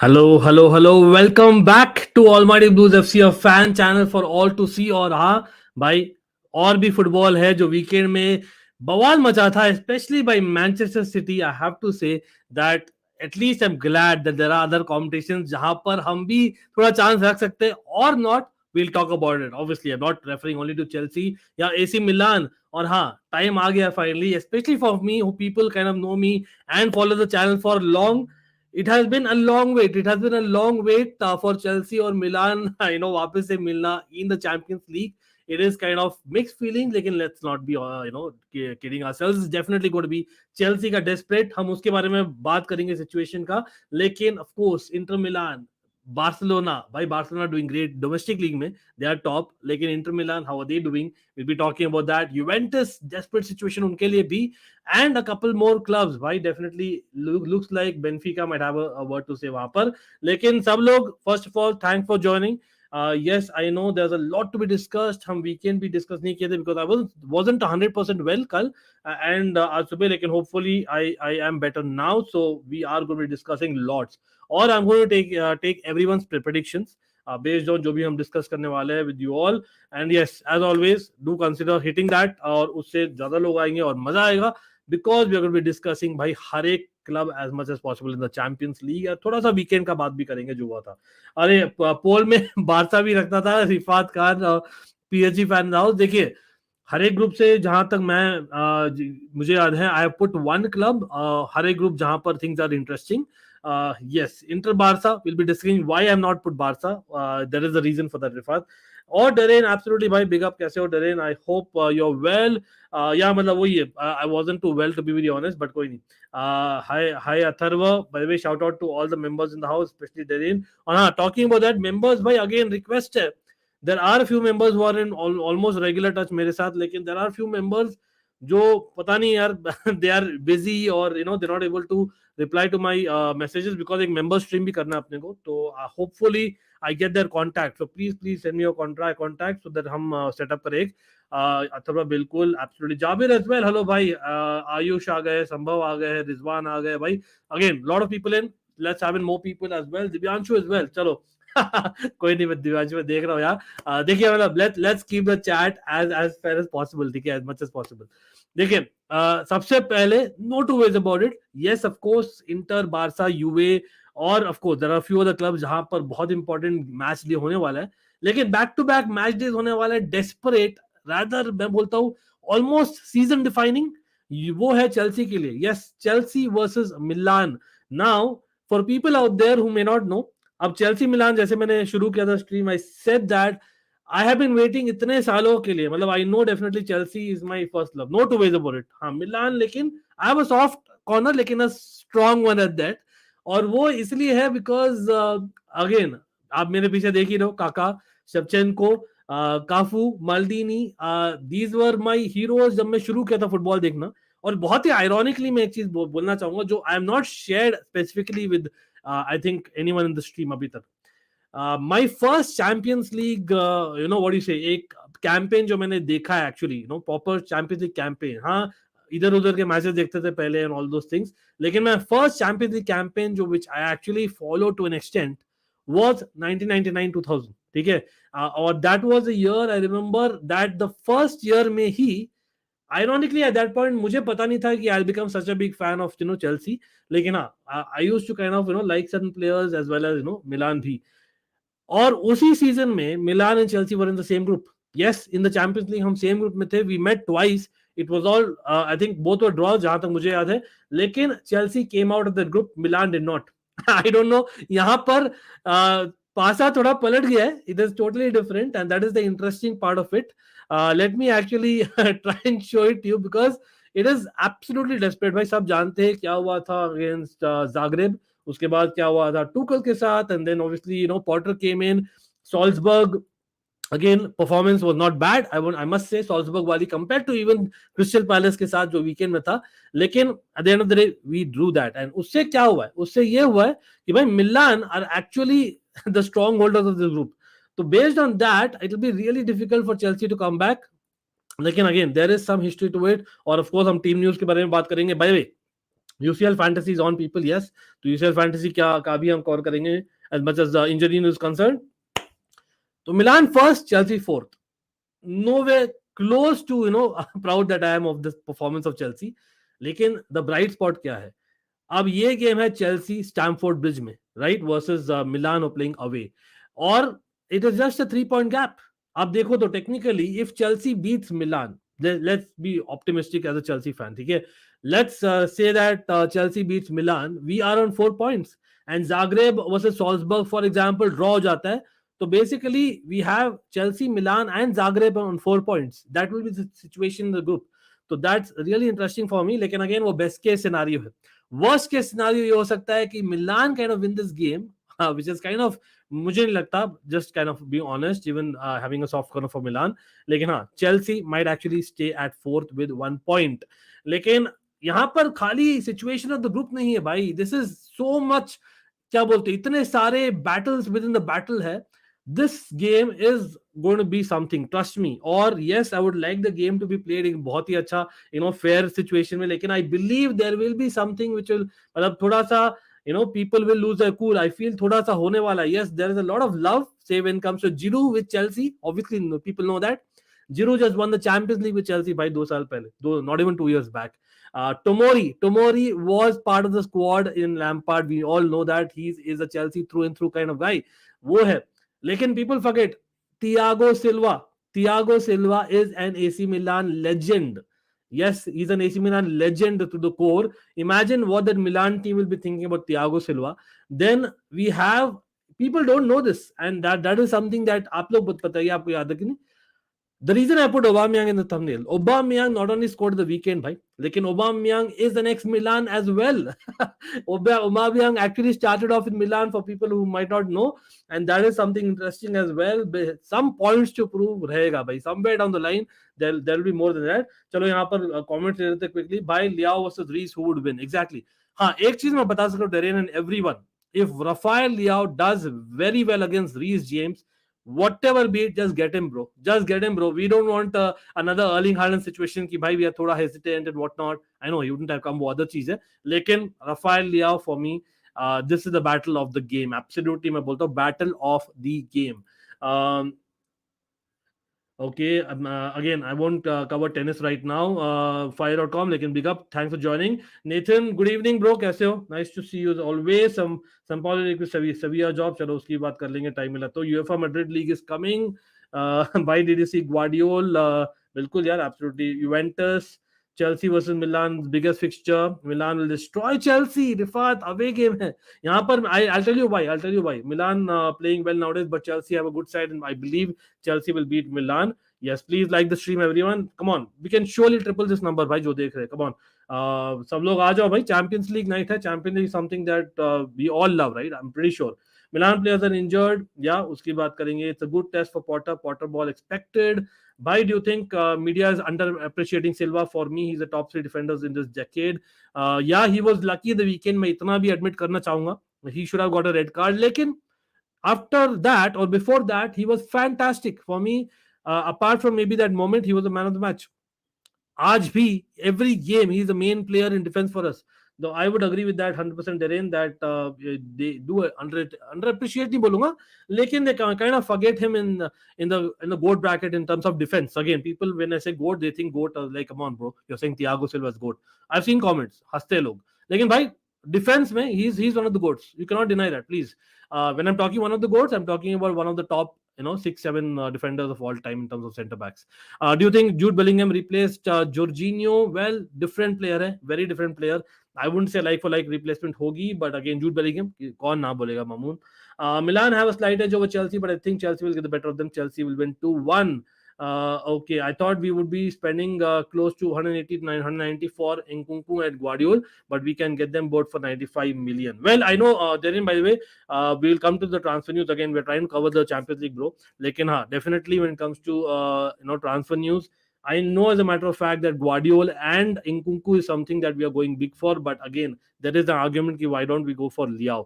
Hello welcome back to Almighty Blues FC a fan channel for all to see. और हाँ भाई, और भी फुटबॉल है जो वीकेंड में बवाल मचा था, especially by Manchester City. I have to say that at least I am glad that there are other competitions जहां पर हम भी थोड़ा चांस रख सकते हैं और not. we'll talk about it. Obviously I'm not referring only to Chelsea या AC Milan. और हाँ, टाइम आ गया finally, especially for me who people kind of know me and follow the channel for long. It has been a long wait. It has been a long wait for Chelsea or Milan, वापस से मिलना in the Champions League. It is kind of mixed feeling, लेकिन let's not be, kidding ourselves. It's definitely going to be Chelsea का desperate. हम उसके बारे में बात करेंगे situation का. लेकिन of course Inter Milan, Barcelona, भाई Barcelona doing great domestic league में, दे आर टॉप. लेकिन Inter Milan, how are they doing, will be talking about that. Juventus desperate situation उनके लिए भी, and a couple more clubs. भाई definitely looks like Benfica might have a word to say वहां पर. लेकिन सब लोग, first of all thanks for joining. Yes, I know there's a lot to be discussed. हम वीकेंड भी discuss नहीं किए थे because I wasn't 100% well कल and आज सुबह. लेकिन hopefully I am better now, so we are going to be discussing lots. और I'm going to take everyone's predictions based on जो भी हम डिस्कस करने वाले हैं with you all. And yes, as always, do consider hitting that. और उससे ज्यादा लोग आएंगे और मजा आएगा because we are going to be discussing भाई हर एक club as much as possible in the Champions League. और थोड़ा सा वीकेंड का बात भी करेंगे जो हुआ था. अरे पोल में बारसा भी रखता था रिफात खान, पीएचजी फैन हाउस. देखिए, हर एक ग्रुप से जहां तक मैं मुझे याद है, आई पुट वन क्लब हर एक ग्रुप जहां पर things are interesting. Yes, Inter Barca will be discussing why I am not put Barca. There is a reason for that, Rifat. और डरेन, एब्सोल्युटली भाई, बिग अप. कैसे हो Darren? I hope you are well. या मतलब वही है, I wasn't too well to be very honest, but कोई नहीं. Hi Atharva, by the way shout out to all the members in the house, especially Darren. और हाँ, टॉकिंग अबाउट दैट मेंबर्स, भाई again request है. there are a few members who are in almost regular touch मेरे साथ, लेकिन there are few members जो पता नहीं यार they are busy or they're not able to reply to my messages because एक member stream भी करना है अपने को. तो hopefully I get their contact, so please send me your contact so that हम set up करें. अथर्वा बिल्कुल, absolutely. Jabir as well, hello भाई. आयुष आ गए, संभव आ गए, रिजवान आ गए भाई. Again lot of people in, let's have in more people as well. Divyanshu as well. चलो कोई नहीं, मैं दिवाली में देख रहा हूँ यार. देखिए, मतलब let's keep the chat as fair as possible, ठीक है, एज मच एज पॉसिबल. देखिए, सबसे पहले, no two ways about it. Yes, of course Inter, Barca, Juve, और of course there are few other clubs जहां पर बहुत इंपॉर्टेंट मैच डे होने वाला है. लेकिन back to back match days होने वाला है, डेस्परेट, रादर मैं बोलता हूँ ऑलमोस्ट सीजन डिफाइनिंग. वो है चेल्सी के लिए. Yes, Chelsea versus Milan. Now for people out there who may not know, अब चेल्सी मिलान, जैसे मैंने शुरू किया था stream, I said that I have been waiting इतने सालों के लिए. मतलब I know definitely Chelsea is my first love, no two ways about it. हाँ, मिलान, लेकिन I have a soft corner, लेकिन a strong one at that. और वो इसलिए है बिकॉज अगेन, आप मेरे पीछे देख ही रहो, Kaka, Shevchenko, Cafu, Maldini, these were my heroes जब मैं शुरू किया था फुटबॉल देखना. और बहुत ही आयरॉनिकली मैं एक चीज बोलना चाहूंगा जो आई am not shared specifically with I think anyone in the stream अभी तक. My first Champions League, what do you say, एक कैंपेन जो मैंने देखा है actually, proper champions League campaign. हाँ, इधर उधर के मैचेस देखते थे पहले एंड ऑल दोस थिंग्स, लेकिन मैं फर्स्ट चैंपियंस लीग कैंपेन जो which I actually follow to an extent was 1999-2000, ठीक है. और that was a year, I remember that the first year में ही, ironically at that point मुझे पता नहीं था कि I'll become such a big fan of Chelsea. लेकिन हाँ, I used to kind of like certain players as well as मिलान भी. और उसी सीजन में Milan and Chelsea were in the same group. Yes, in the Champions League हम same group में थे. We met twice. It was all, I think both were draw जहां तक मुझे याद है. लेकिन Chelsea came out of the group, Milan did not. I don't know, यहाँ पर पासा थोड़ा पलट गया है. It is totally different and that is the interesting part of it. Let me actually try and show it you because it is absolutely desperate. भाई सब जानते हैं क्या हुआ था अगेंस्ट जाग्रेब, उसके बाद क्या हुआ था टूकल के साथ, and then obviously Potter came in. Salzburg, again performance was not bad, I must say, Salzburg वाली compare to even Crystal Palace के साथ जो वीकेंड में था. लेकिन at the end of the day we drew that. And उससे क्या हुआ है, उससे ये हुआ है कि भाई Milan are actually the strong holders of this group. तो based on that it will be really difficult for Chelsea to come back. लेकिन again there is some history to it. और ऑफ कोर्स हम team news के बारे में बात करेंगे. By the way, UCL fantasy is on people, yes. तो UCL fantasy का भी हम कवर करेंगे as much as the injury news is concerned. तो Milan first, Chelsea fourth. Nowhere close to, proud that I am of this performance of Chelsea. लेकिन the bright spot क्या है? अब ये गेम है चेल्सी स्टैमफोर्ड ब्रिज में, right, versus Milan playing away, और it is just a 3 point gap. आप देखो तो technically if Chelsea beats Milan, let's be optimistic as a Chelsea fan, ठीक है, let's say that Chelsea beats Milan, we are on 4 points, and Zagreb versus Salzburg for example draw हो जाता है, तो basically we have Chelsea Milan and Zagreb on 4 points. That will be the situation in the group. तो that's really interesting for me. लेकिन again वो best case scenario है. Worst case scenario ये हो सकता है कि Milan kind of win this game, which is kind of, मुझे नहीं लगता, just kind of be honest, even having a soft corner for Milan. लेकिन हाँ, Chelsea might actually stay at fourth with 1 point. लेकिन यहां पर खाली सिचुएशन ऑफ द ग्रुप नहीं है भाई, दिस इज सो मच, क्या बोलते, इतने सारे battles with in the battle है. This game is going to be something, trust me. Or yes, I would like the game to be played in बहुत ही अच्छा, fair situation में. लेकिन I believe there will be something which will, मतलब थोड़ा सा, people will lose their cool. I feel थोड़ा सा होने वाला है. Yes, there is a lot of love, say when it comes to Giroud with Chelsea. Obviously, people know that. Giroud just won the Champions League with Chelsea भाई 2 साल पहले, not even 2 years back. Tomori was part of the squad in Lampard. We all know that he is a Chelsea through and through kind of guy. वो है. लेकिन people forget Thiago Silva. Thiago Silva is an AC Milan legend. Yes, he's an AC Milan legend to the core. Imagine what that Milan team will be thinking about Thiago Silva. Then we have, people don't know this, and that is something that आप लोग बताइए, आपको याद है कि नहीं? The reason I put Aubameyang in the thumbnail, Aubameyang not only scored the weekend, bhai, lekin Aubameyang is the next Milan as well. Aubameyang actually started off in Milan, for people who might not know, and that is something interesting as well. Some points to prove rahega, bhai. Somewhere down the line, there will be more than that. चलो यहाँ पर comments ले लेते quickly. By Liao versus Reece, who would win? Exactly. हाँ, एक चीज मैं बता सकता हूँ, Darren and everyone. If Rafael Liao does very well against Reece James, whatever be it, just get him, bro. Just get him, bro. We don't want another Erling Haaland situation ki bhai we are thoda hesitant and whatnot. I know he wouldn't have come, वो other चीज है. लेकिन Rafael Leao for me, this is the battle of the game. Absolutely, मैं बोलता हूँ battle of the game. Okay, again, I won't cover tennis right now. Fire.com, लेकिन big up. Thanks for joining. Nathan, good evening, bro. कैसे हो? Nice to see you as always. Some politics with Sevilla job. चलो उसकी बात कर लेंगे, time मिला तो. UEFA Madrid League is coming. By did you see Guardiola? बिल्कुल यार, absolutely. Juventus, Chelsea versus Milan's biggest fixture. Milan will destroy Chelsea. Rifat, away game है. यहाँ पर I'll tell you why. Milan playing well nowadays, but Chelsea have a good side, and I believe Chelsea will beat Milan. Yes, please like the stream, everyone. Come on, we can surely triple this number, भाई जो देख रहे हैं. Come on, सब लोग आ जाओ भाई. Champions League night है. Champions League is something that we all love, right? I'm pretty sure. Milan players are injured. Yeah, उसकी बात करेंगे. It's a good test for Porter. Porter ball expected. Why do you think media is under appreciating Silva? For me, he's the top 3 defenders in this decade. Yeah, he was lucky the weekend. मैं इतना भी admit करना चाहूंगा. He should have got a red card. लेकिन after that or before that, he was fantastic for me. Apart from maybe that moment, he was the man of the match. आज भी every game he is the main player in defense for us. Though I would agree with that 100%, Darren, that they do underappreciate नहीं बोलूंगा, लेकिन they kind of forget him in the GOAT bracket in terms of defense. Again, people when I say GOAT, they think GOAT, like come on bro, you're saying Thiago Silva is GOAT. I've seen comments, हंसते लोग, लेकिन भाई defense में he's one of the GOATs. You cannot deny that, please. When I'm talking one of the GOATs, I'm talking about one of the top 6-7 defenders of all time in terms of centre backs. Do you think Jude Bellingham replaced Jorginho? Well, different player है, very different player. I wouldn't say like for like replacement होगी, but again Jude Bellingham, कौन ना बोलेगा Mamun. Milan have a slight edge over Chelsea, but I think Chelsea will get the better of them. Chelsea will win 2-1. Okay, I thought we would be spending close to 180 to 190 for Nkunku and Guardiola, but we can get them both for 95 million. Well, I know, Darren, by the way, we'll come to the transfer news again. We're trying to cover the Champions League, bro. Lekin, definitely when it comes to transfer news, I know as a matter of fact that Guardiola and Nkunku is something that we are going big for, but again, there is an argument why don't we go for Liao?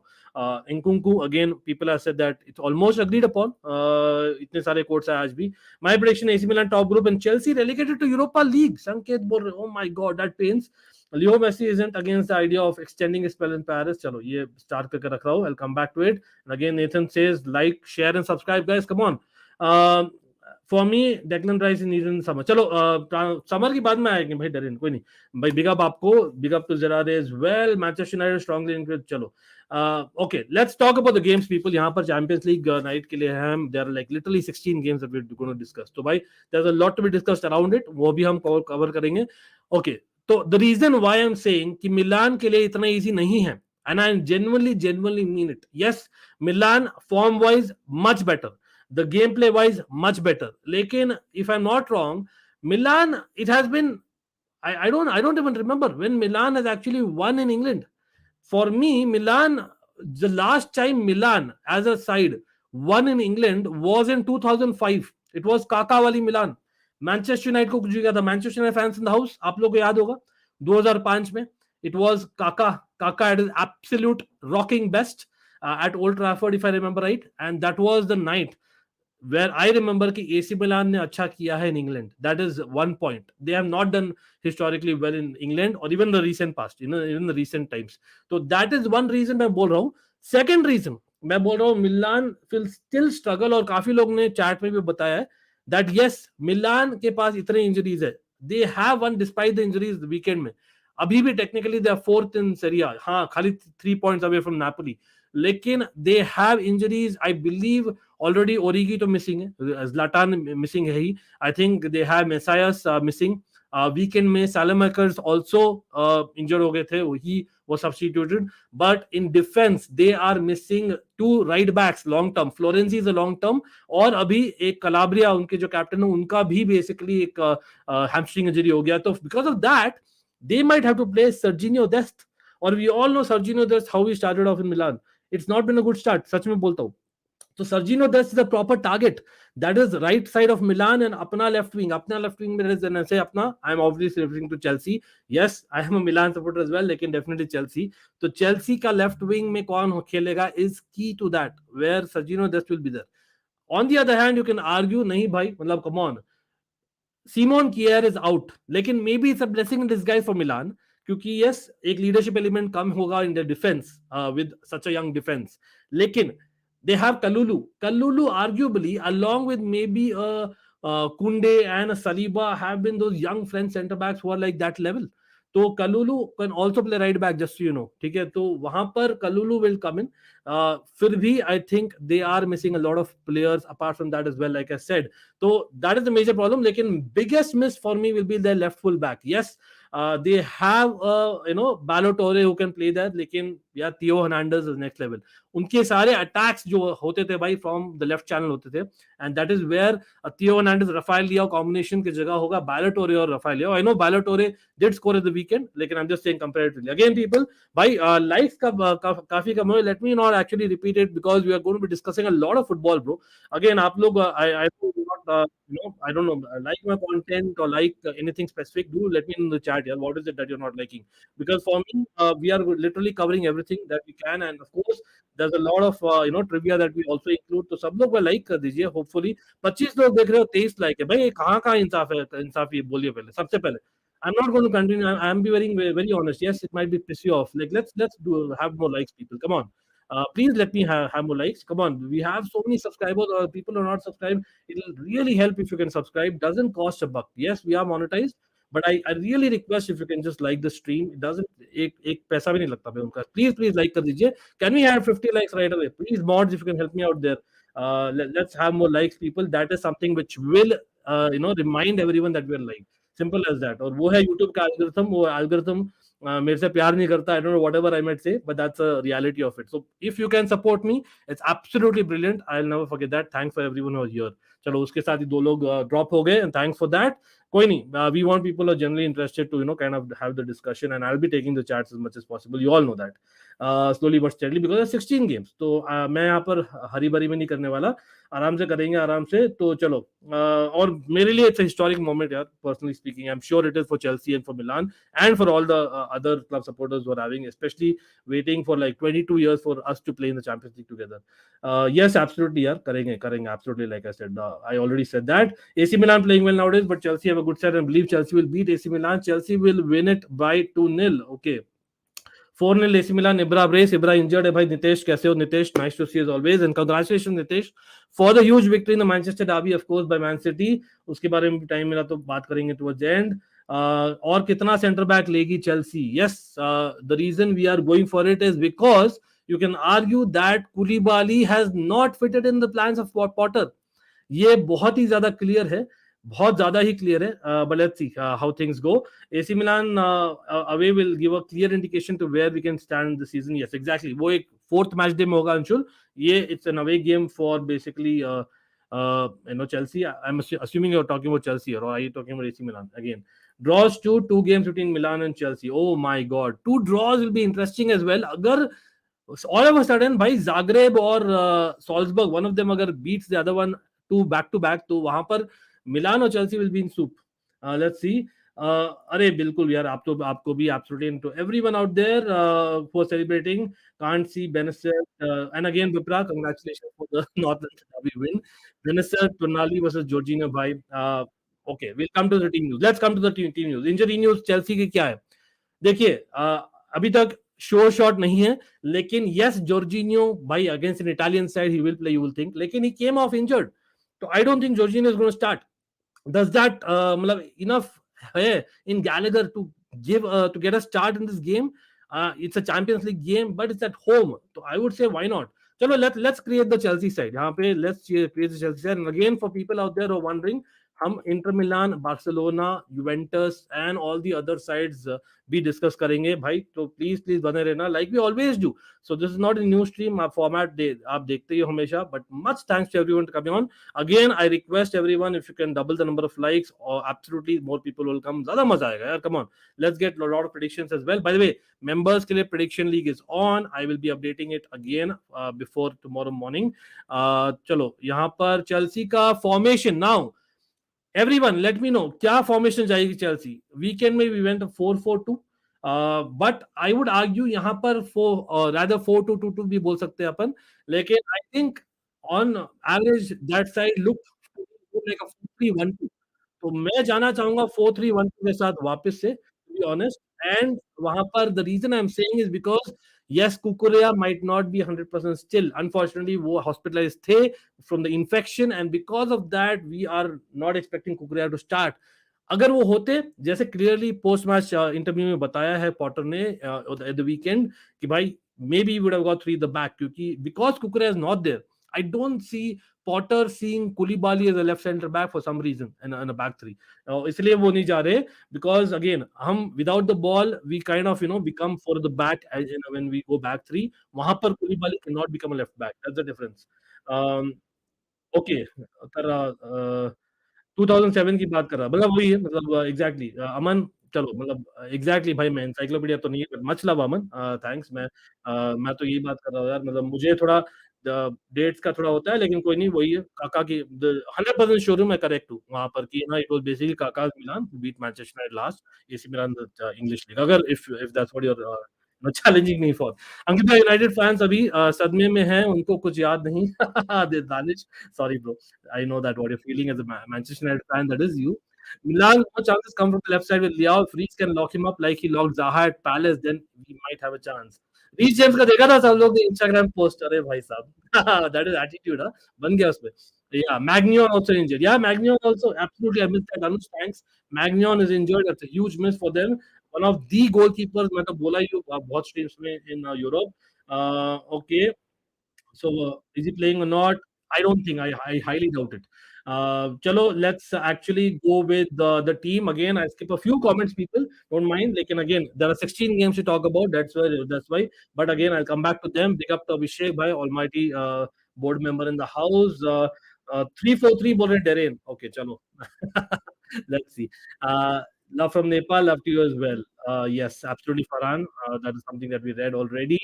Nkunku, again, people have said that it's almost agreed upon. इतने सारे quotes है आज भी. My prediction: AC Milan top group and Chelsea relegated to Europa League. Sanket बोल रहे, oh my god, that pains. Leo Messi isn't against the idea of extending his spell in Paris. चलो ये start करके रख रहा हूँ. I'll come back to it. And again, Nathan says like, share and subscribe, guys. Come on. For me Declan Rice need in summer. चलो summer की बाद में आएंगे भाई, डरें कोई नहीं भाई. बिग अप आपको, big up to Gerrard as well. Manchester United strongly increase. चलो okay, let's talk about the games people. यहाँ पर चैंपियंस लीग नाइट के लिए हम there like literally 16 games that we are going to discuss. तो भाई there is a lot to be discussed around it, वो भी हम कवर करेंगे. ओके, तो the reason why I am saying कि मिलान के लिए इतना इजी नहीं है, and I genuinely mean it. Yes, Milan form wise much better, the gameplay wise much better. Lekin if I'm not wrong, Milan, it has been, I don't even remember when Milan has actually won in England. For me, Milan, the last time Milan as a side won in England was in 2005. It was Kaka wali Milan. Manchester United को कुछ था. Manchester United fans in the house, आप लोगों को याद होगा 2005 में. It was Kaka at his absolute rocking best at Old Trafford, if I remember right, and that was the night where I remember कि AC Milan ने अच्छा किया है in England. That is one point. They have not done historically well in England or even the recent past, even the recent times. So that is one reason मैं बोल रहा हूँ. Second reason मैं बोल रहा हूँ, Milan will still struggle, और काफी लोग ने चैट में भी बताया है that yes, Milan के पास इतने इंजरीज है. They have won despite the injuries weekend में. अभी भी technically they are fourth in Serie A, हाँ खाली 3 पॉइंट्स अवे फ्रॉम नापोली, लेकिन they have injuries. I believe already Origi तो मिसिंग है, ज़्लाटान मिसिंग है ही. I think they have Messias missing. Weekend में सैलेमेकर्स आल्सो इंजर्ड हो गए थे, वही वो substituted. But in defence they are missing 2 right backs long term. Florenzi is a long term, और अभी एक कलाब्रिया उनके जो कैप्टन है उनका भी बेसिकली एक हैमस्ट्रिंग इंजरी हो गया. तो because of that they might have to play Serginho Dest, or we all know Serginho Dest how he started off in Milan. It's not been a good start, सच में बोलता हूँ. तो Serginho Dest is a proper target. That is right side of Milan, and अपना left wing में जैसे अपना, I'm obviously referring to Chelsea. Yes, I am a Milan supporter as well, लेकिन definitely Chelsea. तो Chelsea का left wing में कौन खेलेगा is key to that, where Serginho Dest will be there. On the other hand, you can argue नहीं भाई, मतलब come on, Simon Kjaer is out, लेकिन maybe it's a blessing in disguise for Milan, क्योंकि yes, एक leadership element कम होगा in their defense with such a young defense. लेकिन they have Kalulu arguably, along with maybe Kunde and a Saliba, have been those young French centre backs who are like that level. तो Kalulu can also play right back, just you know, ठीक है. तो वहां पर कलुलू will come in. फिर भी I think they are missing a lot of players apart from that as well, like I said. तो that is the major problem. लेकिन biggest miss for me will be their left full back. Yes, they have Balotore who can play that, लेकिन या Theo Hernandez is next level. उनके सारे attacks जो होते थे भाई फ्रॉम द लेफ्ट चैनल होते थे, and that is where Theo Hernandez Rafael Leao combination की जगह होगा Balotore और Rafael Leao. I know Balotore did score at the weekend, लेकिन I'm just saying comparatively. Again people, भाई likes काफी कम है. Let me not actually repeat it because we are going to be discussing a lot of football, bro. Again आप लोग I do not I don't know, like my content or like anything specific, do let me in the chat. Yeah, what is it that you're not liking? Because for me, we are literally covering everything that we can, and of course, there's a lot of trivia that we also include. तो सब लोग like कर दीजिए. Hopefully, 25 लोग देख रहे हो, 23 like है भाई. कहाँ इंसाफ है, इंसाफ ये बोलिए पहले, सबसे पहले. I'm not going to continue. I'm being very honest. Yes, it might be piss you off. Like let's have more likes, people. Come on. Please let me have more likes. Come on, we have so many subscribers, or people are not subscribed. It'll really help if you can subscribe. Doesn't cost a buck. Yes, we are monetized, but I really request if you can just like the stream. It doesn't एक पैसा भी नहीं लगता भाई उनका. Please like कर दीजिए. Can we have 50 likes right away? Please mods, if you can help me out there. Let's have more likes, people. That is something which will remind everyone that we are live. Simple as that. और वो है YouTube का algorithm. वो algorithm मेरे से प्यार नहीं करता. I don't know whatever I might say, but that's a reality of it. So if you can support me, it's absolutely brilliant. I'll never forget that. Thanks for everyone who was here. चलो उसके साथ ही 2 लोग drop हो गए, and thanks for that. कोई नहीं, we want people who are generally interested to kind of have the discussion, and I'll be taking the chats as much as possible. You all know that. slowly but steadily because 16 games. तो मैं यहाँ पर हरी भरी में नहीं करने वाला, आराम से करेंगे आराम से. तो चलो, और मेरे लिए it's a historic moment यार, personally speaking. I'm sure it is for Chelsea and for Milan and for all the other club supporters who are having, especially waiting for like 22 years for us to play in the Champions League together. Yes, absolutely यार, करेंगे absolutely. Like I said, I already said that. AC Milan playing well nowadays, but Chelsea have a good side and believe Chelsea will beat AC Milan. Chelsea will win it by 2-0. Okay. 4-0 AC Milan. Ibra brace. Ibra injured. Bhai Nitesh, kaise ho? Nitesh, nice to see you as always. And congratulations, Nitesh, for the huge victory in the Manchester Derby, of course, by Man City. उसके बारे में time मिला तो बात करेंगे towards the end. और कितना centre back लेगी Chelsea? Yes, the reason we are going for it is because you can argue that Koulibaly has not fitted in the plans of Potter. ये बहुत ही ज्यादा क्लियर है, बहुत ज्यादा ही क्लियर है. But let's see how things go. AC Milan away will give a clear indication to where we can stand this season. Yes, exactly. वो एक fourth match day में होगा अंशुल. ये it's an away game for basically Chelsea. I'm assuming you're talking about Chelsea, or are you talking about AC Milan again? Draws two games between Milan and Chelsea. Oh my God, 2 draws will be interesting as well. अगर all of a sudden भाई Zagreb और Salzburg, one of them अगर beats the other one two back to back, तो वहां पर मिलान और Chelsea will be in soup. Let's see. अरे बिल्कुल यार, आपको भी absolutely into everyone out there for celebrating. Can't see Benacer and again Vipra, congratulations for the Northern Derby win. Benacer, Tonali versus Jorginho भाई. Okay, we'll come to the team news. Let's come to the team news. Injury news Chelsea की क्या है? देखिए, अभी तक sure shot नहीं है, लेकिन यस जॉर्जिनियो भाई against an Italian side he will play, you will think, लेकिन ही केम ऑफ इंजर्ड. तो I don't think Jorginho is going to start. Does that मतलब enough है in Gallagher to give to get a start in this game? It's a Champions League game, but it's at home. So I would say why not? चलो let's create the Chelsea side. यहाँ पे let's create the Chelsea side. And again, for people out there who are wondering, हम Inter Milan, Barcelona, Juventus and all the other sides भी discuss करेंगे भाई. तो please बने रहना like we always do. So this is not in new stream format, आप देखते ही हो हमेशा. But much thanks to everyone to coming on. Again I request everyone, if you can double the number of likes और absolutely more people will come. ज्यादा मजा आएगा यार. Come on, let's get lot of predictions as well. By the way, members के लिए prediction league is on. I will be updating it again before tomorrow morning. चलो यहाँ पर Chelsea का formation now. Everyone, let me know क्या formation जाएगी Chelsea. Weekend में we went 4-4-2, but I would argue यहाँ पर rather 4-2-2-2 भी बोल सकते हैं अपन, लेकिन I think on average that side look like अ 4-3-1-2. तो मैं जाना चाहूंगा 4-3-1-2 के साथ वापस से, टू बी ऑनेस्ट. एंड वहां पर the reason I am saying is because yes, Kukurea might not be 100% still. Unfortunately, वो hospitalized थे from the infection, and because of that, we are not expecting Kukurea to start. अगर वो होते, जैसे clearly post match interview में बताया है Potter ने एट द वीकेंड कि भाई maybe we would have got 3 at the back, क्योंकि because Kukurea is not there, I don't see Potter seeing Koulibaly as a left center back for some reason in a back three. इसलिए वो नहीं जा रहे, because again हम without the ball we kind of become for the back when we go back three. वहां पर Koulibaly cannot become a left back. That's the difference. Okay, तर 2007 की बात कर रहा, मतलब वही है, मतलब एग्जैक्टली अमन. चलो मतलब एग्जैक्टली भाई, मैं एनसाइक्लोपीडिया तो नहीं है, मच लव अमन, थैंक्स. मैं तो यही बात कर रहा हूँ यार, मतलब मुझे थोड़ा डेट्स का थोड़ा होता है, लेकिन कोई नहीं, वही है काका की 100% शोरूम. मैं करेक्ट हूँ वहां पर कि ना, it was basically Kaka Milan beat Manchester United last AC Milan English League. अगर if that's what you are challenging me for. Ankit भाई यूनाइटेड फैंस अभी सदमे में हैं, उनको कुछ याद नहीं. Danish, sorry bro, I know that what you're feeling as a Manchester United fan, that is you. Milan, more chances come from the left side with Leao. If Reece can lock him up like he locked Zaha at Palace, then we might have a chance. Reece James का देखा था सब लोग Instagram post, अरे भाई साहब, that is attitude, हाँ, बन गया उसमें. Yeah, Magnion also injured. Yeah, Magnion also, absolutely, I missed that. Anush, thanks. Magnion is injured. That's a huge miss for them. One of the goalkeepers, मैं तो बोला ही बहुत streams में in Europe. Okay, so is he playing or not? I don't think. I highly doubt it. Chalo, let's actually go with the team again. I skip a few comments, people. Don't mind. Like, and again, there are 16 games to talk about. That's why. But again, I'll come back to them. Big up to Abhishek bhai, almighty board member in the house. 3-4-3 बोल रहे Darren. Okay, chalo. Let's see. Love from Nepal. Love to you as well. Yes, absolutely, Farhan. That is something that we read already.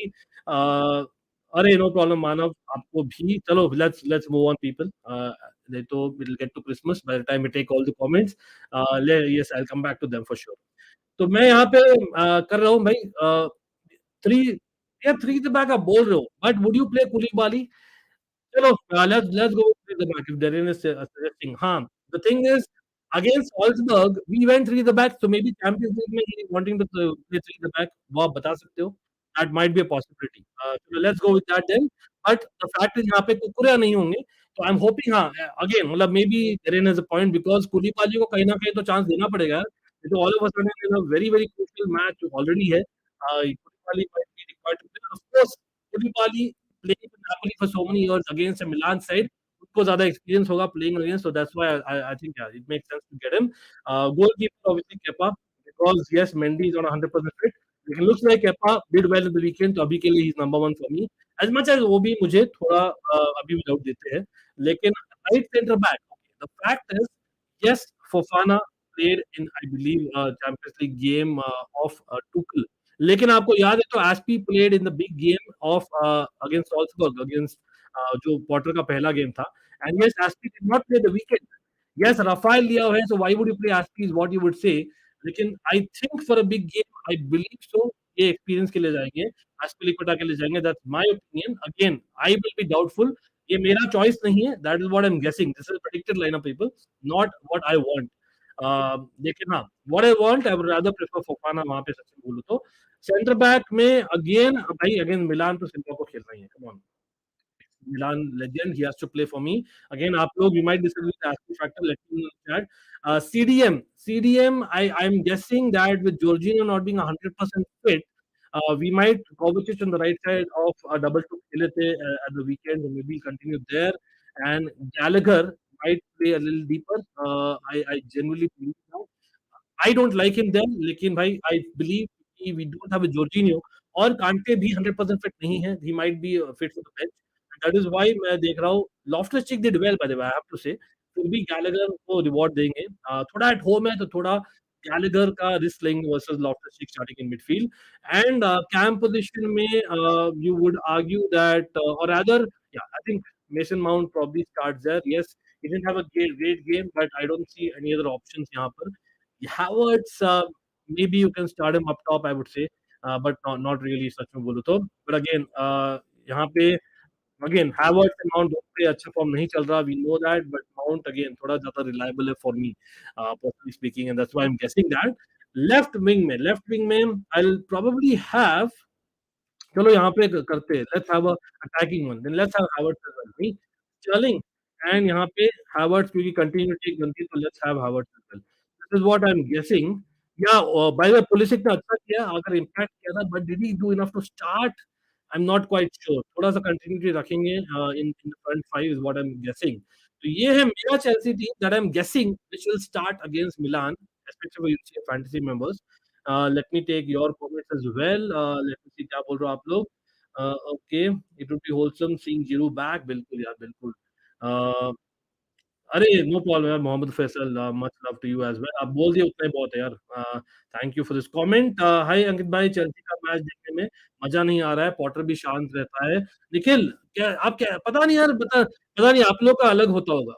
Uh, अरे no problem Manav आपको भी चलो let's move on people नहीं तो will get to Christmas by the time we take all the comments yes I will come back to them for sure तो मैं यहाँ पे कर रहा हूँ भाई थ्री या थ्री द बैक आप बोल रहे हो बट वुड यू प्ले कुलीबाली चलो let's go with the back if Darren is suggesting. हाँ, the thing is against Salzburg we went three the back, so maybe Champions League में he wanting to play three the back. वो आप बता सकते हो? That might be a possibility. So let's go with that then. But the fact is यहाँ पे कुकुरिया नहीं होंगे. So I'm hoping हाँ again मतलब maybe Darren has a point because कुलीबाली को कहीं ना कहीं तो chance देना पड़ेगा यार. तो all of a sudden in a very crucial match जो already है, कुलीबाली might be required to play. Of course, कुलीबाली playing for Napoli for so many years against a Milan side, उसको ज़्यादा experience होगा playing against, so that's why I think yeah, it makes sense to get him. Goalkeeper obviously Kepa because yes, Mendy is on 100% fit. लेकिन looks like Kepa did well in the weekend, तो अभी के लिए he's number one for me. As much as वो भी मुझे थोड़ा अभी भी डाउट देते हैं, लेकिन right centre back. Okay, the fact is yes, Fofana played in I believe Champions League game of Tuchel. लेकिन आपको याद है तो Azpi played in the big game of against Salzburg against जो पॉटर का पहला गेम था and yes Azpi did not play the weekend yes रफाइल लिया है so why would you play Azpi is what you would say लेकिन I think for a big game I believe so ये experience के लिए जाएंगे Azpilicueta के लिए जाएंगे that's my opinion again I will be doubtful ये मेरा चॉइस नहीं है that is what I am गेसिंग this is predicted lineup people not what I want लेकिन हाँ what I want I would rather prefer Fofana वहां पे सच में बोलूं तो सेंटर बैक में अगेन भाई अगेन मिलान तो सिल्वा को खेल रही है come on Milan legend. He has to play for me. Again, Upload, you might disagree with the Aspi factor. Let me know in the chat. CDM, I'm guessing that with Jorginho not being 100% fit, we might Kovacic on the right side of double to Kilete at the weekend, and maybe continue there. And Gallagher might play a little deeper. I genuinely believe now. I don't like him then, लेकिन भाई I believe कि we don't have a Jorginho और कांटे भी 100% fit नहीं है. He might be fit for the bench. And that is why मैं देख रहा हूँ Loftus-Cheek did well by the way I have to say. फिर भी Gallagher को reward देंगे. थोड़ा at home है तो थोड़ा Gallagher का risk लेंगे versus Loftus-Cheek starting in midfield. And cam position में you would argue that or rather yeah I think Mason Mount probably starts there. Yes, he didn't have a great game, but I don't see any other options यहाँ पर. Havertz, maybe you can start him up top, I would say, but not really सच में बोलूँ तो. But again, यहाँ पे again Havertz and Mount दोनों पे अच्छा फॉर्म नहीं चल रहा. We know that, but Mount again थोड़ा ज़्यादा reliable है for me, personally speaking, and that's why I'm guessing that. Left wing में I'll probably have चलो यहाँ पे करते हैं let's have a attacking one then let's have Havertz as well नहीं स्टर्लिंग एंड यहाँ पे हावर्ट्स क्योंकि कंटिन्यूटी बनती है तो let's have Havertz as well this is what I am guessing या बाय द वे पुलिसिक ने अच्छा किया अगर इंपैक्ट किया था but did he do enough to start I am not quite sure थोड़ा सा कंटिन्यूटी रखेंगे in front five is what I am guessing तो ये है मेरा Chelsea team that I am guessing which will start against Milan specially for UCL fantasy members let me take your comments as well. Let me see क्या बोल रहे हो आप लोग. Okay, it would be wholesome seeing Giroud back. बिल्कुल यार बिल्कुल. Uh, अरे नो प्रॉब्लम यार Mohammad Faisal much love to you as well आप बोल दिए उतना ही बहुत है यार thank you for this comment hi Ankit भाई चेल्सी का मैच देखने में मजा नहीं आ रहा है पॉटर भी शांत रहता है निखिल क्या आप क्या पता नहीं यार पता नहीं आप लोग का अलग होता होगा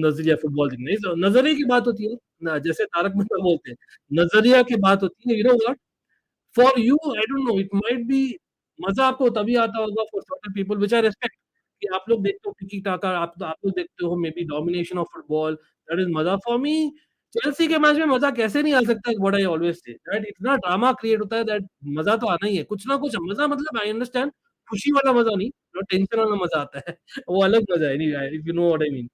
नजरिया फुटबॉल देखने नजरिए की बात होती है ना जैसे तारक मेहता बोलते हैं नजरिया की बात होती है you know what for you I don't no it might be मजा आपको तभी आता होगा for certain people which I respect कि आप लोग देखते हो टिकी टाका आप लोग देखते हो may be domination of football that is मजा फॉर मी चेल्सी के मैच में मजा कैसे नहीं आ सकता what I always say that इतना ड्रामा क्रिएट होता है दैट मजा तो आना ही है कुछ ना कुछ मजा मतलब आई अंडरस्टैंड खुशी वाला मजा नहीं जो टेंशन वाला मजा आता है वो अलग मजा है if you know what I mean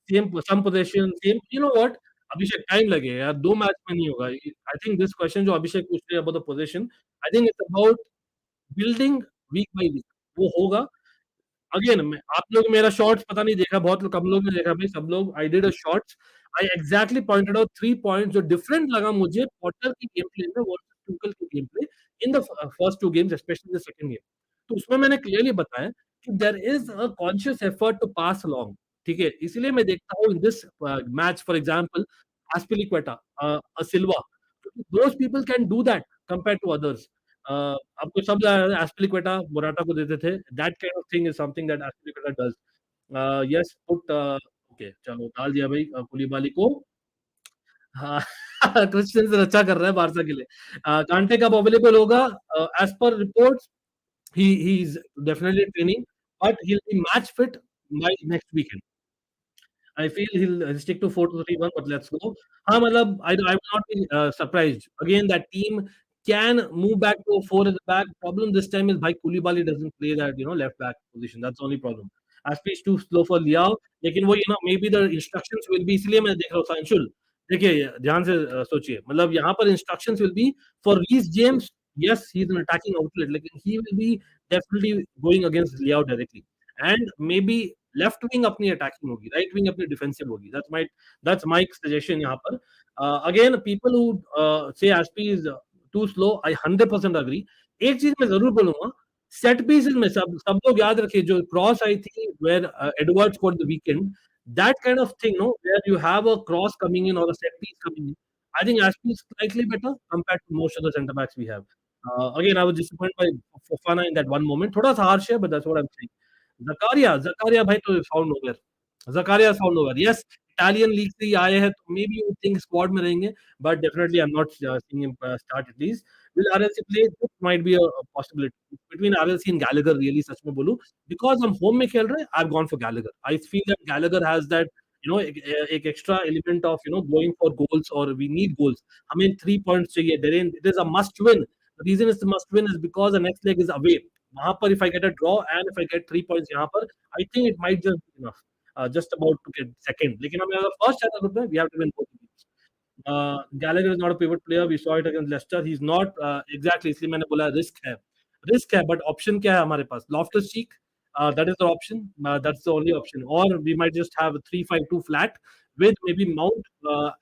same some position same you know what Abhishek time लगेगा यार 2 मैच में नहीं होगा आई थिंक दिस क्वेश्चन जो अभिषेक पूछ रहे हैं about the position I think it's about building week by week वो होगा अगेन मैं आप लोग मेरा शॉर्ट्स पता नहीं देखा बहुत कम लोग ने देखा भाई सब लोग I did a shorts I exactly pointed out 3 points जो डिफरेंट लगा मुझे पॉटर की गेम प्ले में वर्सेस टुकल की game play in the first 2 games specially the second game तो उसमें मैंने क्लियरली बताया कि there is a conscious effort to pass along ठीक है इसलिए मैं देखता हूं in this match for example Azpilicueta Silva those people can do that compared to others. आपको सब एस्पिलिक्वेटा मोराटा को देते थे. That kind of thing is something that एस्पिलिक्वेटा does. Yes, put okay, चलो डाल दिया भाई कुलिबाली को. हाँ, क्रिस्टियन अच्छा कर रहा है बारसा के लिए. कांटे कब अवेलेबल होगा? As per reports he is definitely training, but he'll be match fit by next weekend. I feel he'll stick to 4-2-3-1, but let's go. हाँ, मतलब I will not be surprised. Again, that team can move back to 4 at the back. Problem this time is, भाई Koulibaly doesn't play that, left back position. That's the only problem. Aspi is too slow for Liao. लेकिन वो maybe the instructions will be, इसलिए मैं देख रहा हूँ सांशुल. देखिए ध्यान से सोचिए, मतलब यहाँ पर instructions will be for Reece James. Yes, he's an attacking outlet, लेकिन he will be definitely going against Liao directly. And maybe left wing अपनी अटैकिंग होगी, राइट विंग अपनी डिफेंसिव होगी. That's my suggestion यहाँ पर. Again, people who say Aspi is too slow, I 100% agree. एक चीज मैं जरूर बोलूंगा, सेट पीसेस में सब लोग याद रखिए, जो क्रॉस आई थी where Edwards scored the weekend, that kind of thing, where you have a cross coming in or a set piece coming in, I think Aspi is slightly better compared to most of the centre backs we have. Again, I was disappointed by Fofana in that one moment. थोड़ा सा harsh है, but that's what I'm saying. Zakaria भाई तो found over. Zakaria found over. Yes, Italian league से ही आए हैं, तो maybe you think squad में रहेंगे, but definitely I'm not seeing him start at least. Will RLC play? This might be a possibility between RLC and Gallagher. Really, सच में बोलूं, because हम home में खेल रहे हैं, I've gone for Gallagher. I feel that Gallagher has that एक extra element of going for goals, or we need goals. हमें 3 points चाहिए. It is a must win. The reason it's a must win is because the next leg is away. वहां पर if I get a draw and if I get 3 points यहाँ पर, I think it might just be enough. Just about to get second. लेकिन हमें अगर first आना group में, we have to win both games. Gallagher is not a pivot player. We saw it against Leicester. He's not exactly. इसलिए मैंने बोला risk है, but option क्या है हमारे पास? Loftus-Cheek, that is the option. That's the only option. Or we might just have a 3-5-2 flat with maybe Mount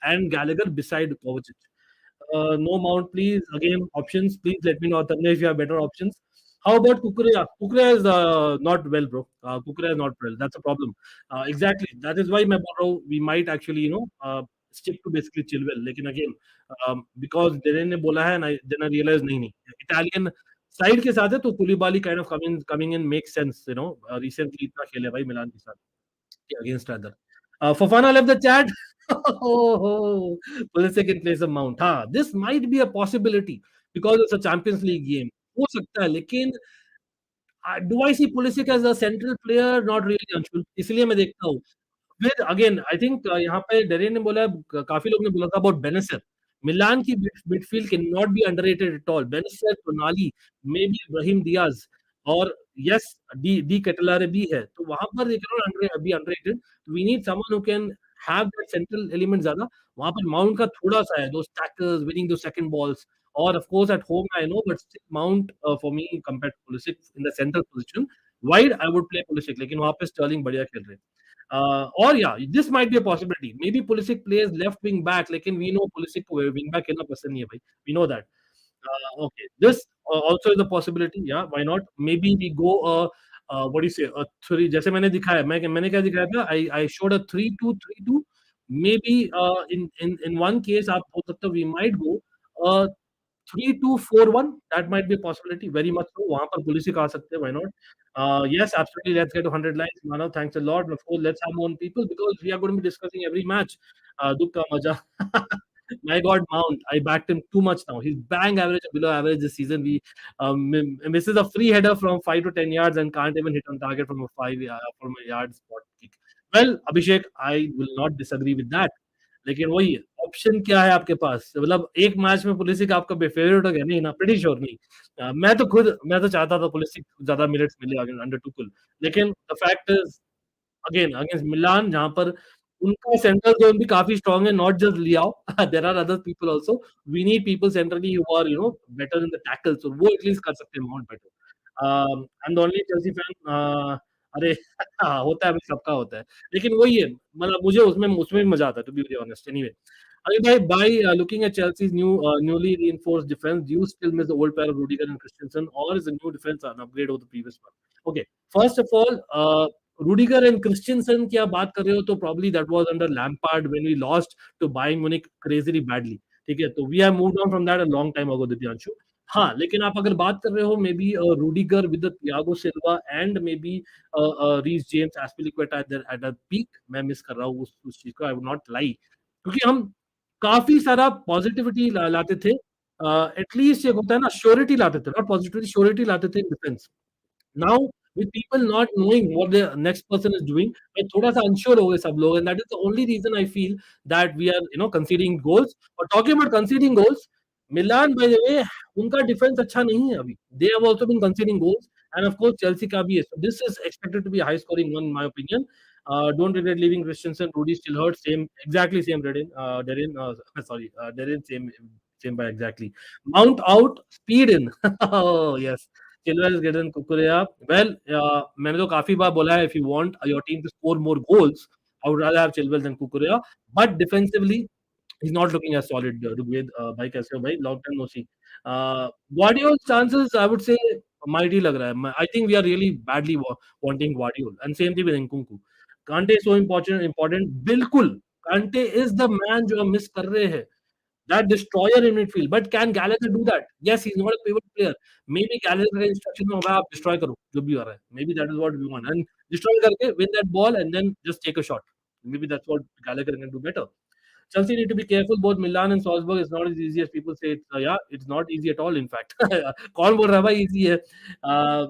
and Gallagher beside Kovacic. No Mount, please. Again, options. Please let me know if you have better options. How about Kukurea? Kukurea is not well, bro. Kukurea is not well. That's a problem. Exactly. That is why मैं बोल रहा हूँ, we might actually stick to basically Chilwell. लेकिन again, because Dene ने बोला है, and then I realized नहीं Italian side के साथ है, तो Koulibaly kind of coming in makes sense. Recently इतना खेले भाई मिलान के साथ against other. Fofana left the chat. Oh, Pulisic in place of Mount. This might be a possibility because it's a Champions League game. हो सकता है, लेकिन do I see Pulisic as a central player? Not really, Anshul. इसलिए मैं देखता हूँ. With again, I think यहाँ पे डेरे ने बोला, काफी लोग ने बोला था about Benacer. मिलान की midfield cannot be underrated at all. Benacer, Tonali, maybe Brahim Diaz, और yes, D Ketelare भी है. तो वहाँ पर they cannot be underrated. We need someone who can have that central element ज़्यादा. वहाँ पर Mount का थोड़ा सा है, those tackles, winning those second balls. Or of course at home I know, but still Mount for me compared to Pulisic in the central position. Wide I would play Pulisic, लेकिन वहाँ पे Sterling बढ़िया खेल रहे हैं. Or yeah, this might be a possibility. Maybe Pulisic plays left wing back, लेकिन we know Pulisic को wing back खेलना पसंद नहीं है भाई. We know that. Okay, this also is a possibility. Yeah, why not? Maybe we go what do you say? Three. जैसे मैंने दिखाया, मैंने क्या दिखाया था? I showed a 3-2-3-2. Maybe in one case आप हो सकता है we might go 3-2-4-1. That might be a possibility. Very much so. वहाँ पर Pulisic आ सकते हैं. Why not? Yes, absolutely. Let's get to 100 likes. Manav, thanks a lot. Of course, let's have more people because we are going to be discussing every match. Dukka Maja. My God, Mount. I backed him too much now. He's bang average, below average this season. We misses a free header from 5 to 10 yards and can't even hit on target from a yard spot kick. Well, Abhishek, I will not disagree with that. लेकिन वही option क्या है आपके पास? मतलब एक match में Pulisic आपका favourite हो गया? नहीं ना, प्रीटी श्योर नहीं. मैं तो चाहता था पुलिसिक ज्यादा मिनट्स मिले अंडर टुकुल, लेकिन the fact is again against Milan, जहां पर उनका सेंट्रल जोन भी काफी स्ट्रांग है, not just Leao, there are other people also. We need people centrally who are better in the tackles, और वो एटलीस्ट कर सकते हैं not better. I am the only Chelsea fan. अरे होता है भाई, सबका होता है, लेकिन वही है, मतलब मुझे उसमें भी मजा आता है, to be very honest. Anyway, अरे भाई, by looking at Chelsea's newly reinforced defense, do you still miss the old pair of Rudiger and Christensen, or is the new defense an upgrade over the previous one? Okay, first of all, Rudiger and Christensen की आप बात कर रहे हो, तो probably that was under Lampard when we lost to Bayern Munich crazily badly. ठीक है, तो we have moved on from that a long time ago Divyanshu. हाँ, लेकिन आप अगर बात कर रहे हो maybe Rudiger with Thiago Silva and maybe Reece James Azpilicueta at the peak, मैं मिस कर रहा हूँ उस चीज़ को, आई वुड नॉट लाई, क्योंकि हम काफ़ी सारा पॉजिटिविटी लाते थे, एटलीस्ट एक होता है ना श्योरिटी लाते थे, नॉट पॉजिटिविटी, श्योरिटी लाते थे in defence. Now, with people not knowing what the next person is doing, मैं थोड़ा-सा unsure हो गए सब लोग, and that is the only reason I feel that we are, conceding goals. और talking about conceding goals, Milan by the way, उनका defence अच्छा नहीं है अभी. They have also been conceding goals, and of course Chelsea का भी है. So this is expected to be a high scoring one in my opinion. Don't regret leaving Christensen. Rudy still hurt. Same, exactly same. Darren, same by exactly. Mount out, speed in. Oh yes. Chilwell is getting Kukurea. Well, मैंने तो काफी बार बोला है, if you want your team to score more goals, I would rather have Chilwell than Kukurea. But defensively, he's not looking as solid. Rugved, भाई कैसे हो भाई? Long time no see. Guardiola's chances, I would say, mighty लग रहा है. I think we are really badly wanting Guardiola. And same thing with Nkunku. Kante is so important. बिल्कुल. Kante is the man जो हम miss कर रहे हैं. That destroyer in midfield. But can Gallagher do that? Yes, he's not a pivot player. Maybe Gallagher का instruction में होगा आप destroy करो जो भी हो रहा है. Maybe that is what we want. And destroy करके win that ball and then just take a shot. Maybe that's what Gallagher can do better. Chelsea need to be careful. Both Milan and Salzburg is not as easy as people say. Yeah, it's not easy at all. In fact, कौन बोल रहा है भाई easy है? Uh,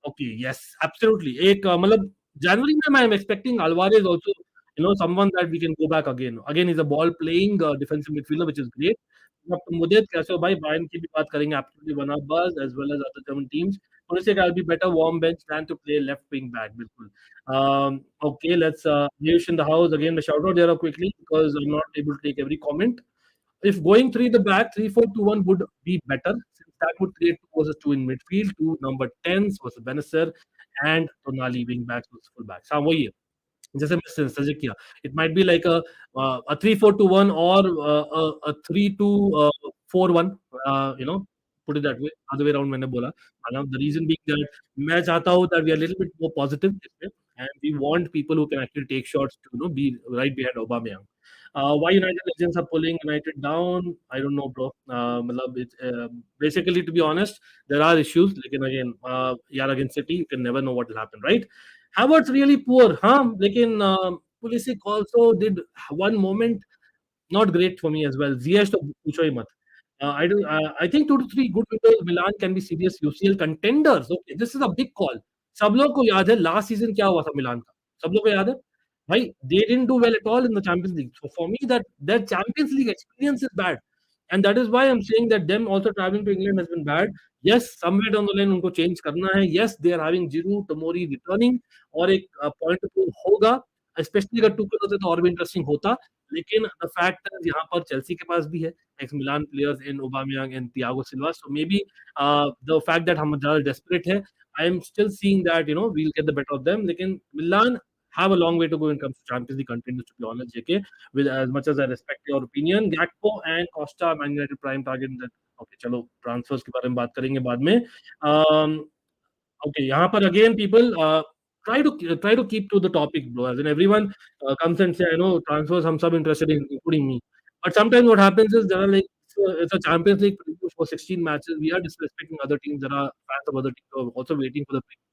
Okay, yes, absolutely. एक मतलब January में I am expecting Alvarez also, someone that we can go back again. Again, he's a ball playing defensive midfielder, which is great. अब मुझे कैसे हो भाई बायर्न की भी बात करेंगे absolutely one of us as well as other German teams. Honestly, I'll be better warm bench than to play left wing back. बिल्कुल. Okay, let's Ayush in the house again. The shout out there quickly because I'm not able to take every comment. If going three the back, 3-4-2-1 would be better since that would create 2 versus 2 in midfield, two number 10s versus Benacer and Tonali wing backs versus full backs. हाँ वही है जैसे मैं suggest किया it might be like a 3-4-2-1 or a 3-2-4-1 put it that way other way around मैंने बोला मतलब the reason being that मैं चाहता हूँ that we are a little bit more positive इसमें and we want people who can actually take shots to be right behind Aubameyang. Why United legends are pulling United down? I don't know, bro. मतलब it's basically to be honest, there are issues. लेकिन again, यार against City, you can never know what will happen, right? Havertz really poor, हाँ. लेकिन Pulisic also did one moment not great for me as well. Ziyech तो पूछो ही मत. I think 2 to 3 good windows Milan can be serious UCL contenders. Okay, this is a big call. सब लोग को याद है लास्ट सीजन क्या हुआ था मिलान का. सब लोग को याद है. भाई they didn't do well at all in the Champions League. So for me that their Champions League experience is bad. And that is why I'm saying that them also traveling to England has been bad. Yes, somewhere down the line उनको change करना है. Yes, they are having Giroud, Tomori returning और एक point to prove होगा. Especially अगर Tuchel होते तो और भी interesting होता. लेकिन the fact is यहाँ पर चेल्सी के पास भी है ex Milan players in Aubameyang and Thiago Silva. So maybe the fact that हम ज़्यादा desperate है, I am still seeing that we'll get the better of them. लेकिन Milan have a long way to go when it comes to Champions League contenders, to be honest, JK. With as much as I respect your opinion, Gakpo and Costa, Man United prime target. That okay, चलो transfers के बारे में बात करेंगे बाद में. Okay, यहाँ पर again people try to keep to the topic, bro. As in everyone comes and say, I know transfers, हम सब interested in, including me. But sometimes what happens is there are like it's a Champions League preview for 16 matches. We are disrespecting other teams. There are fans of other teams who are also waiting for the preview.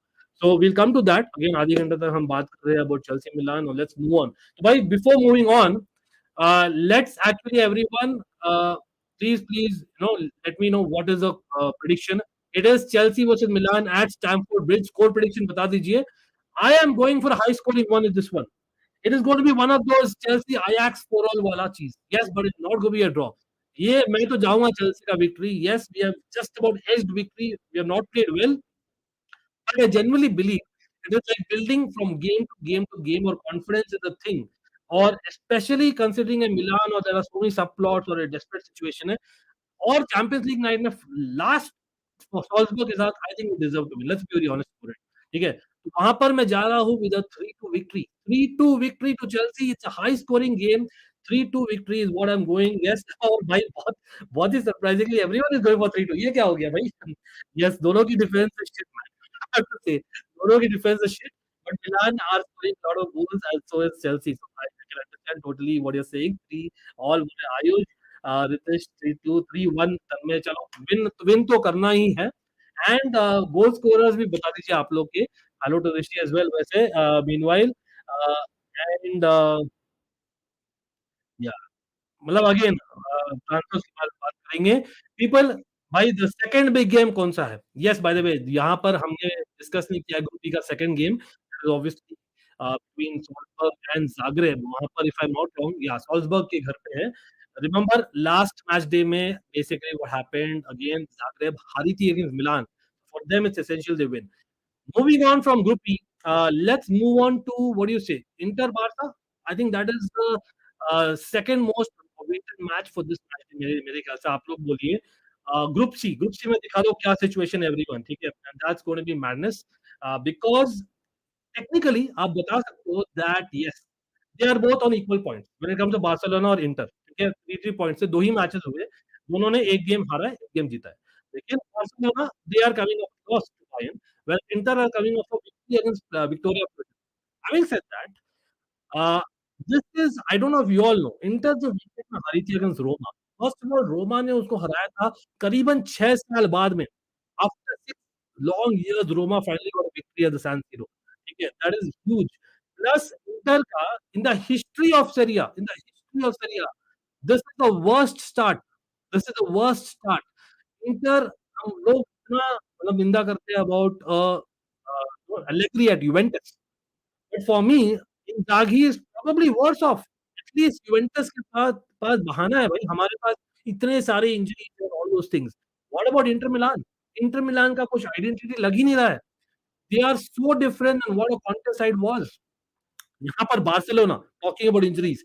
So we'll come to that again. आधे घंटे तक हम बात कर रहे हैं about Chelsea, Milan. Now let's move on. So, by before moving on, let's actually everyone please let me know what is the prediction. It is Chelsea versus Milan at Stamford Bridge. Score prediction बता दीजिए. I am going for a high scoring one in this one. It is going to be one of those Chelsea Ajax 4-all वाला चीज. Yes, but it's not going to be a draw. ये मैं तो जाऊंगा Chelsea का victory. Yes, we have just about edged victory. We have not played well, but I genuinely believe it is like building from game to game to game, or confidence is a thing. Or especially considering a Milan, or there are so many subplots or a desperate situation है. और Champions League night में last Salzburg के साथ I think we deserve to win. Let's be very honest for it. ठीक है, तो वहां पर मैं जा रहा हूं with a 3-2 victory. 3-2 victory to Chelsea. It's a high scoring game. 3-2 victory is what I am going. Yes, और भाई बहुत बहुत ही surprisingly everyone is going for 3-2. ये क्या हो गया भाई? यस, दोनों की defence is shit man. I have to say दोनों की defence is shit, but Milan are scoring a lot of goals and so is Chelsea. So I can understand totally what you're saying. Three all Ayush. Ritesh 3-2 3-1 में चलो win तो करना ही है and goal scorers भी बता दीजिए आप लोग के hello to Rishi as well वैसे मीनवाइल एंड या मतलब अगेन ट्रांसफर्स की बात करेंगे पीपल भाई द सेकंड बिग गेम कौन सा है यस बाय द वे यहाँ पर हमने डिस्कस नहीं किया ग्रुप बी का second game obviously between Salzburg and Zagreb वहां पर if I am not wrong या सॉल्जबर्ग के घर पे है रिमेंबर लास्ट मैच डे में basically what happened again Zagreb हारी थी against Milan for them it's essential they win moving on from Group E, let's move on to what do you say, Inter Barca. I think that is the second most awaited match for this match. मेरे ख्याल से आप लोग बोलिए. Group C में दिखा दो क्या situation है everyone, ठीक है? And that's going to be madness because technically आप बता सकते हो that yes, they are both on equal points when it comes to Barcelona और Inter. ठीक है? 3 points से दो ही मैचेस हुए, दोनों ने एक गेम हारा है, एक गेम जीता है. लेकिन Barcelona they are coming off loss to Bayern, while Inter are coming off a victory against Viktoria. Having said that, uh, this is I don't know if you all know, Inter जो weekend में हारी थी against Roma. First of all, Roma ने उसको हराया था करीबन 6 साल बाद में. After 6 long years, Roma finally got a victory at the San Siro. ठीक है, that is huge. Plus Inter का in the history of Serie A, this is the worst start. This is the worst start. Inter हम लोग इतना मतलब निंदा करते हैं about Allegri at Juventus. But for me, Inzaghi is probably worse off. At least Juventus के पास बहाना है भाई हमारे पास इतने सारे इंजरीज और all those things. What about Inter Milan? Inter Milan का कुछ आइडेंटिटी लग ही नहीं रहा है. They are so different than what a contest side was. यहाँ पर Barcelona talking about injuries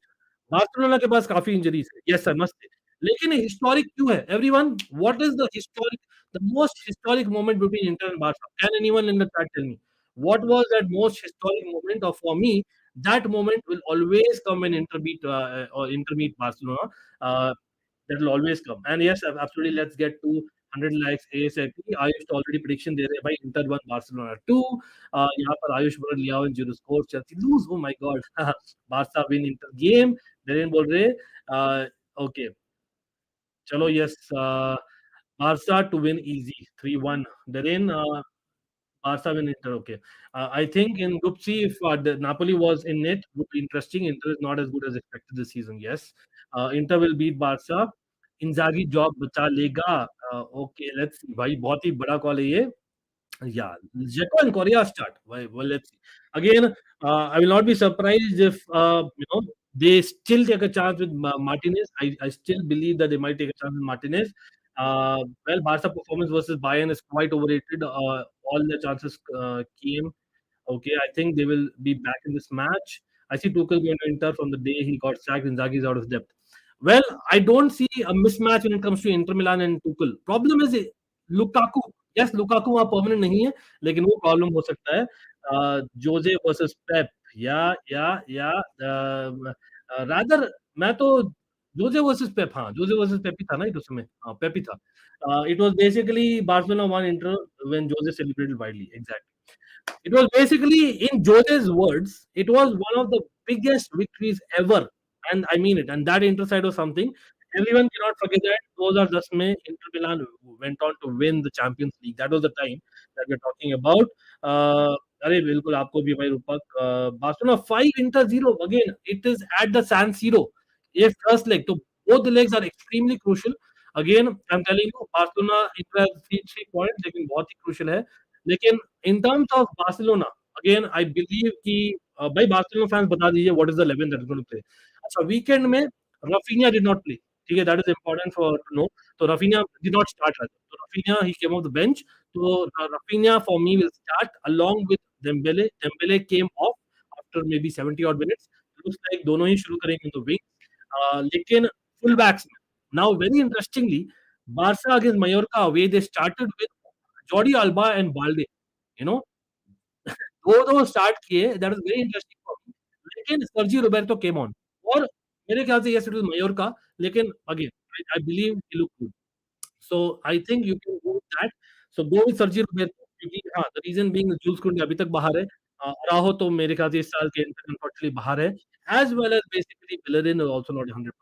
Barcelona के पास काफी इंजरीज है यस सर मस्त है लेकिन हिस्टोरिक क्यों है everyone what is the historic the most historic moment between Inter and Barca can anyone in the chat tell me what was that most historic moment or for me that moment will always come when inter beat or inter meet barcelona uh, that will always come and yes absolutely let's get to 100 likes ASAP. Ayush to already prediction दे रहे हैं भाई Inter 1 Barcelona 2 यहाँ पर आयुष बोल रहे Leao zero score Chelsea lose oh my god Barca win Inter game Naren बोल रहे okay चलो yes Barca to win easy 3-1 Naren Barca win Inter. Okay. I think in Group C, if Napoli was in it, would be interesting. Inter is not as good as expected this season. Yes. Inter will beat Barca. Inzaghi job बचा लेगा. Okay, let's see. भाई बहुत ही बड़ा call है ये. Yeah, Dzeko and Korea start. Well, let's see. Again, I will not be surprised if they still take a chance with Martinez. I still believe that they might take a chance with Martinez. Well, Barca performance versus Bayern is quite overrated. All the chances came. Okay, I think they will be back in this match. I see Tuchel going to Inter from the day he got sacked. Inzaghi is out of depth. Well, I don't see a mismatch when it comes to Inter Milan and Tuchel. Problem is Lukaku. Yes, Lukaku वहाँ permanent नहीं है, लेकिन वो problem हो सकता है. Jose versus पेप या rather मैं तो जोजे वर्सेस पेप हाँ जोजे वर्सेस पेप ही था ना उसमें हाँ पेप ही था. It was basically Barcelona won Inter when Jose celebrated widely. Exactly. It was basically, in Jose's words, it was one of the biggest victories ever. And I mean it. And that Inter side was something. Everyone cannot forget that 2010 में Inter Milan went on to win the Champions League. That was the time that we're talking about. अरे बिल्कुल आपको भी भाई रूपक Barcelona 5 Inter 0 again it is at the San Siro. ये first leg तो both the legs are extremely crucial. Again I'm telling you Barcelona Inter 3 points लेकिन बहुत ही crucial है. लेकिन in terms of Barcelona, again I believe कि भाई Barcelona fans बता दीजिए what is the 11 that is going to play. अच्छा weekend में Rafinha did not play. ठीक है, that is important for to know. तो Rafinha did not start. तो Rafinha he came off the bench. तो Rafinha for me will start along with Dembele. Dembele came off after maybe 70 odd minutes. Looks like दोनों ही शुरू करेंगे in the wing. लेकिन full backs में. Now very interestingly, Barca against Mallorca away they started with Jordi Alba and Balde. You know, दो start किए that was very interesting for me लेकिन सर्जी Roberto came on और मेरे ख्याल से yes it was Mallorca लेकिन again I believe he look good so I think you can go with that so go with Sergi Roberto क्योंकि हां the reason being joules कुंडे अभी तक बाहर है अराहो तो मेरे ख्याल से इस साल के अनफॉर्चुनेटली बाहर है as well as basically Bellerin is also not 100%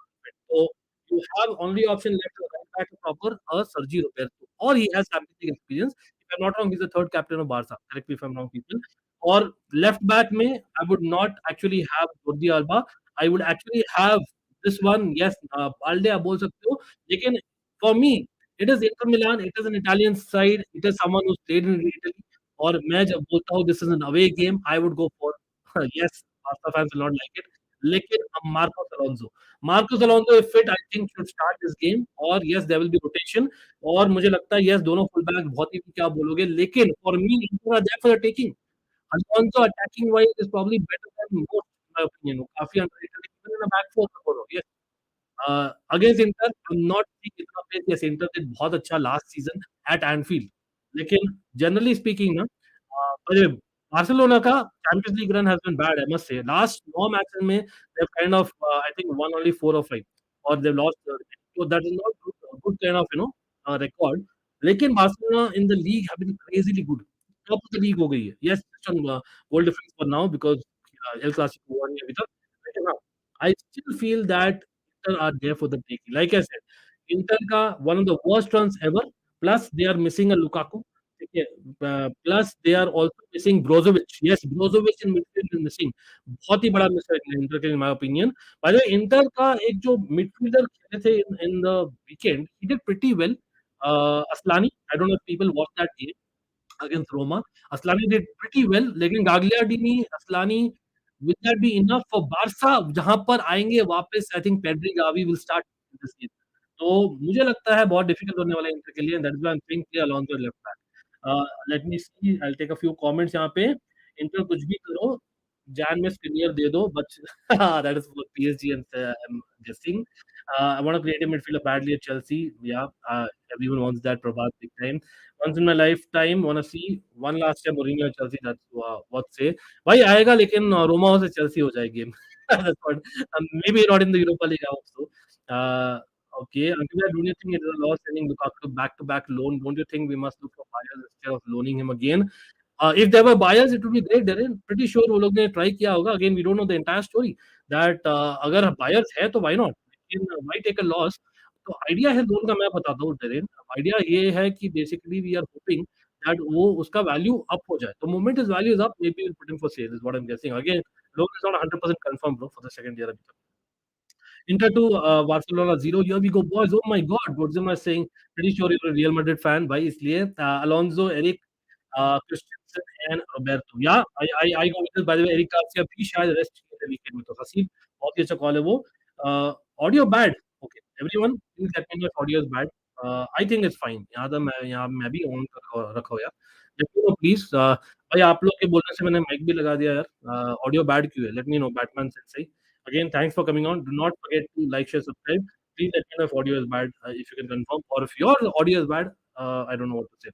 तो you have only option left right back to proper Sergi Roberto, or he has Champions League experience. If I'm not wrong, he's the third captain of Barca. Correct me if I'm wrong, people. Or left back में I would not actually have Jordi Alba. I would actually have this one. Yes, Balde आप बोल सकते हो. लेकिन for me, it is Inter Milan. It is an Italian side. It is someone who's played in Italy. और मैं जब बोलता हूँ this is an away game, I would go for yes. Barca fans will not like it. लेकिन Marcos Alonso if fit I think should start this game और yes there will be rotation और मुझे लगता है yes दोनों full back बहुत ही क्या बोलोगे लेकिन for me Inter are there for the taking Alonso attacking wise is probably better than most in my opinion काफी underrated even in the back four बोलो yes against Inter I am not seeing इतना pace yes Inter did बहुत अच्छा last season at Anfield लेकिन generally speaking ना अरे Barcelona का Champions League run has been bad I must say last 9 matches में they have kind of I think won only 4 और 5 और they lost so that is not good kind of record लेकिन Barcelona in the league have been crazily good top of the league हो गई है yes on goal difference for now because El Clasico one अभी तक लेकिन हां आई still feel that Inter are there for the taking. Like I said, Inter का one of the worst runs ever. Plus they are missing a Lukaku. ठीक है. Plus they are also missing Brozovic. Yes, Brozovic in midfield is missing. बहुत ही बड़ा miss है Inter के in my opinion. By the way, Inter का एक जो midfielder खेले थे in the weekend, he did pretty well. Aslani. I don't know if people watched that game against Roma. Aslani did pretty well. लेकिन Gagliardini, Aslani will that be enough for Barca जहाँ पर आएंगे वापस I think Pedri Gavi will start this season तो मुझे लगता है बहुत डिफिकल्ट होने वाला है इंटर के लिए that's why I am thinking play Alonso left back let me see I will take a few comments यहाँ पे इंटर कुछ भी करो जैन में स्पिनियर दे दो but that is for PSG and I am guessing I want to create a midfielder badly at Chelsea. Yeah, everyone wants that Prabhat big time. Once in my lifetime, want to see one last time Mourinho at Chelsea. That's what say. भाई आएगा लेकिन रोमा से Chelsea हो जाए game maybe not in the Europa League I hope so okay Ankit, don't you think it is a loss sending Lukaku back to back loan don't you think we must look for buyers instead of loaning him again if there were buyers it would be great they're pretty sure वो लोग ने try किया होगा again we don't know the entire story that अगर buyers है तो why not लेकिन why take a loss तो आइडिया है लोन का मैं बताता हूँ डेरेन आइडिया ये है कि basically we are hoping that वो उसका वैल्यू अप हो जाए तो moment is value is up maybe will put him for sale is what I am guessing again loan is not 100% confirm bro for the second year अभी तक Inter to Barcelona 0 here we go boys oh my god Godzilla is saying pretty sure you're a Real Madrid fan भाई इसलिए Alonso Eric Christensen and Roberto yeah I go with this by the way Eric Garcia भी शायद rest किए थे weekend में तो हसीब बहुत ही अच्छा कॉल है वो audio bad okay everyone please let me know if audio is bad I think it's fine यहाँ मैं भी ऑन रखा हो यार लेट मी नो प्लीज भाई आप लोग के बोलने से मैंने माइक भी लगा दिया यार ऑडियो बैड क्यों है let me no Batman Sensei again thanks for coming on do not forget to like share subscribe please let me know if audio is bad if you can confirm or if your audio is bad I don't know what to say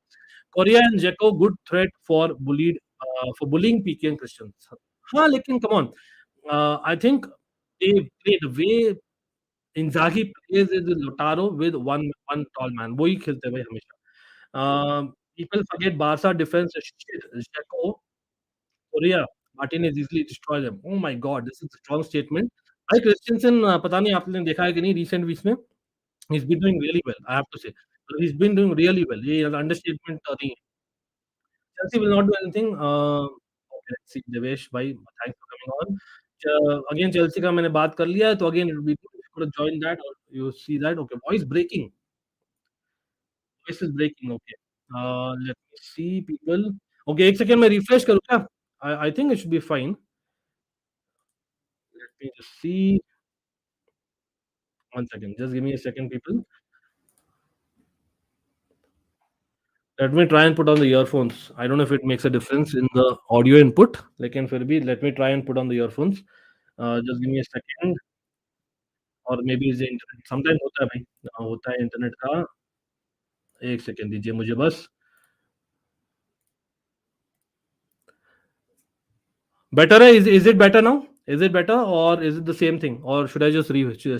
Korea and Jeko good threat for bullying PK and Christians हाँ लेकिन come on I think they play the way Inzaghi plays is with Lautaro with one tall man वही खेलते हैं भाई हमेशा people forget Barca defense is shit Jeko Korea Martinez easily destroy them oh my god this is a strong statement भाई Christiansen पता नहीं आपने देखा है कि नहीं रिसेंट वीक्स में he's been doing really well I have to say he's been doing really well ये अंडरस्टेटमेंट नहीं है Chelsea will not do anything okay let's see Devesh भाई thanks for coming on again Chelsea का मैंने बात कर लिया है तो again it will be good if you could join that or you see that okay voice is breaking okay let me see people okay एक second मैं refresh करूँ क्या I think it should be fine let me just see one second just give me a second people let me try and put on the earphones I don't know if it makes a difference in the audio input लेकिन फिर भी let me try and put on the earphones just give me a second or maybe is the internet sometimes होता है भाई होता है internet का एक सेकंड दीजिए मुझे बस better है is it better now is it better or is it the same thing or should I just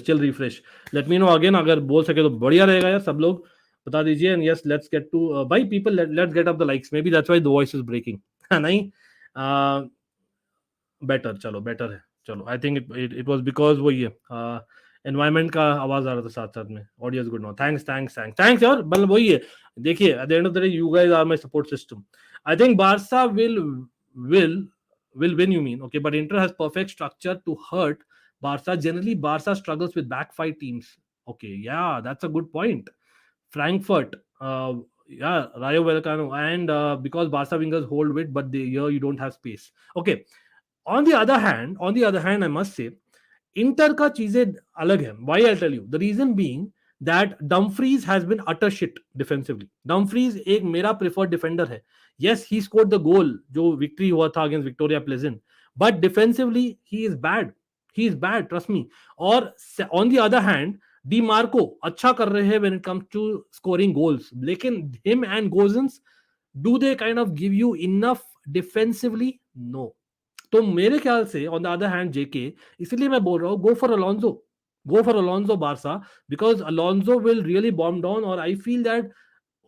still refresh let me know again अगर बोल सके तो बढ़िया रहेगा यार सब लोग बता दीजिए and yes let's get to by people let's get up the likes maybe that's why the voice is breaking नहीं better चलो better है चलो I think it was because वही है एनवायरमेंट का आवाज आ रहा था साथ साथ में. Audio is good now. Thanks यार. मतलब वही है, देखिए at the end of the day you guys are my support system. I think Barca will will win, you mean? Okay, but Inter has perfect structure to hurt Barca. Generally, Barca struggles with back five teams. Okay, yeah, that's a good point. Frankfurt, yeah, Rayo Vallecano, and because Barca wingers hold width, but here you don't have space. Okay. On the other hand, I must say, Inter का चीजें अलग है. Why I tell you the reason being that Dumfries has been utter shit defensively. Dumfries एक मेरा preferred defender है. Yes, he scored the goal जो victory हुआ था against Viktoria Plzen, but defensively he is bad, trust me. और on the other hand Di Marco अच्छा कर रहे हैं when it comes to scoring goals, लेकिन him and Gosens, do they kind of give you enough defensively? No. तो मेरे ख्याल से on the other hand JK, इसलिए मैं बोल रहा हूँ go for Alonso Barca, because Alonso will really bomb down. और I feel that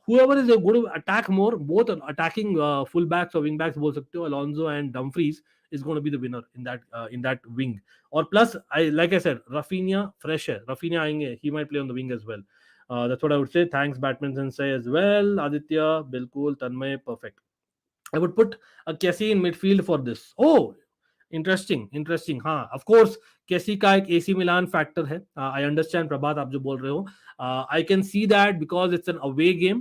whoever is going to attack more, both attacking full backs or wing backs बोल सकते हो, Alonso and Dumfries is going to be the winner in that wing. और plus like I said, Rafinha fresh है, Rafinha आएंगे, he might play on the wing as well. That's what I would say. Thanks Batman Sensei as well. Aditya, बिल्कुल. Tanmay, perfect. I would put a Kessie in midfield for this. Oh, interesting. हाँ, of course, Kessie का एक AC Milan factor है. I understand प्रभात आप जो बोल रहे हो. I can see that because it's an away game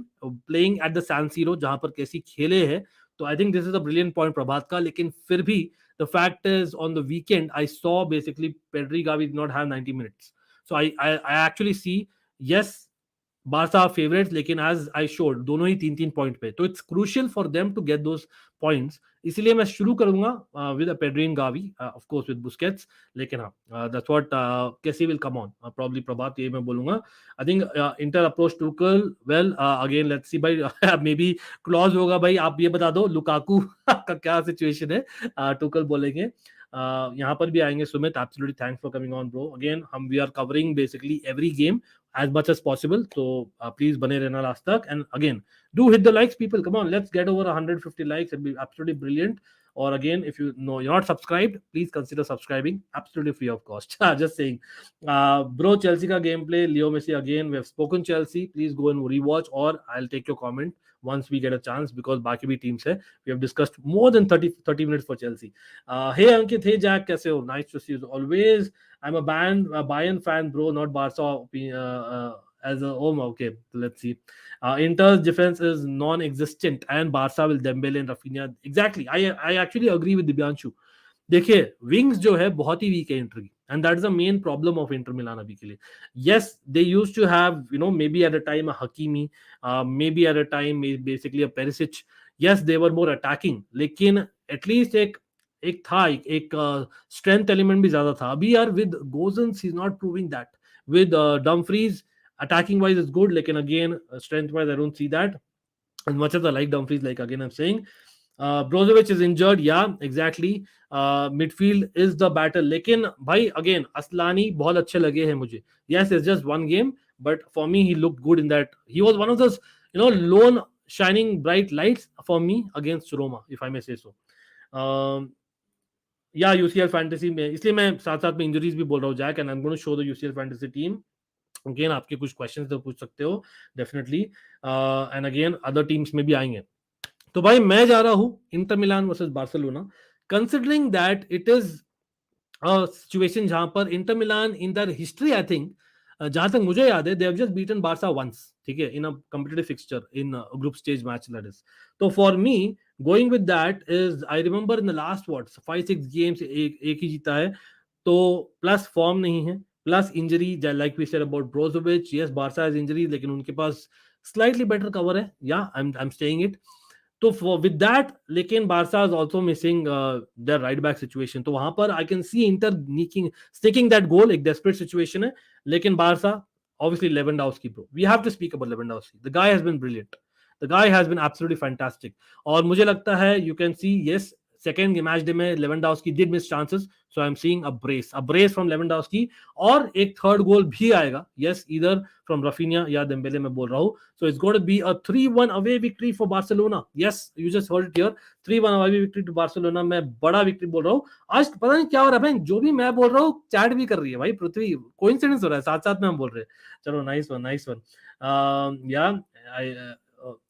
playing at the San Siro जहाँ पर Kessie खेले हैं. तो I think this is a brilliant point प्रभात का. लेकिन फिर भी the fact is on the weekend I saw basically Pedri Gavi did not have 90 minutes. So I actually see, yes, Barca favourites, लेकिन एज आई शोड दोनों ही 3-3 point पे. तो it's crucial for them to get those points. इसलिए मैं शुरू करूंगा with Pedri Gavi, of course with Busquets. लेकिन हाँ, that's what Kessie will come on probably Prabhat, ये मैं बोलूंगा. I think Inter approach tackle well. Again let's see भाई, मे बी क्लॉज होगा भाई. आप ये बता दो लुकाकू का क्या सिचुएशन है. टुकल बोलेंगे. यहाँ पर भी आएंगे Sumit. Absolutely thanks for coming on bro. Again हम we are covering basically every game as much as possible, so please bane rehna last tak. And again, do hit the likes people, come on, let's get over 150 likes. It'd be absolutely brilliant. Or again, if you know you're not subscribed, please consider subscribing, absolutely free of cost. Just saying. Bro, Chelsea ka gameplay, Leo Messi again, we have spoken Chelsea, please go and rewatch, or I'll take your comment once we get a chance, because बाकी भी teams है. We have discussed more than 30 minutes for Chelsea. Hey Ankit, hey Jack, कैसे हो? Nice to see you always. I'm a Bayern fan, bro, not Barca. As a home, okay. Let's see. Inter's defense is non-existent, and Barca will Dembele and Rafinha. Exactly. I actually agree with Dibyanshu. देखिए wings जो है बहुत ही weak है Inter की, and that is the main problem of Inter Milan अभी के लिए. Yes, they used to have maybe at a time a Hakimi, maybe at a time basically a Perisic. Yes, they were more attacking, लेकिन at least एक था एक strength element भी ज्यादा था. अभी यार with Gosens he is not proving that. With Dumfries attacking wise is good, लेकिन again strength wise I don't see that as much as I like Dumfries. Like again I'm saying, Brozovic is injured, yeah, exactly. Midfield is the battle, लेकिन भाई again Aslani बहुत अच्छे लगे हैं मुझे. Yes, it's just one game, but for me he looked good in that. He was one of those lone shining bright lights for me against Roma, if I may say so. या UCL fantasy में, इसलिए मैं साथ साथ में injuries भी बोल रहा हूँ Jack, and I am going to show the UCL fantasy team. Again आपके कुछ क्वेश्चंस तो पूछ सकते हो definitely, and again other teams में भी आएंगे. तो भाई मैं जा रहा हूं Inter Milan versus Barcelona, considering that it is a situation जहां पर Inter Milan in their history, I think जहां तक मुझे याद है, they have just beaten Barca once, ठीक है, इन अ competitive fixture in group stage match, that is. तो for me going with that is, I remember in the last 5-6 games एक ही जीता है. तो प्लस फॉर्म नहीं है, plus injury, like we said about Brozovic. Yes, Barca has injury, लेकिन उनके पास स्लाइटली बेटर कवर है. Yeah I am staying it. तो विद दैट, लेकिन Barca is also missing their right back situation. तो वहां पर I can C inter sticking that goal. एक डेस्परेट सिचुएशन है, लेकिन Barca obviously Lewandowski, bro, we have to speak about Lewandowski. The guy has been brilliant, the guy has been absolutely fantastic. और मुझे लगता है you can see, yes, second match day में Lewandowski did miss chances, so I am seeing a brace from Lewandowski, और एक third goal भी आएगा, yes, either from Raphinha या डेम्बेले, मैं बोल रहा हूं. So it's going to be a 3-1 away victory for Barcelona. Yes, you just heard it here, 3-1 away victory to Barcelona. मैं बड़ा विक्ट्री बोल रहा हूं. आज पता नहीं क्या हो रहा है भाई, जो भी मैं बोल रहा हूं चैट भी कर रही है भाई पृथ्वी, कोइंसिडेंस हो रहा है, साथ साथ में हम बोल रहे हैं. चलो, नाइस वन, नाइस वन. या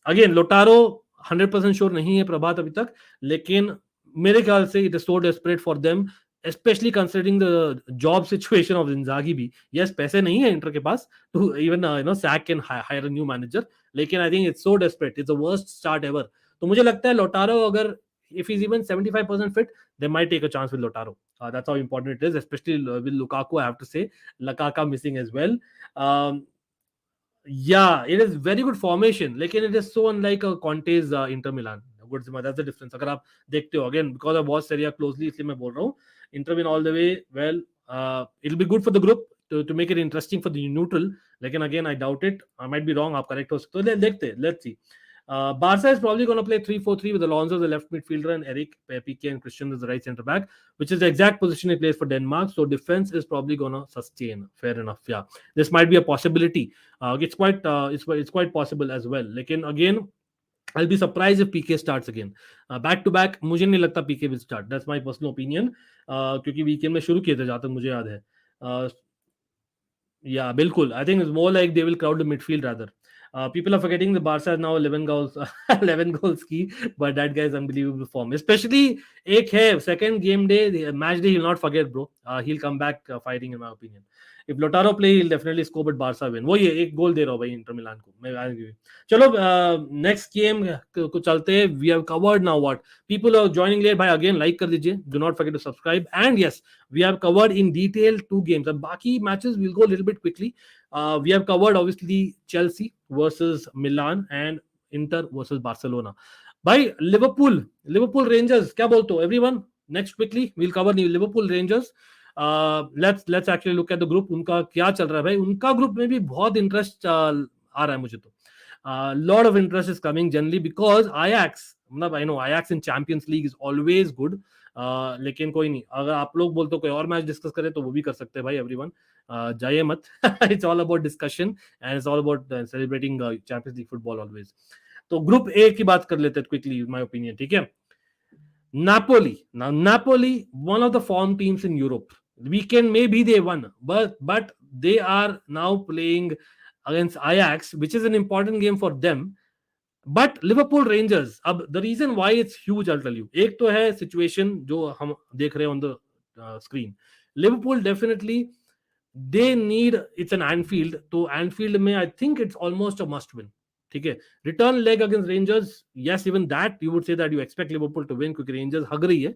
अगेन लोटारो 100% श्योर नहीं है प्रभात अभी तक, लेकिन मेरे ख्याल से it is so desperate for them, especially considering the job situation of Inzaghi भी. Yes, पैसे नहीं है इंटर के पास to even sack and hire a new manager, लेकिन I think it's so desperate. It's the worst start ever. तो मुझे लगता है लोटारो अगर if he's even 75% fit, they might take a chance with Lautaro. That's how important it is, especially with Lukaku. I have to say, Lukaku missing as well. Yeah, it is very good formation, लेकिन it is so unlike a Conte's Inter Milan. That's the difference. अगर आप देखते हो, again because I watched Serie A closely, इसलिए मैं बोल रहा हूँ. Inter win all the way. Well, it'll be good for the group to make it interesting for the neutral. लेकिन again, I doubt it. I might be wrong. आप correct हो सकते हो. देखते हैं. Let's see. Barca is probably going to play 3-4-3 with Alonso as the left midfielder and Eric, Piqué and Christian as the right centre back, which is the exact position he plays for Denmark. So defense is probably going to sustain. Fair enough. Yeah, this might be a possibility. It's quite possible as well. लेकिन again, I'll be surprised if PK starts again. Back to back, मुझे नहीं लगता PK will start. That's my personal opinion. क्योंकि weekend में शुरू किए थे जहां तक मुझे याद है. Yeah, बिल्कुल. I think it's more like they will crowd the midfield rather. People are forgetting the Barca is now 11 goals, 11 goals key, but that guy is unbelievable form. Especially एक है second game day, match day, he'll not forget, bro. He'll come back fighting, in my opinion. If Lautaro play, he'll definitely score, but Barca win. वो ये एक गोल दे रहा हूँ भाई Inter Milan को. मैं चलो नेक्स्ट गेम को चलते हैं. We have covered now what people are joining late. भाई again like कर दीजिए. Do not forget to subscribe. And yes, we have covered in detail 2 games. अब बाकी matches we'll go a little bit quickly. We have covered obviously Chelsea versus Milan and Inter versus Barcelona. भाई Liverpool Rangers क्या बोलते हो everyone? Next quickly we'll cover Liverpool Rangers. Let's actually look at the group. उनका क्या चल रहा है भाई? उनका ग्रुप में भी बहुत इंटरेस्ट आ रहा है मुझे तो. Lot of interest is coming generally because Ajax, मतलब I know Ajax in Champions League is always good. लेकिन कोई नहीं, अगर आप लोग बोलते हो कोई और मैच डिस्कस करें तो वो भी कर सकते हैं भाई everyone. जाइए मत. It's all about discussion and it's all about celebrating Champions League football always. तो ग्रुप ए की बात कर लेते हैं quickly, in my opinion. ठीक है. Napoli. Now Napoli, one of the form teams in Europe. Weekend maybe they won, but they are now playing against Ajax, which is an important game for them. But Liverpool Rangers, अब the reason why it's huge, I'll tell you. एक तो है situation जो हम देख रहे हैं on the screen. Liverpool definitely they need, it's an Anfield, तो Anfield में I think it's almost a must win. ठीक है. Return leg against Rangers, yes, even that you would say that you expect Liverpool to win क्योंकि Rangers हग रही है.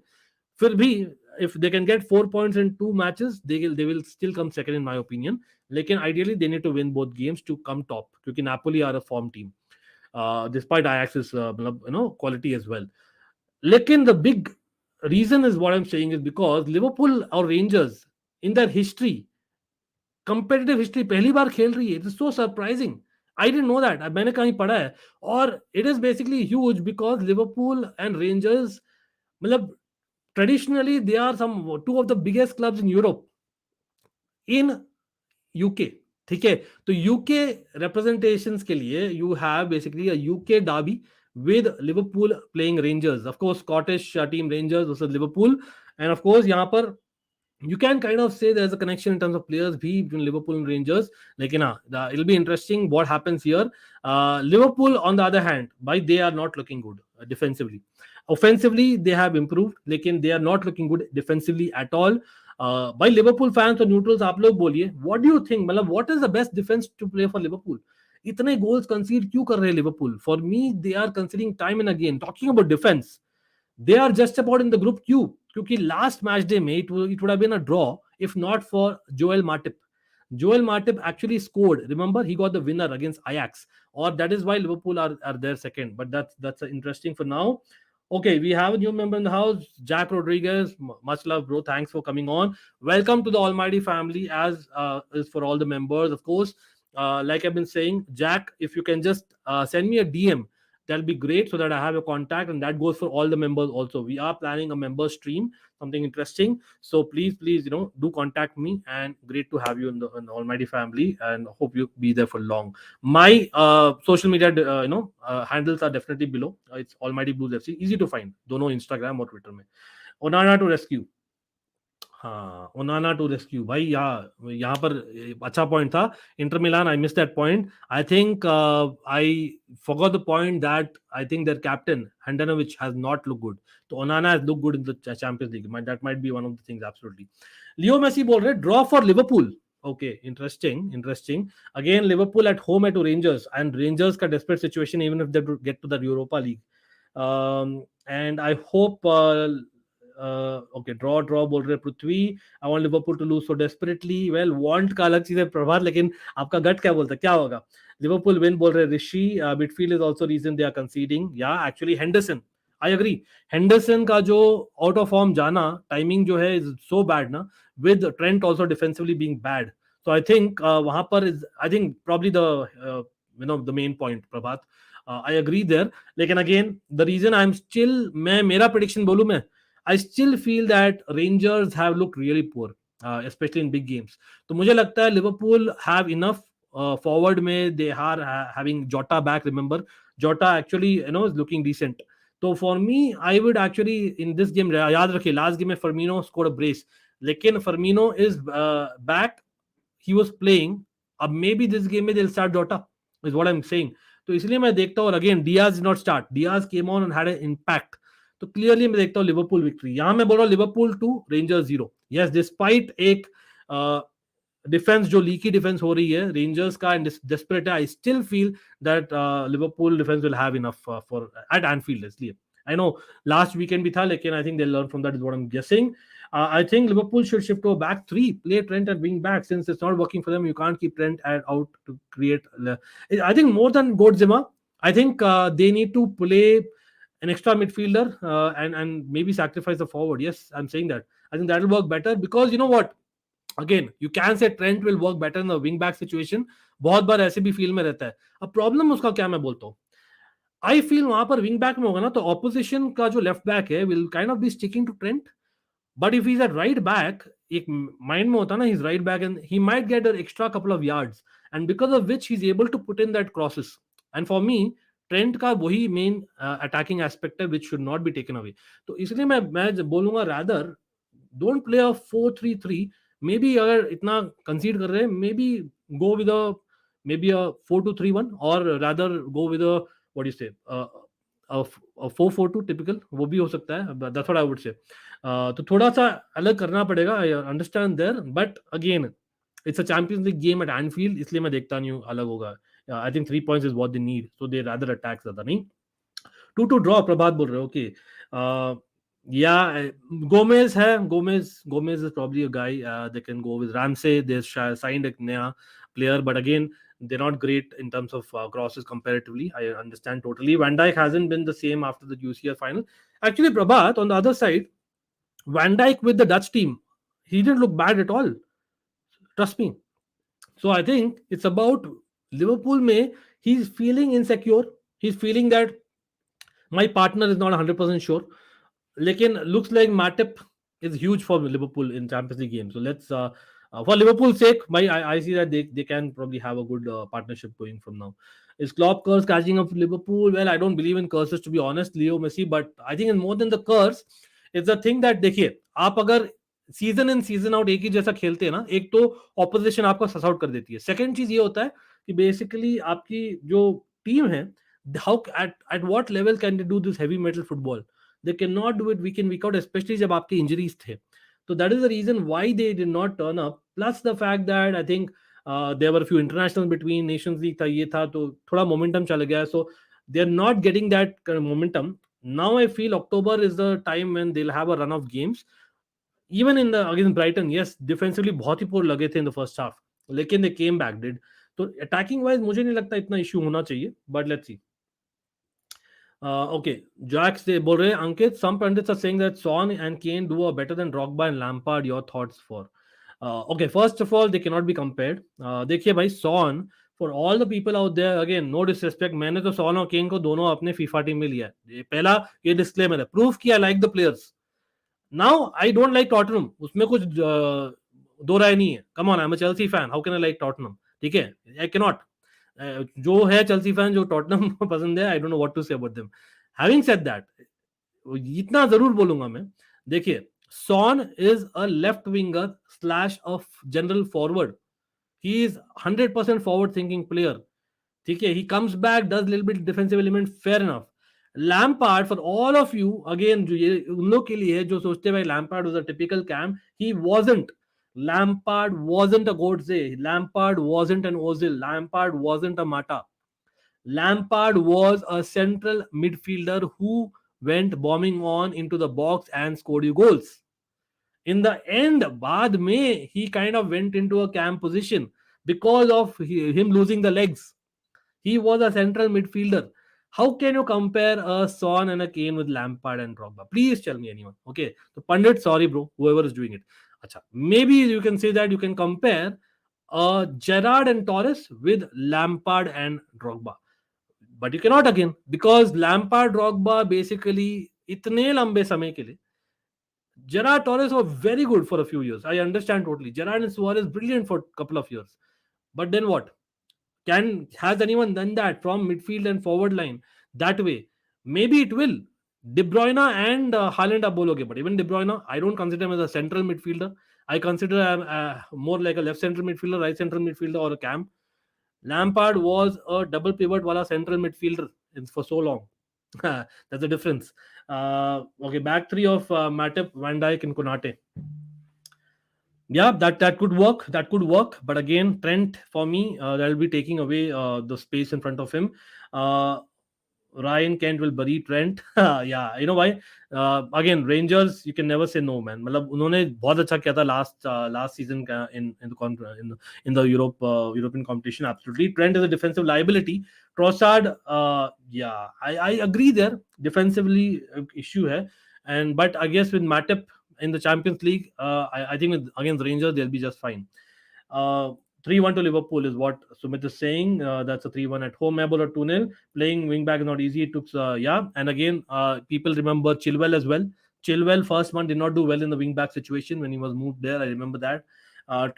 फिर भी if they can get 4 points in 2 matches, they will still come second in my opinion. लेकिन ideally they need to win both games to come top क्योंकि Napoli are a form team. Despite Ajax's quality as well. Lekin the big reason is what I'm saying is because Liverpool or Rangers in their history, competitive history, पहली बार खेल रही है. It is so surprising. I didn't know that. मैंने कहीं पढ़ा है. और it is basically huge because Liverpool and Rangers, मतलब traditionally they are some 2 of the biggest clubs in Europe. In UK. ठीक है. तो यूके representations के लिए you have basically a UK derby with Liverpool playing Rangers. Of course, Scottish team Rangers versus Liverpool. And of course, यहाँ पर you can kind of say there's a connection in terms of players भी between Liverpool and Rangers. लेकिन it'll be interesting what happens here. Liverpool, on the other hand, they are not looking good defensively. Offensively, they have improved, लेकिन they are not looking good defensively at all. भाई Liverpool fans और neutrals आप लोग बोलिए, what do you think, मतलब what is the best defence to play for Liverpool? इतने goals concede क्यों कर रहे हैं Liverpool? For me they are considering time and again. Talking about defence, they are just about in the group Q, क्योंकि last match day में it would have been a draw if not for Joel Matip. Joel Matip actually scored. Remember, he got the winner against Ajax, or that is why Liverpool are there second. But that's interesting for now. Okay, we have a new member in the house, Jack Rodriguez. Much love, bro. Thanks for coming on. Welcome to the Almighty family, as is for all the members, of course. Like I've been saying, Jack, if you can just send me a DM that'll be great, so that I have your contact, and that goes for all the members also. We are planning a member stream, something interesting. So please, do contact me, and great to have you in the Almighty family, and hope you be there for long. My social media handles are definitely below. It's Almighty Blues FC, easy to find, दोनों Instagram और Twitter में. Onana to rescue. हाँ, ओनाना to rescue भाई, यहाँ पर अच्छा point था. Inter Milan, I miss that point. I think I forgot the point that I think their captain Handanovic has not looked good. तो ओनाना has looked good in the Champions League. That might be one of the things. Absolutely. Leo Messi बोल रहे draw for Liverpool. Okay, interesting. Again, Liverpool at home at Rangers, and Rangers का desperate situation even if they get to the Europa League. And I hope okay, draw बोल रहे पृथ्वी. I want Liverpool to lose so desperately. Well, want का अलग चीज है प्रभात, लेकिन आपका गट क्या बोलता है, क्या होगा? Liverpool win बोल रहे ऋषि. Midfield is also reason they are conceding. Yeah, actually Henderson, I agree. Henderson का जो out of form जाना, timing जो है is so bad ना, with Trent also defensively being bad. So I think वहां पर is, I think probably the the main point, Prabhat. I agree there. लेकिन again, the reason I'm still, मेरा prediction बोलूं मैं, I still feel that Rangers have looked really poor, especially in big games. तो मुझे लगता है Liverpool have enough forward में. They are having Jota back. Remember, Jota actually is looking decent. So for me, I would actually in this game, याद रखिए last game में Firmino scored a brace. लेकिन Firmino is back. He was playing. अब maybe this game में they'll start Jota, is what I'm saying. तो इसलिए मैं देखता हूँ. Again, Diaz did not start. Diaz came on and had an impact. तो clearly मैं देखता हूँ लिवरपूल विक्ट्री. यहां मैं बोल रहा हूँ लिवरपूल 2 रेंजर्स 0. यस, डिस्पाइट एक डिफेंस जो लीकी डिफेंस हो रही है रेंजर्स का एंड डेस्परेट है, I still feel that Liverpool defence will have enough for at Anfield. इसलिए आई नो लास्ट वीकेंड भी था, लेकिन I think they learn from that, is what I am guessing. I think Liverpool should shift to a back three, play Trent at wing back, since it's not working for them. You can't keep Trent out to create. I think more than Godzilla, I think they need to play an extra midfielder and maybe sacrifice the forward. Yes, I'm saying that. I think that will work better, because you know what? Again, you can say Trent will work better in the wing back situation. बहुत बार ऐसे भी feel में रहता है. अब problem उसका क्या मैं बोलता हूँ, आई फील वहां पर विंग बैक में होगा ना, तो ऑपोजिशन का जो लेफ्ट बैक है will kind of be sticking to Trent. But if is at right back, एक माइंड में होता ना, he's right back and he might get an extra couple of yards, and because of which he's able to put in that crosses. And for me, Trent का वही main attacking aspect है which should not be taken away. तो इसलिए मैं बोलूंगा rather don't play a 4-3-3. May be अगर इतना कंसीड कर रहे हैं, may be go with maybe a 4-2-3-1, or rather go with a, what do you say, a 4-4-2 typical, वो भी हो सकता है. That's what I would say. तो थोड़ा सा अलग करना पड़ेगा, I understand there, but again it's a Champions League game at Anfield, इसलिए मैं देखता नहीं हूँ अलग होगा. I think 3 points is what they need, so they rather attack ज़्यादा नहीं. 2-2 draw, प्रभात बोल रहे हो. Okay. Yeah, Gomez is probably a guy they can go with. Ramsey, they signed a naya player, but again they're not great in terms of crosses comparatively. I understand totally. Van Dijk hasn't been the same after the UCL final. Actually, Prabhat, on the other side, Van Dijk with the Dutch team, he didn't look bad at all. Trust me. So I think it's about Liverpool. He's feeling insecure. He's feeling that my partner is not 100% sure. Lekin looks like Matip is huge for Liverpool in Champions League games. So let's for Liverpool's sake, I see that they can probably have a good partnership going from now. Is Klopp curse catching up with Liverpool? Well, I don't believe in curses, to be honest, Leo Messi, but I think more than the curse, it's the thing that देखिए, आप अगर season in season out एक ही जैसा खेलते हैं ना, एक तो ऑपोजिशन आपको सस आउट कर देती है. सेकंड चीज ये होता है कि बेसिकली आपकी जो टीम है, how at what level can they do this heavy metal football? They cannot do it week in week out, especially जब आपके injuries थे. So that is the reason why they did not turn up. Plus the fact that I think there were a few internationals between Nations League था, ये था, तो थोड़ा momentum चला गया. So they are not getting that kind of momentum. Now I feel October is the time when they'll have a run of games. Even in the against Brighton, yes, defensively बहुत ही poor लगे थे in the first half, लेकिन they came back, did. तो attacking wise मुझे नहीं लगता इतना issue होना चाहिए, but let's see. Okay, Jax they बोल रहे हैं Ankit, some pundits are saying that Son and Kane do a better than Drogba and Lampard. Your thoughts for? Okay, first of all, they cannot be compared. देखिए भाई, Son For all the people out there, again, no disrespect, मैंने तो sworn और केन को दोनों अपने FIFA team में लिया है. ये पहला ये डिस्क्लेमर है. प्रूफ किया like the players. Now I don't like Tottenham, उसमें कुछ दो राय नहीं है. Come on, I am a Chelsea fan, how can I like Tottenham? ठीक है, आई कैन नॉट. जो है चेल्सी फैन जो टॉटनम पसंद है, I don't know what to say about them. Having said that, इतना जरूर बोलूंगा मैं. देखिए, Son is a left winger slash of general forward. He is 100% forward thinking player. ठीक है, he comes back, does little bit defensive element, fair enough. Lampard, for all of you, again, जो ये उन लोग के लिए है जो सोचते हैं भाई Lampard was a typical cam, he wasn't. Lampard wasn't a Godse. Lampard wasn't an Ozil. Lampard wasn't a Mata. Lampard was a central midfielder who went bombing on into the box and scored you goals. In the end, बाद में he kind of went into a cam position because of him losing the legs. He was a central midfielder. How can you compare a Son and a Kane with Lampard and Drogba? Please tell me anyone. Okay, so Pandit, sorry bro, whoever is doing it. Acha, maybe you can say that you can compare Gerrard and Torres with Lampard and Drogba. But you cannot again, because Lampard, Drogba basically इतने लंबे समय के लिए, Gerrard, Torres were very good for a few years. I understand totally. Gerrard and Suarez brilliant for a couple of years. But then what? Has anyone done that from midfield and forward line that way? Maybe it will. De Bruyne and Haaland are bologe, but even De Bruyne, I don't consider him as a central midfielder. I consider him more like a left central midfielder, right central midfielder, or a cam. Lampard was a double pivot wala central midfielder for so long. That's the difference. Okay, back three of Matip, Van Dijk, and Konate. Yeah, that could work. That could work. But again, Trent for me, that'll be taking away the space in front of him. Ryan Kent will bury Trent. Yeah, you know why? Again, Rangers, you can never say no, man. मतलब उन्होंने बहुत अच्छा किया था last season in the European competition. Absolutely, Trent is a defensive liability. Trossard, yeah, I agree there. Defensively issue hai, but I guess with Matip in the Champions League, I think against Rangers they'll be just fine. 3-1 to Liverpool is what Sumit is saying. That's a 3-1 at home. Mabel or 2-0. Playing wing back is not easy. It took, yeah. And again, people remember Chilwell as well. Chilwell, first one, did not do well in the wing back situation when he was moved there. I remember that.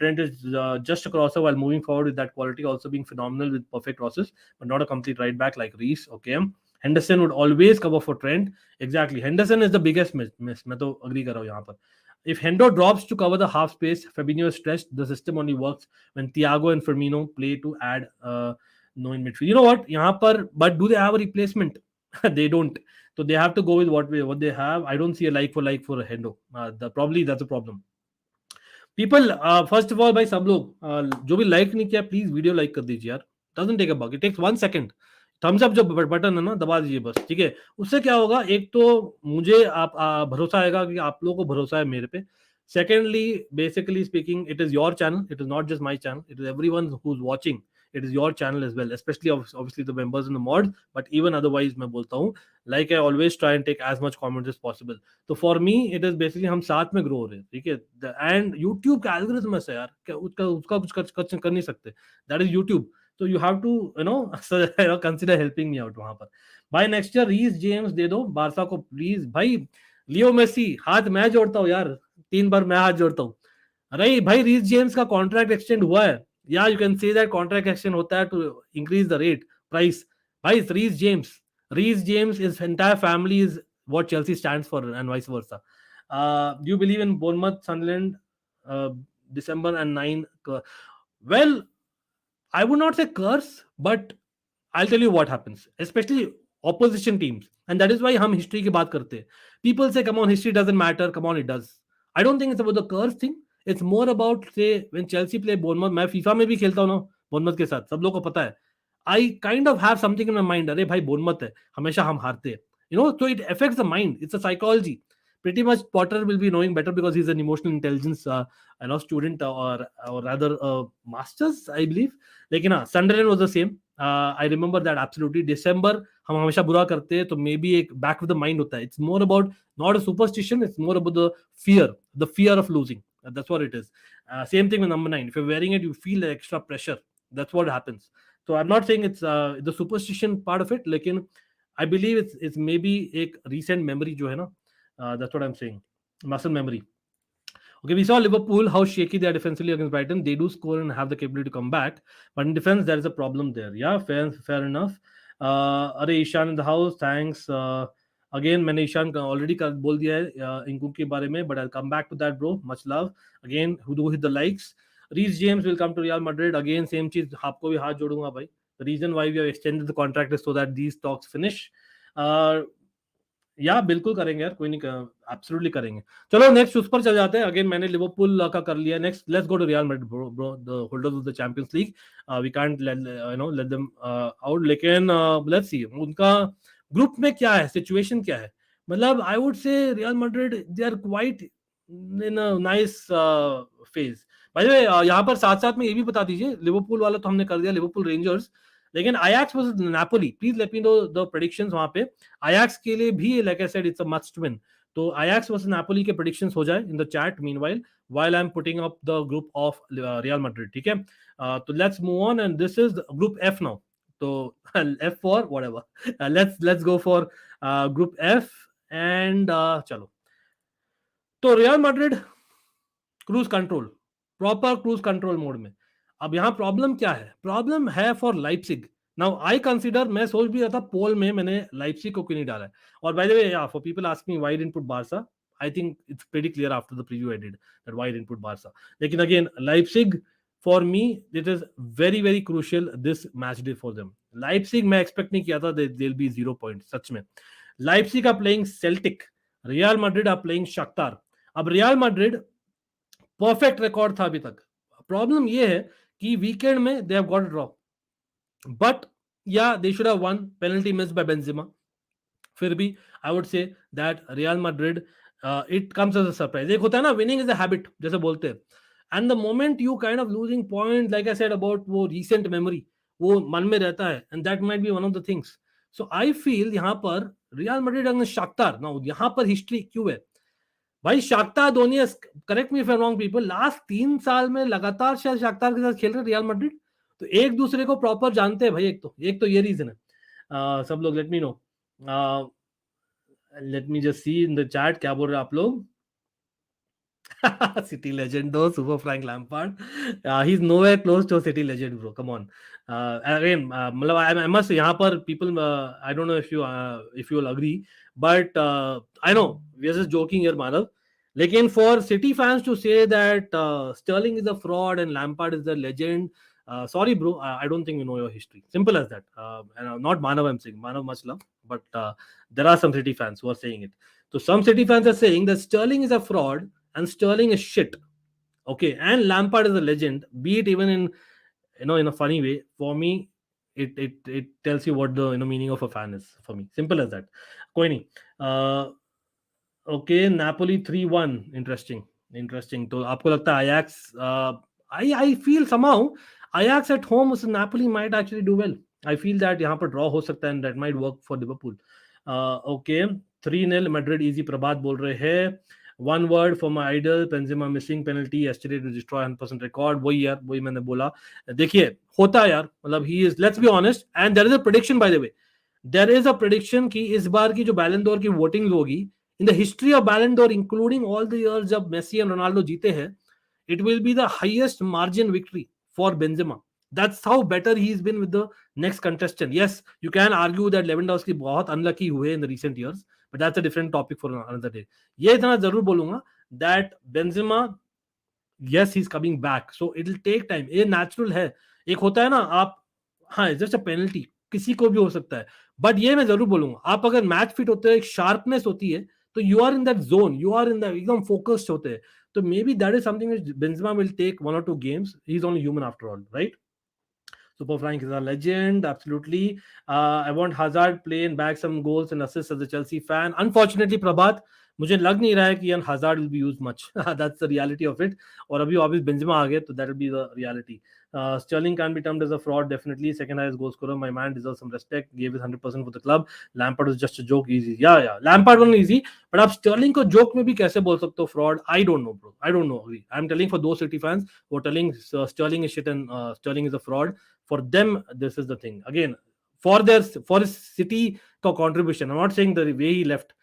Trent is just a crosser while moving forward with that quality, also being phenomenal with perfect crosses, but not a complete right back like Reece. Okay. Henderson would always cover for Trent. Exactly. Henderson is the biggest miss. मैं तो agree कर रहा हूँ यहाँ पर. If Hendo drops to cover the half space, Fabinho is stretched. The system only works when Thiago and Firmino play to add no in midfield. You know what? यहाँ पर, but do they have a replacement? They don't. So they have to go with what they have. I don't see a like for Hendo. Probably that's a problem. People, first of all, भाई सब लोग जो भी like नहीं किया, please video like कर दीजिए यार. Doesn't take a buck. It takes 1 second. Thumbs up जो बटन है ना, दबा दीजिए बस. ठीक है, उससे क्या होगा? एक तो मुझे आप भरोसा आएगा कि आप लोगों को भरोसा है मेरे पे. Secondly, basically speaking, it is your channel. It is not just my channel. It is everyone who's watching. It is your channel as well, especially obviously the members and the mods. But even otherwise, मैं बोलता हूँ, like I always try and take as much comments as possible. So for me, it is basically हम साथ में grow हो रहे हैं. ठीक है, and YouTube का algorithm है यार, उसका कुछ कर नहीं सकते. That is YouTube. So you have to, consider helping me out वहां पर. भाई next year रीस जेम्स दे दो बारसा को प्लीज. भाई लियो मेसी, हाथ मैं जोड़ता हूँ यार, 3 बार मैं हाथ जोड़ता हूँ. अरे भाई रीस जेम्स का कॉन्ट्रैक्ट एक्सटेंड हुआ है. Yeah you can say that contract extend होता है to increase the rate price. भाई Reece James is entire family is what Chelsea stands for and vice versa. Do you believe in Bournemouth, Sunderland, December and 9? Well, I would not say curse, but I'll tell you what happens, especially opposition teams. And that is why हम history की बात करते हैं. People say, come on, history doesn't matter. Come on, it does. I don't think it's about the curse thing. It's more about, say, when Chelsea play Bournemouth. मैं FIFA में भी खेलता हूँ ना Bournemouth के साथ, सब लोगों को पता है. I kind of have something in my mind. अरे भाई Bournemouth है, हमेशा हम हारते हैं. So it affects the mind. It's a psychology. Pretty much Potter will be knowing better because he's an emotional intelligence student or rather masters, I believe. Like, Sunderland was the same. I remember that absolutely. December हम हमेशा बुरा करते हैं, तो maybe एक back of the mind होता है. It's more about not a superstition. It's more about the fear of losing. That's what it is. Same thing with number 9. If you're wearing it, you feel the extra pressure. That's what happens. So I'm not saying it's the superstition part of it, लेकिन I believe it's maybe एक recent memory जो है ना, that's what I'm saying, muscle memory. Okay, we saw Liverpool, how shaky they are defensively against Brighton. They do score and have the capability to come back, but in defense, there is a problem there. Yeah, fair enough. Are Ishan in the house? Thanks. Again, मैंने Ishan already बोल दिया है इंकू के बारे में, but I'll come back to that, bro. Much love. Again, who do hit the likes? Reece James will come to Real Madrid. Again, same चीज, आपको भी हाथ जोड़ूंगा भाई. The reason why we have extended the contract is so that these talks finish. या बिल्कुल करेंगे यार, कोई नहीं, एब्सोल्युटली करेंगे. चलो नेक्स्ट उस पर चल जाते हैं. अगेन मैंने लिवरपूल का कर लिया. Next let's go to Real Madrid, bro, the holders of the Champions League. We can't let them out. लेकिन लेट्स सी उनका ग्रुप में क्या है, सिचुएशन क्या है. मतलब I would say Real Madrid they are quite in a nice phase. By the way यहाँ पर साथ साथ में ये भी बता दीजिए, लिवरपूल वाला तो हमने कर दिया, लिवरपूल रेंजर्स, लेकिन Ajax versus Napoli, please let me know the predictions. वहां पे Ajax के लिए भी, like I said, it's a must win. तो Ajax वर्सेस Napoli के प्रेडिक्शंस हो जाए in the chat meanwhile, while I am putting up the group of Real Madrid. ठीक है, तो let's move on. And this is group F now. तो F for whatever, let's go for group F. And चलो, तो real Madrid cruise control, proper cruise control mode में. अब यहाँ problem क्या है? प्रॉब्लम है for Leipzig. Now I consider, मैं सोच भी रहा था पोल में मैंने लाइप्जिग को क्यों नहीं डाला है. और bye the way, yeah for people asking why didn't put Barca, I think it's pretty clear after the preview I did that why didn't put Barca. लेकिन again Leipzig for me it is very very crucial this match day for them. Leipzig मैं expect नहीं किया था they will be 0 point. सच में Leipzig are playing Celtic, Real Madrid are playing Shakhtar. अब Real Madrid perfect record था अभी तक. प्रॉब्लम ये है कि वीकेंड में they have got a draw, but yeah they should have won, penalty missed by Benzema. फिर भी I would say that Real Madrid, it comes as a surprise. एक होता है ना, विनिंग इज अ हैबिट जैसे बोलते हैं, and the moment you kind of losing point, like I said about वो रीसेंट मेमोरी, वो मन में रहता है, and that might be one of the things. So I feel यहाँ पर Real Madrid against Shakhtar, now यहाँ पर हिस्ट्री क्यों है भाई? Shakhtar Donetsk, correct me if I am wrong people, last 3 साल में लगातार शायद शाख्तार के साथ खेल रहे रियल मैड्रिड, तो एक दूसरे को प्रॉपर जानते हैं भाई. एक तो ये रीजन है. सब लोग late me no, let me just see in the chat क्या बोल रहे हैं आप लोग. City legend though, super Frank Lampard. He's nowhere close to a City legend, bro. Come on. Again, मतलब I must say, यहाँ पर people, I don't know if you will agree, but I know we are just joking here, Manav. लेकिन for City fans to say that Sterling is a fraud and Lampard is the legend, sorry, bro. I don't think you know your history. Simple as that. And not Manav, I'm saying. Manav, much love, but there are some City fans who are saying it. So some City fans are saying that Sterling is a fraud and Sterling is shit, okay, and Lampard is a legend, be it even in, in a funny way. For me, it tells you what the meaning of a fan is for me. Simple as that. कोई नहीं. Okay, Napoli 3-1. Interesting. तो आपको लगता है Ajax? I feel somehow Ajax at home versus Napoli might actually do well. I feel that यहाँ पर draw हो सकता है and that might work for Liverpool. Okay, 3-0 Madrid easy. प्रभात बोल रहे हैं. One word for my idol, Benzema missing penalty yesterday to destroy 100% record. वही यार, वही मैंने बोला. देखिए होता है यार, मतलब he is, let's be honest, and there is a prediction, by the way, there is a prediction कि इस बार की जो Ballon d'Or की वोटिंग होगी, in the history of Ballon d'Or, including all the years जब मेसी and रोनाल्डो जीते हैं, it will be the highest margin victory for Benzema. That's how better he's been with the next contestant. Yes, you can argue that Lewandowski बहुत unlucky हुए in the recent years, but that's a different topic for another day. ये इतना जरूर बोलूंगा that Benzema, yes, he's coming back, so it'll take time. ये natural है. एक होता है ना, आप, हाँ, just a penalty, किसी को भी हो सकता है, but ये मैं जरूर बोलूंगा, आप अगर मैच फिट होते हैं, एक sharpness होती है, तो you are in that zone, you are in the एकदम focused होते हैं, तो maybe that is something which Benzema will take 1 or 2 games. He's only human after all, right? Super Frank is a legend, absolutely. I want Hazard playing back some goals and assists as a Chelsea fan. Unfortunately, Prabhat, मुझे लग नहीं रहा है कि Hazard will be used much. That's the reality of it. और अभी obviously Benzema आ गए, तो that will be the reality. Sterling can be termed as a fraud, definitely. Second highest goal scorer. My man deserves some respect. Gave his 100% for the club. Lampard was just a joke. Easy. Yeah. Lampard was easy. But आप Sterling को joke में भी कैसे बोल सकते हो fraud? I don't know, bro. I don't know. I'm telling for those City fans who are telling Sterling is shit and Sterling is a fraud. For them, this is the thing. Again, for his City का contribution. I'm not saying the way he left.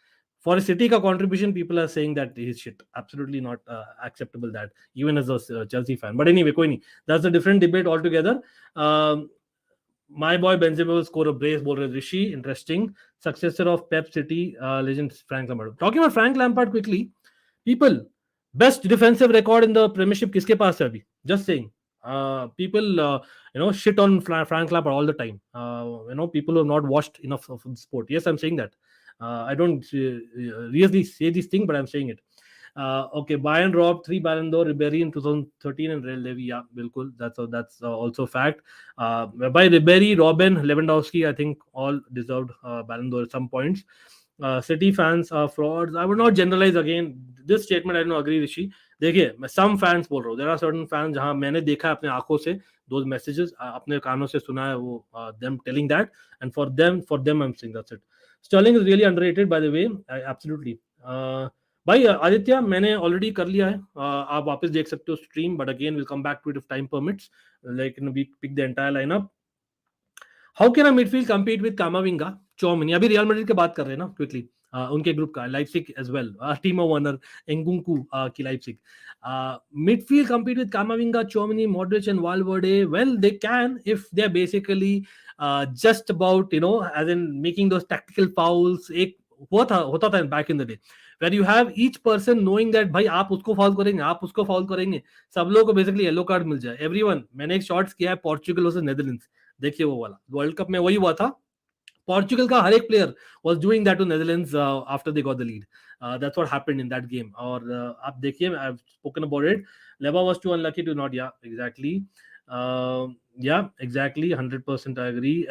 For a City ka contribution, people are saying that he's shit. Absolutely not acceptable that, even as a Chelsea fan. But anyway, koi nahi. That's a different debate altogether. My boy Benzema will score a brace, bol rahe Rishi. Interesting. Successor of Pep City legend Frank Lampard. Talking about Frank Lampard quickly, people, best defensive record in the Premiership kiske paas hai abhi? Just saying. People, shit on Frank Lampard all the time. People who have not watched enough of the sport. Yes, I'm saying that. I don't really say this thing, but I'm saying it. Okay, Bayern robbed 3 Ballon d'Or, Ribéry in 2013 and Real Levy. Yeah, bilkul. That's also fact. By Ribéry, Robben, Lewandowski, I think all deserved Ballon d'Or at some points. City fans are frauds. I would not generalize again. This statement I don't agree, Rishi. देखिए मैं some fans बोल रहा हूँ. There are certain fans जहाँ मैंने देखा अपने आंखों से those messages, अपने कानों से सुना है वो them telling that, and for them I'm saying that's it. Sterling is really underrated, by the way. Absolutely. भाई आदित्य मैंने ऑलरेडी कर लिया है. आप वापस देख सकते हो stream, but again will come back to it if time permits. Like we pick the entire lineup. How can a midfield compete with Camavinga, Tchouameni? अभी रियल मैड्रिड की बात कर रहे हैं ना क्विकली. उनके ग्रुप का Leipzig as well, Timo Werner, Nkunku की Leipzig. Midfield compete with Kamavinga, Chouameni, Modric and Valverde. Well, they can if they're basically just about, as in making those tactical fouls. एक होता था back in the day, where you have each person knowing that भाई आप उसको foul करेंगे, आप उसको foul करेंगे, सब लोगों को बेसिकली येलो कार्ड मिल जाए. एवरीवन. मैंने एक शॉट्स किया है पोर्चुगल वर्सेस नेदरलैंड्स. देखिए वो वाला वर्ल्ड कप में वही हुआ था. Portugal का हर एक player was doing that to Netherlands after they got the lead. That's what happened in that game. और आप देखिए, I've spoken about it. Leva was too unlucky to not. Yeah, exactly. Exactly. 100% I agree.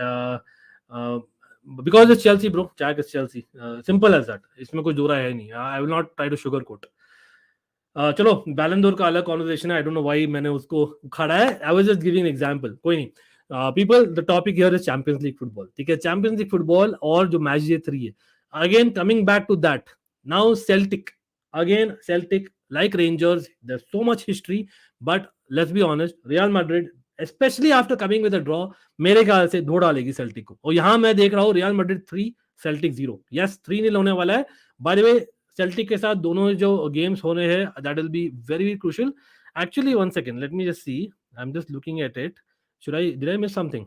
Because it's Chelsea, bro. Jack is Chelsea. Simple as that. इसमें कोई दो राय है नहीं. I will not try to sugarcoat. चलो बैलन door का अलग conversation है. आई डोंट नो व्हाई मैंने उसको उखाड़ा है. I was just giving an example. कोई नहीं. People, the topic here is Champions League football. ठीक है, Champions League football और जो मैच डे 3 है. Again, coming back to that. Now Celtic. Again, Celtic, like Rangers, there's so much history. But let's be honest, Real Madrid, especially after coming with a draw, मेरे ख्याल से धो डालेगी Celtic को. और यहाँ मैं देख रहा हूँ Real Madrid 3, Celtic 0. Yes, 3-0 होने वाला है. By the way, Celtic के साथ दोनों जो गेम्स होने हैं, that will be very, very crucial. Actually, one second, let me just see. I'm just looking at it. Did I miss something?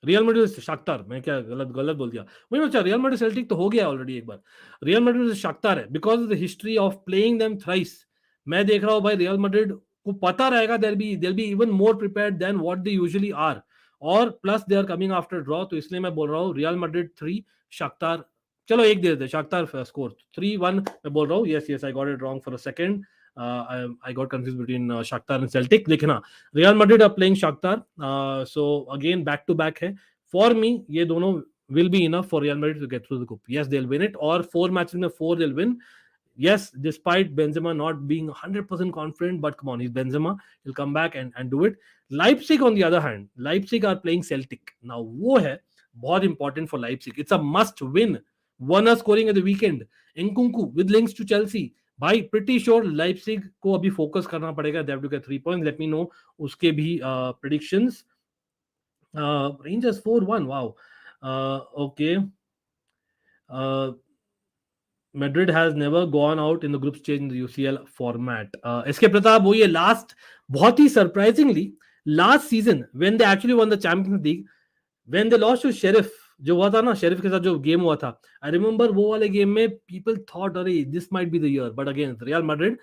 Real Madrid Shakhtar. मैं क्या गलत बोल दिया? वही बच्चा, रियल मैड्रिड सेल्टिक तो हो गया ऑलरेडी एक बार. रियल मैड्रिड शाख्तार है because of the history of playing them thrice. मैं देख रहा हूँ भाई रियल मैड्रिड को पता रहेगा they'll be even more prepared than what they usually are. और plus they are coming after draw. तो इसलिए मैं बोल रहा हूँ रियल मैड्रिड 3, शाख्तार. चलो एक दे देते, शाख्तार स्कोर 3-1 मैं बोल रहा हूँ. Yes I got it wrong for a second. I got confused between Shakhtar and Celtic. देखना, Real Madrid are playing Shakhtar, so again back to back है. For me, ये दोनों will be enough for Real Madrid to get through the group. Yes, they'll win it. Or 4 matches में 4 they'll win. Yes, despite Benzema not being 100% confident, but come on, he's Benzema. He'll come back and do it. Leipzig, on the other hand, Leipzig are playing Celtic. Now, वो है बहुत important for Leipzig. It's a must win. Werner scoring at the weekend. Nkunku with links to Chelsea. भाई pretty sure Leipzig को अभी focus करना पड़ेगा. They have to get 3 points. Let me know उसके भी predictions. Rangers 4-1. Wow. Okay. Madrid has never gone out in the group stage in the UCL format. इसके प्रताप वही है लास्ट, बहुत ही surprisingly last season when they actually won the Champions League, when they lost to Sheriff, जो हुआ था ना sheriff के साथ जो गेम हुआ था, आई रिमेंबर वो वाले गेम में पीपल थॉट अरे this might be the year. But again real Madrid,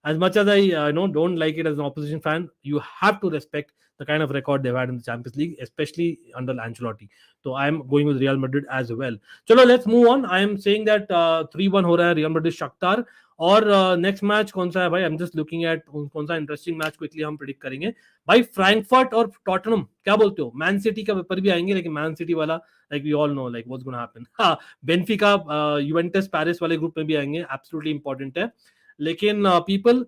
as much as I don't like it as an opposition fan, you have to respect the kind of record they've had in the Champions League, especially under Ancelotti. So I am going with Real Madrid as well. Chalo, let's move on. I am saying that 3-1 हो रहा है Real Madrid Shakhtar. और next match कौन सा है भाई? आई am just looking at कौन सा इंटरेस्टिंग मैच क्विकली हम प्रेडिक्ट करेंगे भाई. फ्रैंकफर्ट और टॉटनहम, क्या बोलते हो? मैन सिटी का पेपर भी आएंगे, लेकिन मैन सिटी वाला like we all know like what's gonna happen. हां, बेनफिका यूवेंटस पेरिस वाले ग्रुप में भी आएंगे, एब्सोल्युटली इंपॉर्टेंट है. लेकिन people,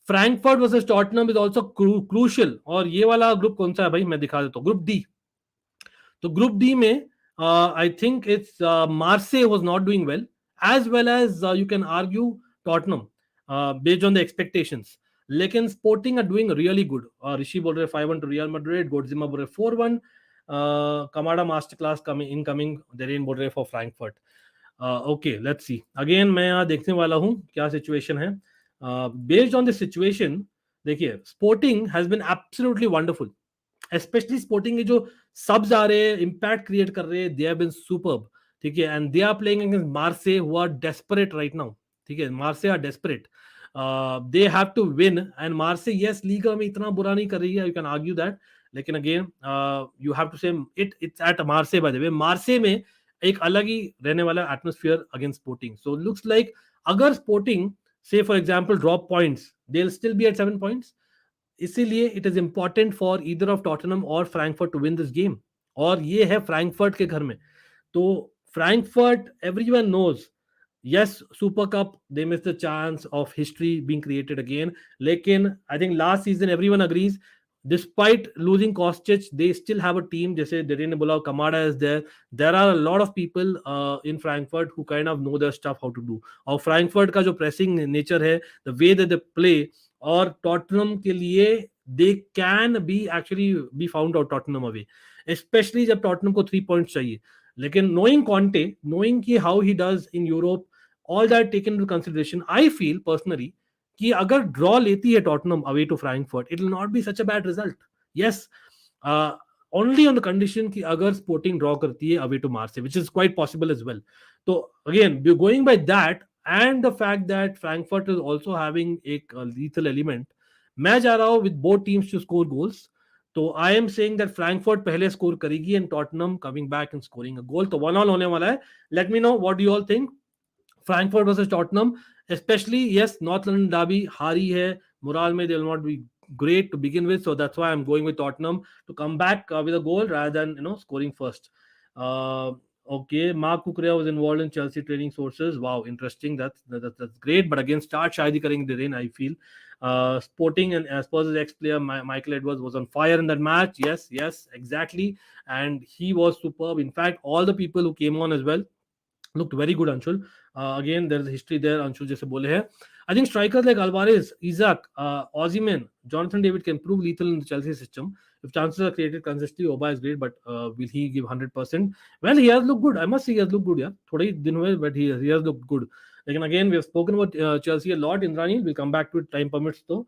Frankfurt versus Tottenham is also crucial. और ये वाला ग्रुप कौन सा है भाई, मैं दिखा देता हूँ, ग्रुप डी। तो ग्रुप डी में I think it's Marseille was not doing well as you can argue Tottenham based on the expectations. लेकिन Sporting are doing really good. Rishi बोल रहे 5-1 टू रियल मैड्रिड, गोडजिमा बोल रहे 4-1, Kamada master class coming incoming, Darren बोल रहे for Frankfurt. Okay let's see again, मैं यहाँ देखने वाला हूँ क्या सिचुएशन है। बेस्ड ऑन दिस सिचुएशन देखिए, Sporting has been absolutely wonderful, specially Sporting के जो सबs आ रहे हैं, इम्पैक्ट क्रिएट कर रहे हैं, दे हैव बीन सुपर्ब। ठीक है, and they are playing against Marseille who are desperate right now. ठीक है, Marseille are desperate, they have to win. And Marseille yes Liga में इतना बुरा नहीं कर रही है, यू कैन आर्ग्यू दैट, लेकिन again you have to say it's at Marseille. By the way, Marseille में एक अलग ही रहने वाला atmosphere against Sporting. So looks like अगर स्पोर्टिंग से for example drop points, they will still be at 7 points. इसीलिए it is important for either of Tottenham और Frankfurt to win this game. और ये है फ्रैंकफर्ट के घर में। तो Frankfurt everyone knows, yes, super cup they missed the chance of history being created again, lekin I think last season everyone agrees despite losing Kostic they still have a team. Jaise Derin ne bola, Kamada is there are a lot of people in Frankfurt who kind of know their stuff how to do. और Frankfurt का जो pressing nature है, the way that they play, और Tottenham के लिए they can be actually be found out Tottenham away, especially जब Tottenham को 3 points चाहिए। लेकिन knowing Conte, knowing कि how he does in Europe, all that taken into consideration, I feel personally कि अगर ड्रॉ लेती है Tottenham away to Frankfurt, it will not be such a bad result. Yes, only on the condition कि अगर Sporting draw करती है away to Marseille, which is quite possible as well. तो again going by that and the fact that Frankfurt is also having एक lethal element, मैं जा रहा हूं with both teams to score goals. तो I am saying that Frankfurt पहले score करेगी and Tottenham coming back and scoring a goal. तो 1-1 होने वाला है। Let me know what do you all think. Frankfurt versus Tottenham, especially yes, North London derby हारी है, morale में they'll not be great to begin with, so that's why I'm going with Tottenham to come back with a goal rather than scoring first. Okay, Mark Cucurella was involved in Chelsea training sources. Wow, interesting. That's great. But again, start शायद करेंगे Derin, I feel. Sporting and Spurs' ex-player Michael Edwards was on fire in that match. Yes, exactly, and he was superb. In fact, all the people who came on as well looked very good. Anshul, again there's a history there, Anshul jaise bole hai. I think strikers like Alvarez, Isaac, Osimhen, Jonathan David can prove lethal in the Chelsea system if chances are created consistently. Oba is great, but will he give 100%? Well, he has looked good, I must say. He has looked good, yeah, thode hi din hue, but he has looked good. Again we have spoken about Chelsea a lot. Indrani, we'll come back to it, time permits though.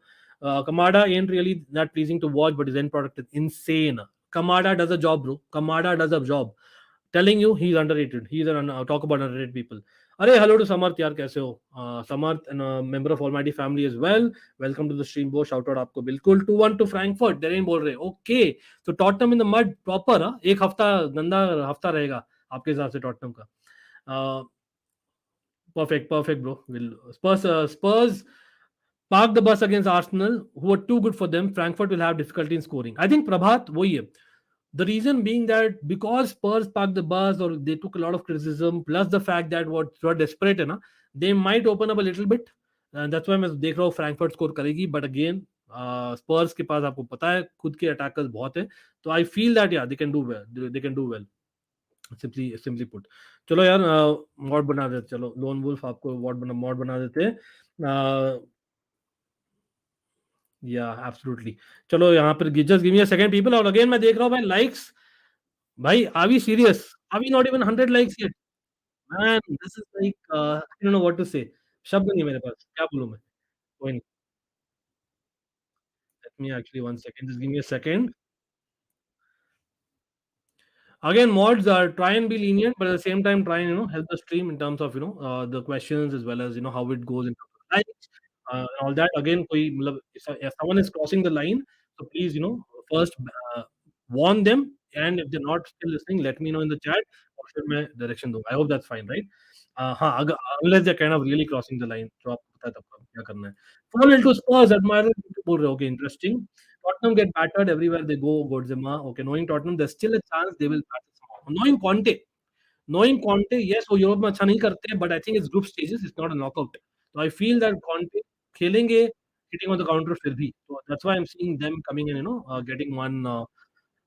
Kamada ain't really that pleasing to watch, but his end product is insane. Kamada does a job, bro. Kamada does a job. Telling you, he's underrated. He's talk about underrated people. अरे hello to समर्थ यार, कैसे हो? समर्थ and a member of Almighty family as well. Welcome to the stream, bro. Shout out आपको बिल्कुल। 2-1 to Frankfurt, Derin बोल रहे। Okay, so Tottenham in the mud proper। एक हफ्ता गंदा हफ्ता रहेगा आपके हिसाब से टॉटनम का। Perfect bro. Will Spurs park the bus against Arsenal, who are too good for them. Frankfurt will have difficulty in scoring. I think Prabhat वही है। The reason being that because Spurs parked the bus or they took a lot of criticism, plus the fact that what they're desperate है ना, they might open up a little bit. And that's why मैं देख रहा हूँ Frankfurt score करेगी. But again, Spurs के पास आपको पता है खुद के attackers बहुत है. तो I feel that yeah, they can do well. They can do well. Simply put. चलो यार, मॉड बना देते, चलो लोन वुल्फ आपको मॉड बना देते हैं। या एब्सोल्युटली। चलो यहाँ पर just give me a second people. और अगेन मैं देख रहा हूँ भाई लाइक्स, भाई are we serious? Are we not even 100 likes yet? Man this is like I don't know what to say. शब्द नहीं मेरे पास, क्या बोलूं मैं। कोई नहीं, let me actually one second, just give me a second. Again, mods are try and be lenient, but at the same time, try and help the stream in terms of the questions as well as how it goes in terms of likes, and all that. Again, koi matlab, if someone is crossing the line, so please first warn them, and if they're not still listening, let me know in the chat or फिर मैं direction दूंगा. I hope that's fine, right? हाँ, अगर unless they're kind of really crossing the line, तो आपको पता है तब क्या करना है. Fall into Spurs admirer बोल रहे हो, okay, interesting. Tottenham get battered everywhere they go. Godzilla. Okay, knowing Tottenham, there's still a chance they will bat somehow. Knowing Conte, yes, वो यूरोप में अच्छा नहीं करते, but I think it's group stages, it's not a knockout. So I feel that Conte खेलेंगे, hitting on the counter फिर भी. So that's why I'm seeing them coming in, getting one,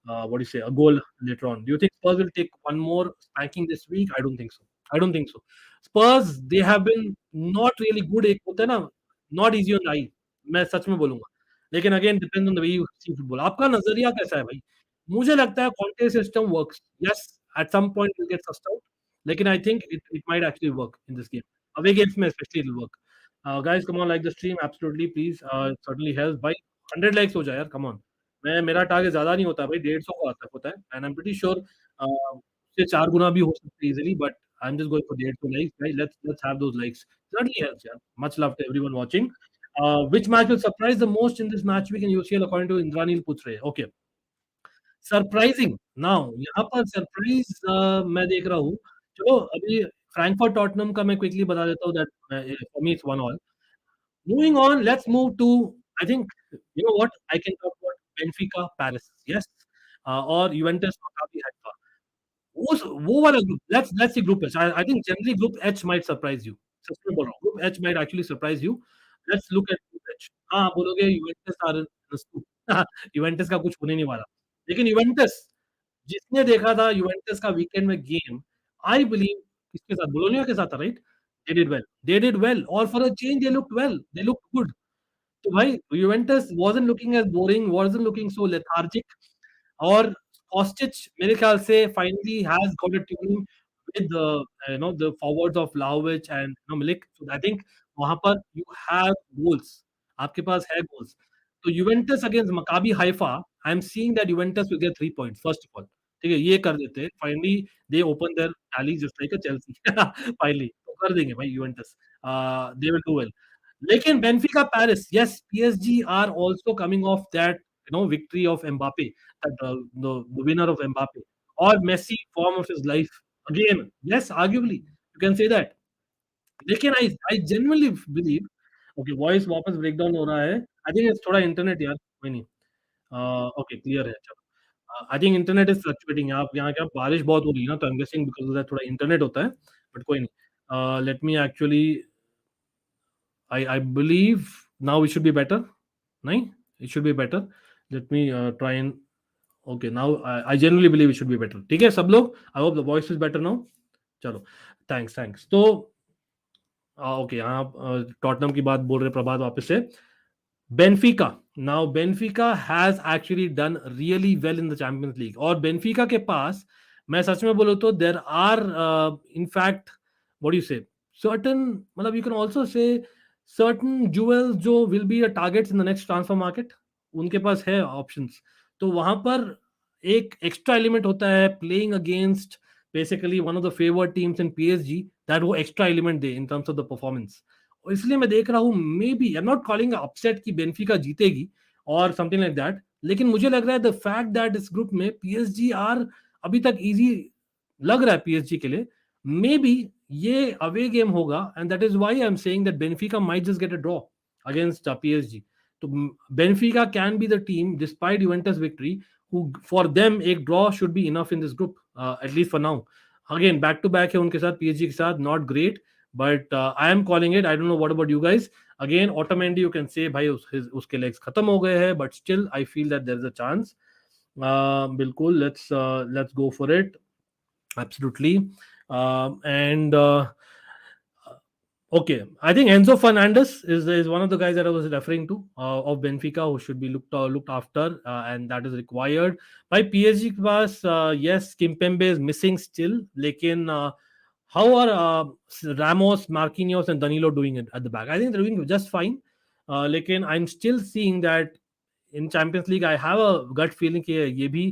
what do you say, a goal later on. Do you think Spurs will take one more spanking this week? I don't think so. I don't think so. Spurs, they have been not really good. एक होता है ना, not easy on the eye. मैं सच में बोलूंगा. लेकिन again depends on the way you see football. आपका नजरिया कैसा है भाई? मुझे लगता है Conte system works. Yes, at some point it will get sussed out. लेकिन I think it might actually work in this game. Away games में especially it will work. Guys, come on, like the stream, absolutely, please. It certainly helps. भाई 100 likes हो जाए यार, come on. मैं मेरा target ज़्यादा नहीं होता भाई, 150 को तक होता है and I am pretty sure उससे 4 गुना भी हो सकते हैं easily, but I am just going for 150 likes guys. Let's have those likes. Certainly helps यार. Much love to everyone watching. Which match will surprise the most in this match week in UCL according to Indraneel पूछ रहे हैं. Okay, surprising now यहाँ पर surprise मैं देख रहा हूँ. चलो अभी फ्रैंकफर्ट टॉटनहम का मैं क्विकली बता देता हूँ that for me it's 1-1. Moving on, let's move to, I think, you know what, I can talk about Benfica, Paris, yes, or Juventus, Maccabi, Haifa. वो वाला group, let's see group H. I think generally group H might surprise you. सच में बोल रहा हूँ, group H might actually surprise you. Let's look at group H. हाँ, बोलोगे Juventus are in the scoop. Juventus का कुछ होने नहीं वाला. लेकिन Juventus, जिसने देखा था Juventus का वीकेंड में गेम, I believe किसके साथ, बोलोनिया के साथ था, right? They did well. They did well. Or for a change, they looked well. They looked good. तो भाई Juventus wasn't looking as boring, wasn't looking so lethargic. और Kostic मेरे ख्याल से finally has got a tune with the forwards of Vlahovic and Milik. So I think वहाँ पर you have goals. आपके पास है goals. तो Juventus against Maccabi Haifa, I'm seeing that Juventus will get 3 points first of all. ठीक है, ये कर देते हैं. Finally they open their tally just like a Chelsea. Finally तो कर देंगे भाई Juventus. They will do well. लेकिन Benfica Paris, yes, PSG are also coming off that victory of Mbappe, that the winner of Mbappe, or Messi form of his life again. Yes, arguably you can say that. लेकिन I genuinely believe, okay, voice वापस breakdown हो रहा है. I think थोड़ा internet यार, कोई नहीं. Okay, clear है. चलो, I think internet is fluctuating. आप यहाँ क्या बारिश बहुत हो रही है ना, तो आई एम गेसिंग बिकॉज ऑफ दैट थोड़ा इंटरनेट होता है, बट कोई नहीं. Let me actually, I believe now it should be better. Nahin? It should be better. Let me try and, okay, now I genuinely believe it should be better. ठीक है सब लोग? I hope the voice is better now. चलो, thanks. तो okay, यहाँ Tottenham की बात बोल रहे प्रभात वापस से. Benfica. Now Benfica has actually done really well in the Champions League. और Benfica के पास, मैं सच में बोलूँ तो there are in fact, what do you say, certain, मतलब you can also say certain jewels जो will be a targets in the next transfer market. उनके पास है options. तो वहां पर एक extra element होता है playing against basically one of the favored teams in PSG, that वो extra element they in terms of the performance. और इसलिए मैं देख रहा हूँ, maybe I am not calling upset की बेनफिका जीतेगी और समथिंग लाइक दैट, लेकिन मुझे लग रहा है द फैक्ट दैट इस ग्रुप में पीएसजी आर अभी तक इजी लग रहा है पीएसजी के लिए. मे बी ये अवे गेम होगा and that is why I am saying that Benfica might just get a draw against PSG. तो Benfica can be the team despite Juventus victory, who for them एक draw should be enough in this group, at least for now. Again back to back है उनके साथ, PSG के साथ, not great, but I am calling it. I don't know what about you guys. Again Otamendi, you can say भाई उसके legs खत्म हो गए हैं, but still I feel that there is a chance. बिल्कुल, let's go for it. Absolutely. And okay, I think Enzo Fernandez is one of the guys that I was referring to, of Benfica, who should be looked after, and that is required. By PSG के पास, yes, Kimpembe is missing still, लेकिन how are Ramos, Marquinhos, and Danilo doing it at the back? I think they're doing just fine. लेकिन I'm still seeing that in Champions League, I have a gut feeling कि ये भी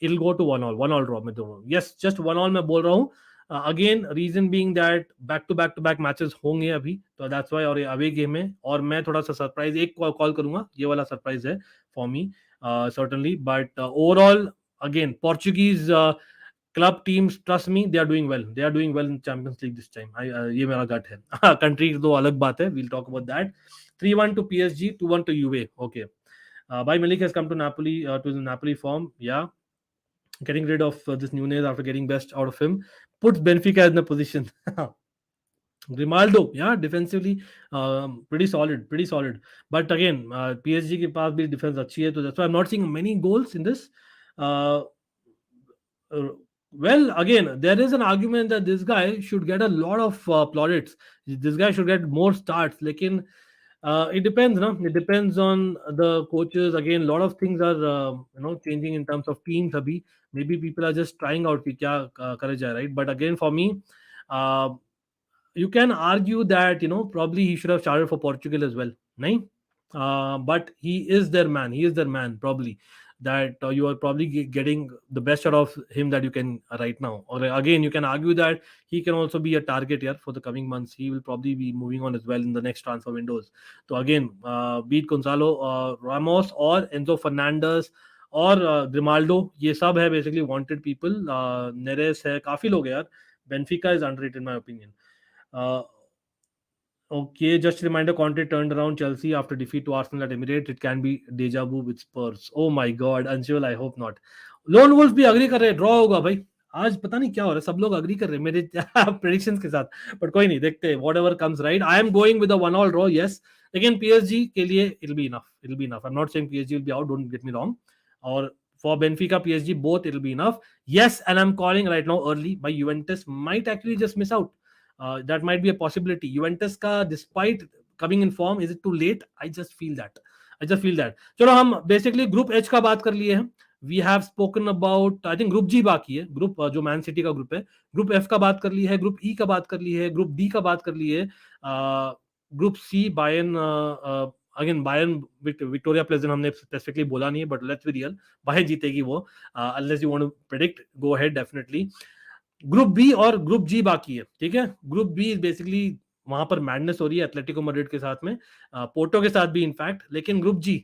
it'll go to 1-1 draw में दोनों. Yes, just 1-1 मैं बोल रहा हूँ. Again reason being that back to back matches होंगे अभी, तो दैट्स व्हाई. और अवे गेम है, और मैं थोड़ा सा सरप्राइज एक कॉल करूंगा, ये वाला सरप्राइज है for me certainly. But overall again Portuguese club teams, trust me, they are doing well in Champions League this time. ये मेरा गट है. कंट्री तो अलग बात है, we'll talk about that. 3-1 to PSG, 2-1 to Juve. Okay, By Milik has come to Napoli, to the Napoli form. Yeah, getting rid of this Nunez after getting best out of him puts Benfica in the position. Grimaldo, yeah, defensively, pretty solid, pretty solid. But again, PSG के पास भी defense अच्छी है, तो that's why I'm not seeing many goals in this. Uh, uh, well, again, there is an argument that this guy should get a lot of plaudits. This guy should get more starts. लेकिन it depends, no? It depends on the coaches. Again, a lot of things are changing in terms of teams. Abhi, maybe people are just trying out कि क्या करे जाए, right? But again, for me, uh, you can argue that probably he should have started for Portugal as well, nahin? But he is their man. He is their man. Probably that you are probably getting the best out of him that you can right now. Or again, you can argue that he can also be a target here for the coming months. He will probably be moving on as well in the next transfer windows. So again, beat Gonzalo Ramos or Enzo Fernandez और Grimaldo, ये सब है basically wanted people. Nereis है, काफी लोग हैं यार. बेंफिका is underrated in my opinion. Okay, just a reminder, Conte turned around Chelsea after defeat to Arsenal at Emirates. It can be deja vu with Spurs. Oh my God, Anshul, I hope not. Lone Wolf भी agree कर रहे हैं, draw होगा भाई. आज पता नहीं क्या हो रहा है, सब लोग अग्री कर रहे हैं मेरे प्रेडिक्शंस के साथ. बट कोई नहीं, देखते हैं, what ever comes right. I am going with a 1-1 draw, yes. लेकिन पीएसजी के लिए it be enough, it be enough. I am not saying PSG will be out, don't get me wrong. और for Benfica, PSG, both it'll be enough. Yes, and I'm calling right now early. By Juventus might actually just miss out. That might be a possibility. Juventus का despite coming in form, is it too late? I just feel that. चलो हम basically group H का बात कर लिए हैं. We have spoken about, I think group G बाकी है. ग्रुप जो मैन सिटी का ग्रुप है. ग्रुप एफ का बात कर ली है, ग्रुप ई का बात कर ली है, ग्रुप डी का बात कर ली है. Group C Bayern, again Bayern Viktoria Plzen हमने स्पेसिफिकली बोला नहीं है, but let's be real, Bayern जीतेगी वो. Unless you want to predict, go ahead definitely. Group B और ग्रुप जी बाकी है, ठीक है. ग्रुप बी इज बेसिकली वहां पर मैडनेस हो रही है एथलेटिको मैड्रिड के साथ में, पोर्टो के साथ भी इनफैक्ट. लेकिन ग्रुप जी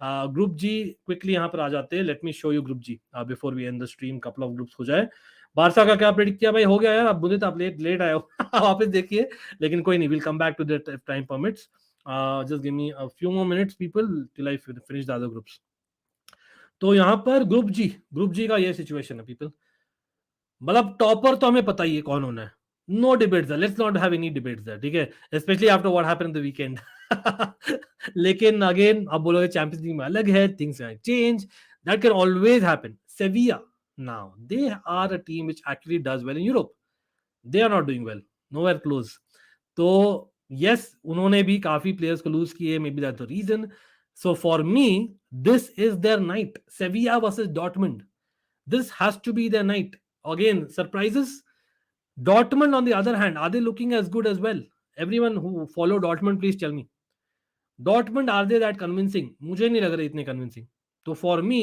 क्विकली यहाँ पर आ जाते हैं. Let me show you group G before we end the stream. Couple of groups हो जाए. बारसा का क्या प्रेडिक्ट किया भाई? हो गया यार. अब मुझे तो आप लेट आए हो वापस देखिए. लेकिन कोई नहीं, will come back to that if time permits. Just give me a few more minutes people till I finish the other groups. तो यहाँ पर ग्रुप जी का ये सिचुएशन है पीपल. मतलब टॉपर तो हमें पता ही है कौन होना है. No debates, let's not have any debates there, ठीक है. Especially after what happened in the weekend. लेकिन अगेन आप बोलोगे चैंपियंस लीग में अलग है, things can change. That can always happen. Sevilla now they are a team which actually does well in Europe. They are not doing well, nowhere close. तो yes, उन्होंने भी काफी प्लेयर्स को लूज किए, maybe that's the reason. So for me this is their night. Sevilla versus Dortmund, this has to be their night. Again, surprises. Dortmund, on the other hand, are they looking as good as well? Everyone who follow Dortmund, please tell me. Dortmund, are they that convincing? मुझे नहीं लग रहे इतने convincing. तो for me,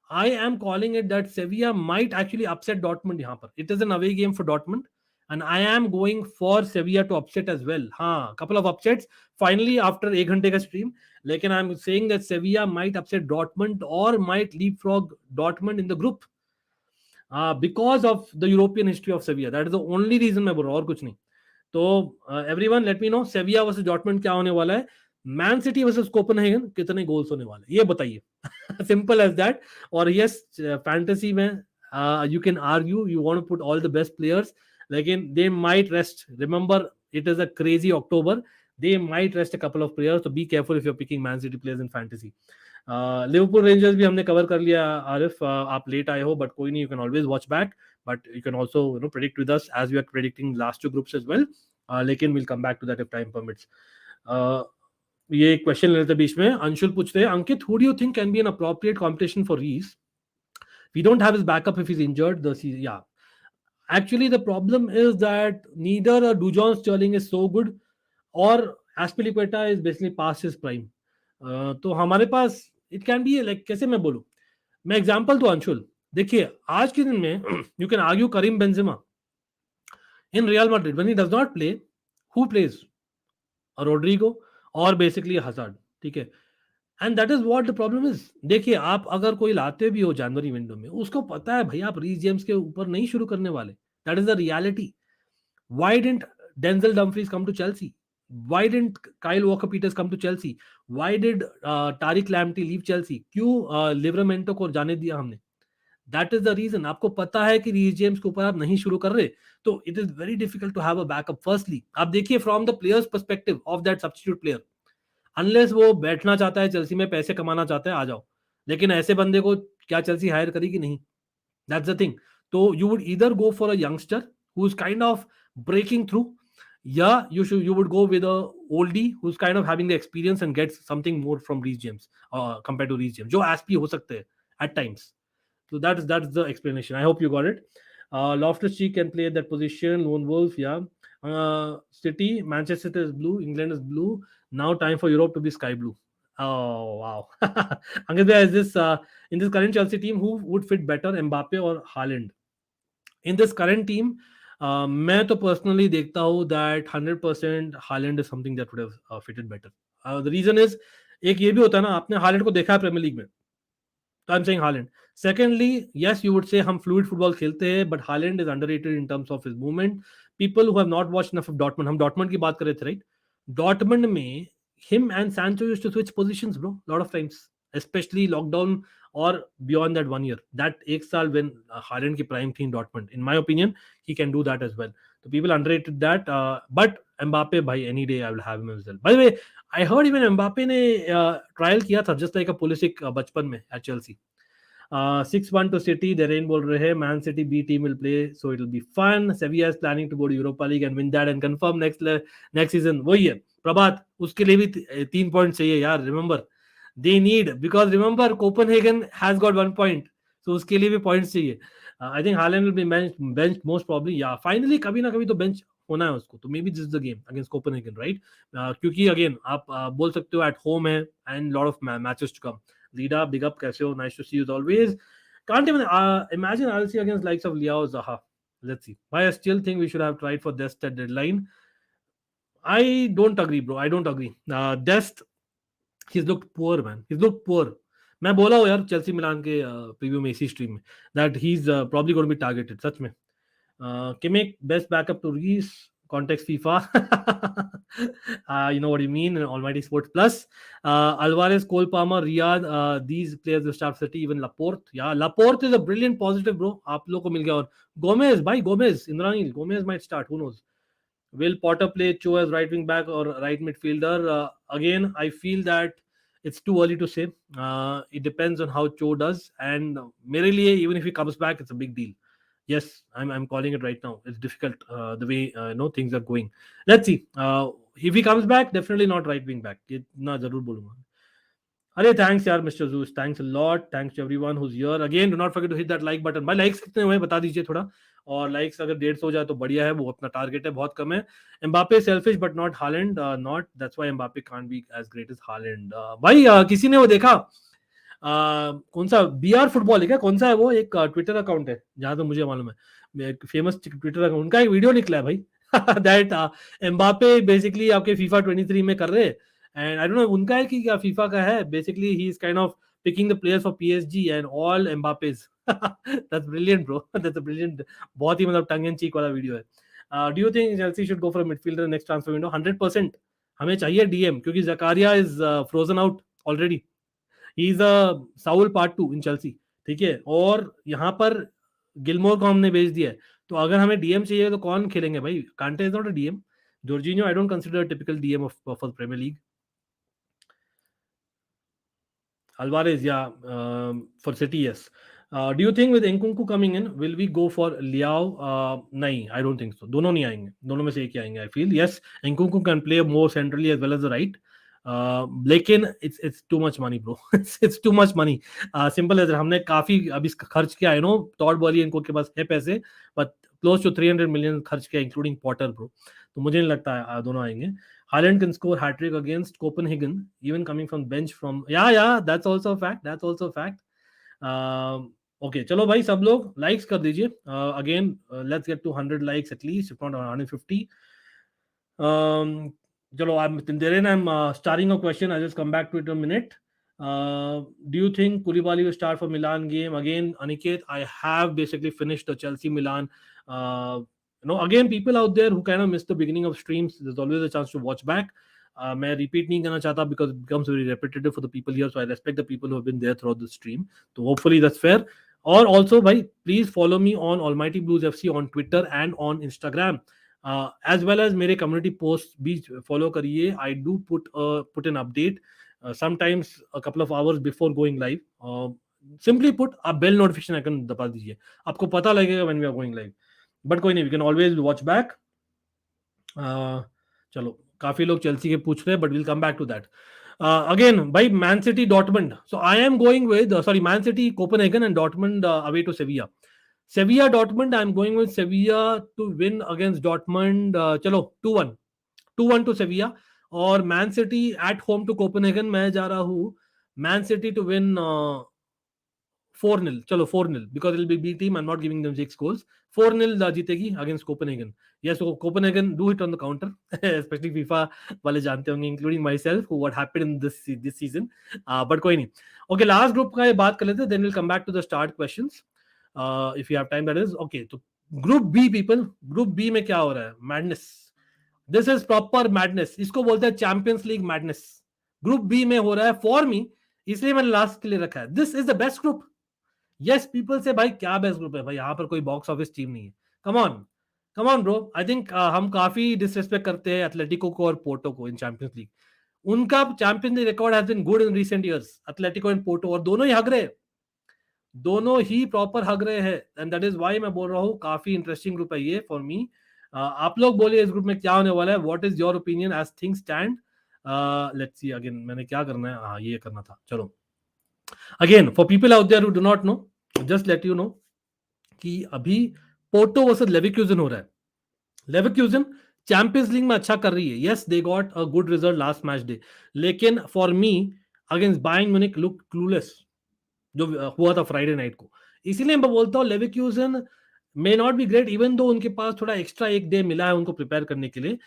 I am calling it that Sevilla might actually upset Dortmund यहाँ पर. It is an away game for Dortmund, and I am going for Sevilla to upset as well. हाँ, couple of upsets finally after 1 घंटे का stream. लेकिन I'm saying that Sevilla might upset Dortmund or might leapfrog Dortmund in the group. Because of the European history of Sevilla. That is the only reason मैं बोल रहा हूँ, और कुछ नहीं. तो everyone let me know, Sevilla versus Dortmund क्या होने वाला है. मैन सिटी वर्सेस कोपेनहेगन कितने गोल्स होने वाले, ये बताइए. Simple as that. और यस, फैंटेसी में you can argue, you want to put all the best players, लेकिन they might rest. Remember, it is a crazy October. They might rest a couple of players, so be careful if you're picking Man City players in fantasy. Liverpool rangers भी हमने cover कर लिया. आरिफ, आप late आए हो, but कोई नहीं, you can always watch back. But you can also predict with us as we are predicting last two groups as well. लेकिन will come back to that if time permits. ये question ले लेते बीच में. अंशुल पूछते हैं, अंकित, who do you think can be an appropriate competition for Reese? We don't have his backup if he's injured the season. Yeah, actually the problem is that neither Dujon Sterling is so good और Azpilicueta is basically past his prime. तो हमारे पास it can be like, कैसे मैं बोलूं, मैं example तो अंशुल देखिए, आज के दिन में you can argue Karim Benzema in Real Madrid when he does not play, who plays? Rodrigo और बेसिकली हजार्ड, ठीक है. And that is what the problem is. देखिए, आप अगर कोई लाते भी हो जनवरी विंडो में, उसको पता है भाई आप रीस जेम्स के ऊपर नहीं शुरू करने वाले. That is the reality. Why didn't Denzel Dumfries come to Chelsea? Why didn't Kyle Walker-Peters come to Chelsea? Why did Tariq Lamptey leave Chelsea? क्यों लिवरमेंटो को जाने दिया हमने? That is the reason. आपको पता है कि रीस जेम्स के ऊपर आप नहीं शुरू कर रहे, तो it is very difficult to have a backup. Firstly आप देखिए from the players perspective of that substitute player, unless वो बैठना चाहता है चेल्सी में, पैसे कमाना चाहता है, आ जाओ. लेकिन ऐसे बंदे को क्या चेल्सी हायर करेगी? नहीं. That's the thing. तो you would either go for a youngster who is kind of breaking through, या you would go with a oldie who's kind of having the experience and gets something more from Reece James compared to Reece James, जो SP हो सकते हैं at times. So that's the explanation. I hope you got it. Loftus-Cheek can play at that position. Lone Wolf, yeah. City, Manchester City is blue. England is blue. Now time for Europe to be sky blue. Oh wow! Ankit, is this in this current Chelsea team, who would fit better, Mbappe or Haaland? In this current team, मैं तो personally देखता हूँ that 100% Haaland is something that would have fitted better. The reason is, एक ये भी होता है ना, आपने हालैंड को देखा है प्रीमियर लीग में, तो I am saying Holland. Secondly, yes you would से हम फ्लूइड फुटबॉल खेलते हैं, but Holland is underrated in terms of his movement. People who have not watched enough of Dortmund, हम डॉर्टमंड की बात कर रहे थे राइट. डॉर्टमंड में him and Sancho used to switch positions, bro, lot of times, especially lockdown or beyond that 1 year. That एक साल when Haaland की prime थी in Dortmund, in my opinion, he can do that as well. So people underrated that. But Mbappe, by any day, I will have him as well. By the way, I heard even Mbappe ने trial किया था, just like a Pulisic बचपन में at Chelsea. 6-1 to City. The rain बोल रहे हैं Man City B team will play, so it will be fun. Sevilla is planning to go to Europa League and win that and confirm next season. वही है प्रभात, उसके लिए भी 3 point चाहिए यार. Remember they need, because remember Copenhagen has got 1 point, so उसके लिए भी पॉइंट्स चाहिए. I think Haaland will be benched most probably. Yeah, finally कभी ना कभी तो बेंच होना है उसको, तो maybe this is the game against Copenhagen, right? क्योंकि again आप बोल सकते हो at home है and lot of matches to come. Lida, big up, कैसे हो? Nice to see you as always. Can't even imagine I'll see against likes of Liao Zaha. Let's see. Why I still think we should have tried for Dest at deadline. I don't agree, bro. I don't agree. Dest, he's looked poor, man. He's looked poor. मैं बोला हूँ यार Chelsea मिलान के preview में इसी stream में that he is probably going to be targeted. सच में. Kimmich, best backup to Reese. Context FIFA. You know what you mean. Almighty Sports Plus. Alvarez, Cole Palmer, Riyad. These players will start City. Even Laporte. Yeah, Laporte is a brilliant positive, bro. आप लोग को मिल गया. और Gomez, भाई Gomez, Indranil, Gomez might start. Who knows? Will Potter play Cho as right wing back or right midfielder? Again, I feel that it's too early to say. It depends on how Cho does. And मेरे लिए, even if he comes back, it's a big deal. Yes, I'm calling it right now. It's difficult the way things are going. Let's see. If he comes back, definitely not right wing back. इतना जरूर बोलूंगा. अरे thanks यार Mr. Zeus. Thanks a lot. Thanks to everyone who's here. Again, do not forget to hit that like button. भाई likes कितने हुए बता दीजिए थोड़ा. और likes अगर 150 हो जाए तो बढ़िया है. वो अपना टारगेट है, बहुत कम है. Mbappe selfish but not Haaland. Not. That's why Mbappe can't be as great as Haaland. भाई किसी ने वो देखा? कौन सा BR फुटबॉल है क्या? कौन सा है वो? एक ट्विटर अकाउंट है जहां तो मुझे मालूम है, एक फेमस ट्विटर अकाउंट, उनका एक वीडियो निकला है भाई. दैट एम्बापे बेसिकली आपके फीफा 23 में कर रहे हैं. एंड आई डोंट नो उनका है कि क्या फीफा का है. Basically he is kind of picking the players for PSG and all Mbappes. That's brilliant bro. That's a brilliant, बहुत ही मतलब टंग एंड चीक वाला वीडियो है. Do you think Chelsea should go for a midfielder next transfer window? 100%. हमें चाहिए DM, क्योंकि Zakaria is frozen out already. He is a Saul part 2 in Chelsea. ठीक है, और यहाँ पर गिलमोर को हमने भेज दिया है, तो अगर हमें DM चाहिए तो कौन खेलेंगे भाई? कांटे is not a DM. Jorginho, I don't consider a typical DM for the Premier League. Alvarez, yeah, for City, yes. Do you think with Nkunku coming in, will we go for Liao? नहीं, I don't think so. दोनों नहीं आएंगे, दोनों में से एक ही आएंगे. I feel yes, Nkunku can play more centrally as well as the right. लेकिन it's too much money, bro. it's too much money. Simple as हमने काफी अभी खर्च किया है. नो टॉड बॉली इनको के पास है पैसे, but close to 300 million खर्च किया, including Potter, bro. तो मुझे नहीं लगता है दोनों आएंगे. Haaland can score hat-trick against Copenhagen, even coming from bench from... Yeah, that's also a fact. That's also a fact. Okay, चलो भाई सब लोग likes कर दीजिए. Again, let's get to 100 likes at least, if not 150. चलो, I'm starting a question. I'll just come back to it in a minute. Do you think Koulibaly will start for Milan game? Again, Aniket, I have basically finished the Chelsea Milan. Again, people out there who kind of missed the beginning of streams, there's always a chance to watch back. मैं repeat नहीं करना चाहता because it becomes very repetitive for the people here, so I respect the people who have been there throughout the stream. So hopefully that's fair. और also भाई please follow me on Almighty Blues FC on Twitter and on Instagram, as well as मेरे community post भी follow करिए. I do put an update sometimes a couple of hours before going live. Simply put आप bell notification icon दबा दीजिए, आपको पता लगेगा when we are going live. But कोई नहीं, we can always watch back. चलो काफी लोग चेल्सी के पूछ रहे हैं, but will come back to that. Again, by Man City, Dortmund. So I am going with, sorry, Man City, Copenhagen, and Dortmund away to Sevilla. Sevilla, Dortmund, I'm going with Sevilla to win against Dortmund. चलो 2-1, 2-1 to Sevilla. और Man City at home to Copenhagen, मैं जा रहा हूँ Man City to win 4-0. चलो 4-0 because it'll be B team. I'm not giving them 6 goals. 4-0 जीतेगी against Copenhagen. Yes, so Copenhagen do it on the counter, especially FIFA वाले जानते होंगे, including myself, who what happened in this season. But कोई नहीं. Okay, last group का ये बात कर लेते हैं, then we'll come back to the start questions. If you have time, that is. Okay, तो Group B people, Group B में क्या हो रहा है? Madness. This is proper madness. इसको बोलते हैं Champions League madness. Group B में हो रहा है for me, इसलिए मैंने लास्ट के लिए रखा है. This is the best group. Yes people से भाई क्या बेस्ट ग्रुप है भाई, यहाँ पर कोई बॉक्स ऑफिस टीम नहीं है. Come on bro. I think हम काफी डिसरिस्पेक्ट करते हैं एथलेटिको को और पोर्टो को इन चैंपियंस लीग. उनका Champions League record has been good in recent years, Atletico and Porto, और दोनों ही हग रहे हैं, दोनों ही प्रॉपर हग रहे हैं. एंड दैट इज व्हाई मैं बोल रहा हूँ काफी इंटरेस्टिंग ग्रुप है ये फॉर मी. आप लोग बोलिए इस ग्रुप में क्या होने वाला है. What is your opinion as things stand. Let's see. Again मैंने क्या करना है, हाँ ये करना था. चलो again for people out there who do not know, just let you know कि अभी पोर्टो वर्सेस लेवरक्यूजन हो रहा है. लेवरक्यूजन चैंपियंस लीग में अच्छा कर रही है. Yes they got a good result last match day, लेकिन for me against Bayern Munich look clueless जो हुआ था फ्राइडे नाइट को. इसीलिए मैं बोलता हूँ Leverkusen may not be great, even though उनके पास थोड़ा एक्स्ट्रा एक डे मिला है उनको प्रिपेयर करने के लिए,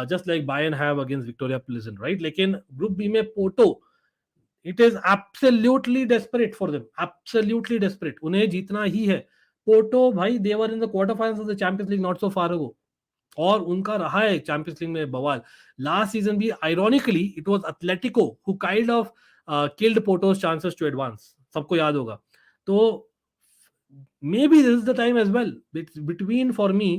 just like Bayern have against Viktoria Plzen, right. लेकिन ग्रुप बी में Porto, it is absolutely desperate for them, absolutely desperate. उन्हें जीतना ही है. पोर्टो भाई they were in the quarter finals of the Champions League not so far ago, और उनका रहा है चैंपियंस लीग में बवाल. लास्ट सीजन भी ironically it was Atletico who kind of killed Porto's chances to advance, सबको याद होगा. तो maybe this is the time as well between for me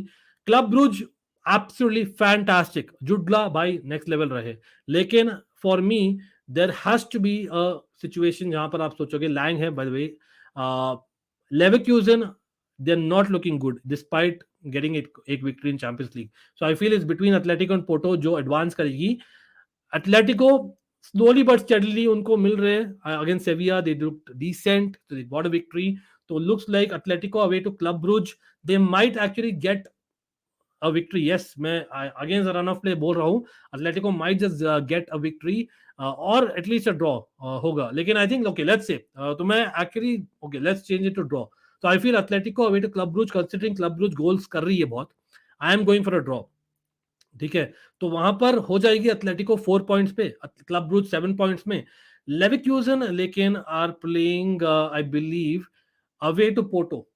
Club Brugge absolutely fantastic, जुडला भाई next level रहे. लेकिन for me there has to be a situation जहां पर आप सोचोगे लैंग है by the way, Leverkusen they are not looking good despite getting एक victory in Champions League. So I feel it's between Atletico and Porto जो advance करेगी. Atletico slowly but steadily उनको मिल रहे हैं against Sevilla, they looked decent, so they got a victory. So looks like Atletico away to Club Brugge, they might actually get a victory. Yes, मैं against the run of play बोल रहा हूँ, Atletico might just get a victory or at least a draw होगा. लेकिन I think okay let's say तो मैं actually okay let's change it to draw. So I feel Atletico away to Club Brugge, considering Club Brugge goals कर रही है बहुत, I am going for a draw. ठीक है, तो वहां पर हो जाएगी एथलेटिको 4 पॉइंट्स पे, क्लब ब्रूज 7 पॉइंट्स में. लेवरक्यूजन लेकिन are playing I believe away to Porto,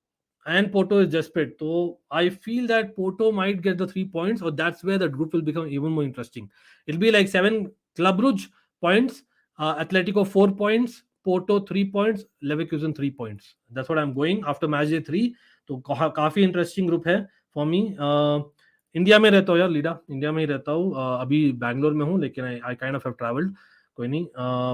and Porto is desperate. So I feel that Porto might get the 3 points, or that's where the group will become even more interesting. It'll be like 7 Club Brugge points, Atletico 4 points, Porto 3 points, Leverkusen 3 points. That's what I'm going after match day 3. तो काफी interesting group है for me. India में रहता हूँ यार Leda, India में ही रहता हूँ. अभी बैंगलोर में हूँ, लेकिन I kind of have travelled. कोई नहीं,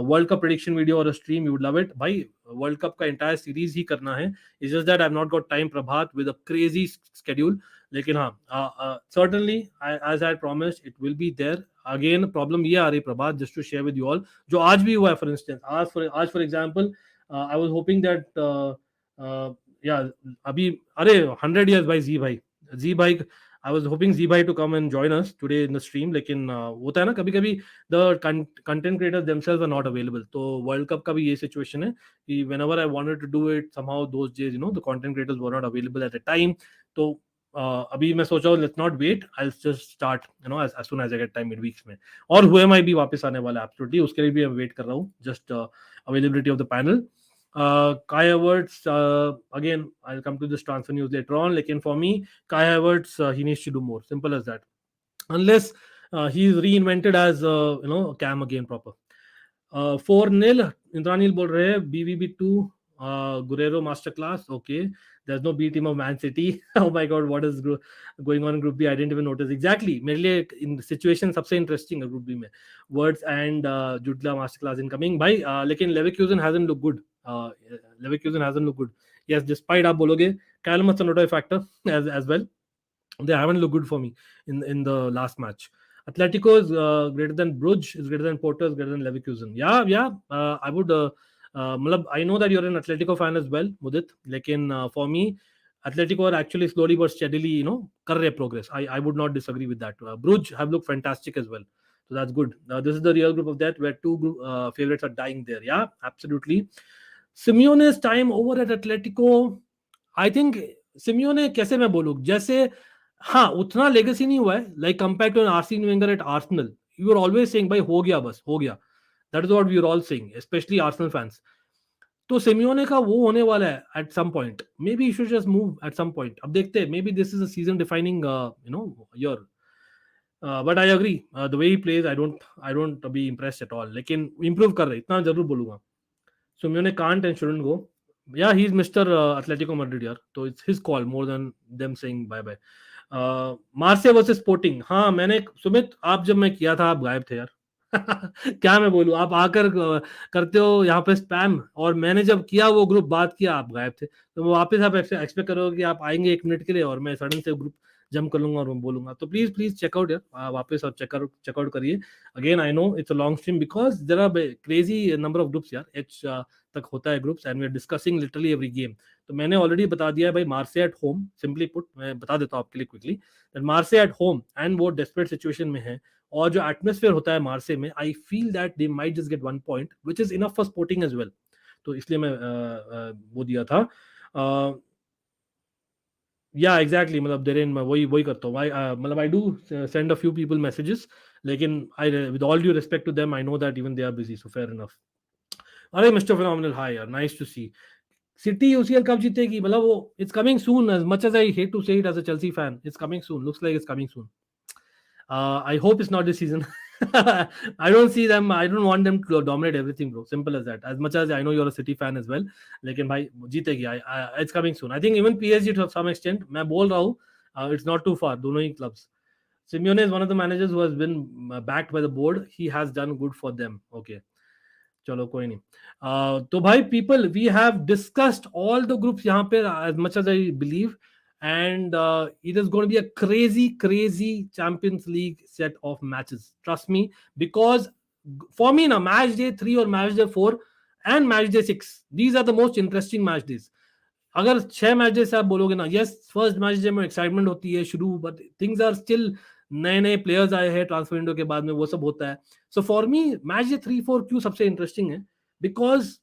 वर्ल्ड कप प्रेडिक्शन वीडियो और stream you would love it भाई. वर्ल्ड कप का एंटायर सीरीज ही करना है. It's just that I have not got time Prabhat with a crazy schedule. लेकिन हाँ certainly as I promised it will be there. Again problem ये आ रही Prabhat, just to share with you all, जो आज भी हुआ है. फॉर इंस्टेंस आज for example I was hoping that या अभी अरे 100 years भाई जी भाई I was hoping Z Bhai to come and join us today in the stream, लेकिन होता है ना कभी कभी the content creators themselves are not available. तो वर्ल्ड कप का भी ये सिचुएशन है कि whenever I wanted to do it, somehow those days the content creators were not available at the time. तो अभी मैं सोचा let's not wait, I'll just start as soon as I get time midweeks में. और हुए मैं भी वापस आने वाला absolutely, उसके लिए भी मैं वेट कर रहा हूँ, just availability of the panel. Kai Havertz, again I'll come to this transfer news later on, lekin for me Kai Havertz he needs to do more, simple as that, unless he's reinvented as Cam again proper. 4-0 इंद्रानील बोल रहे हैं BVB2 Guerrero masterclass. Okay, there's no B team of Man City. Oh my God, what is going on in Group B? I didn't even notice. Exactly. मेरे लिए in situation सबसे interesting है Group B में. Words and Jutla masterclass incoming. भाई, लेकिन Leverkusen hasn't looked good. Leverkusen hasn't looked good. Yes, despite आप बोलोगे Callum Hudson-Odoi factor as well. They haven't looked good for me in the last match. Atletico is greater than Brugge, is greater than Porto, is greater than Leverkusen. Yeah. I would. I know that you're an Atletico fan as well, Mudit. Lekin for me, Atletico are actually slowly but steadily, career progress. I would not disagree with that. Brugge have looked fantastic as well. So that's good. This is the real group of that where two favorites are dying there. Yeah, absolutely. Simeone's time over at Atletico, I think Simeone कैसे मैं बोलूं जैसे हाँ उतना legacy नहीं हुआ है like compare to Arsene Wenger at Arsenal you are always saying भाई हो गया बस हो गया that is what we are all saying especially Arsenal fans तो सिमियोने का वो होने वाला है at some point maybe you should just move at some point अब देखते हैं maybe this is a season defining year but I agree the way he plays I don't be impressed at all लेकिन improve कर रहे इतना जरूर बोलूंगा Simeone can't and shouldn't go yeah, he's Mr. Atletico Madrid, यार. So it's his call more than them saying bye bye. मार्से versus sporting. हाँ, मैंने सुमित आप जब मैं किया था आप गायब थे यार. क्या मैं बोलूं आप आकर करते हो यहाँ पे स्पैम और मैंने जब किया वो ग्रुप बात किया आप गायब थे तो वापस आप एक्सपेक्ट करोगे कि आप आएंगे 1 मिनट के लिए और मैं सडन से ग्रुप जम कर लूंगा और मैं बोलूंगा तो प्लीज चेकआउट यार वापस और चेकआउट करिए again I know it's a long stream because there are crazy number of groups यार एच तक होता है groups and we are discussing literally every game तो मैंने ऑलरेडी बता दिया है भाई Marseille at home simply put मैं बता देता हूँ आपके लिए quickly that Marseille at home and वो डेस्परेट सिचुएशन में है और जो एटमॉस्फेयर होता है मार्से में I feel that they might just get 1 point which is enough for Sporting as well तो इसलिए मैं वो दिया था या एग्जैक्टली मतलब देर इन मैं वही करता हूँ मतलब I do send a few people messages लेकिन I with all due respect to them I know that even they are busy so fair enough अरे मिस्टर फिनोमिनल हाय यार nice to see City UCL कब जीतेगी मतलब वो it's coming soon as much as I hate to say it as a Chelsea fan it's coming soon looks like it's coming soon I hope it's not this season. I don't see them. I don't want them to dominate everything, bro. Simple as that. As much as I know you're a City fan as well, लेकिन भाई जीतेगी. It's coming soon. I think even PSG to some extent. मैं बोल रहा हूँ. It's not too far. दोनों ही clubs. Simeone is one of the managers who has been backed by the board. He has done good for them. Okay. चलो कोई नहीं तो भाई people we have discussed all the groups यहाँ पे as much as I believe and it is going to be a crazy Champions League set of matches trust me because for me na match day 3 or match day 4 and match day 6 these are the most interesting match days अगर 6 match day से आप बोलोगे ना yes first match day में excitement होती है शुरू but things are still नए प्लेयर्स आए हैं ट्रांसफर विंडो के बाद में वो सब होता है so for me match day 3-4 क्यों सबसे इंटरेस्टिंग है because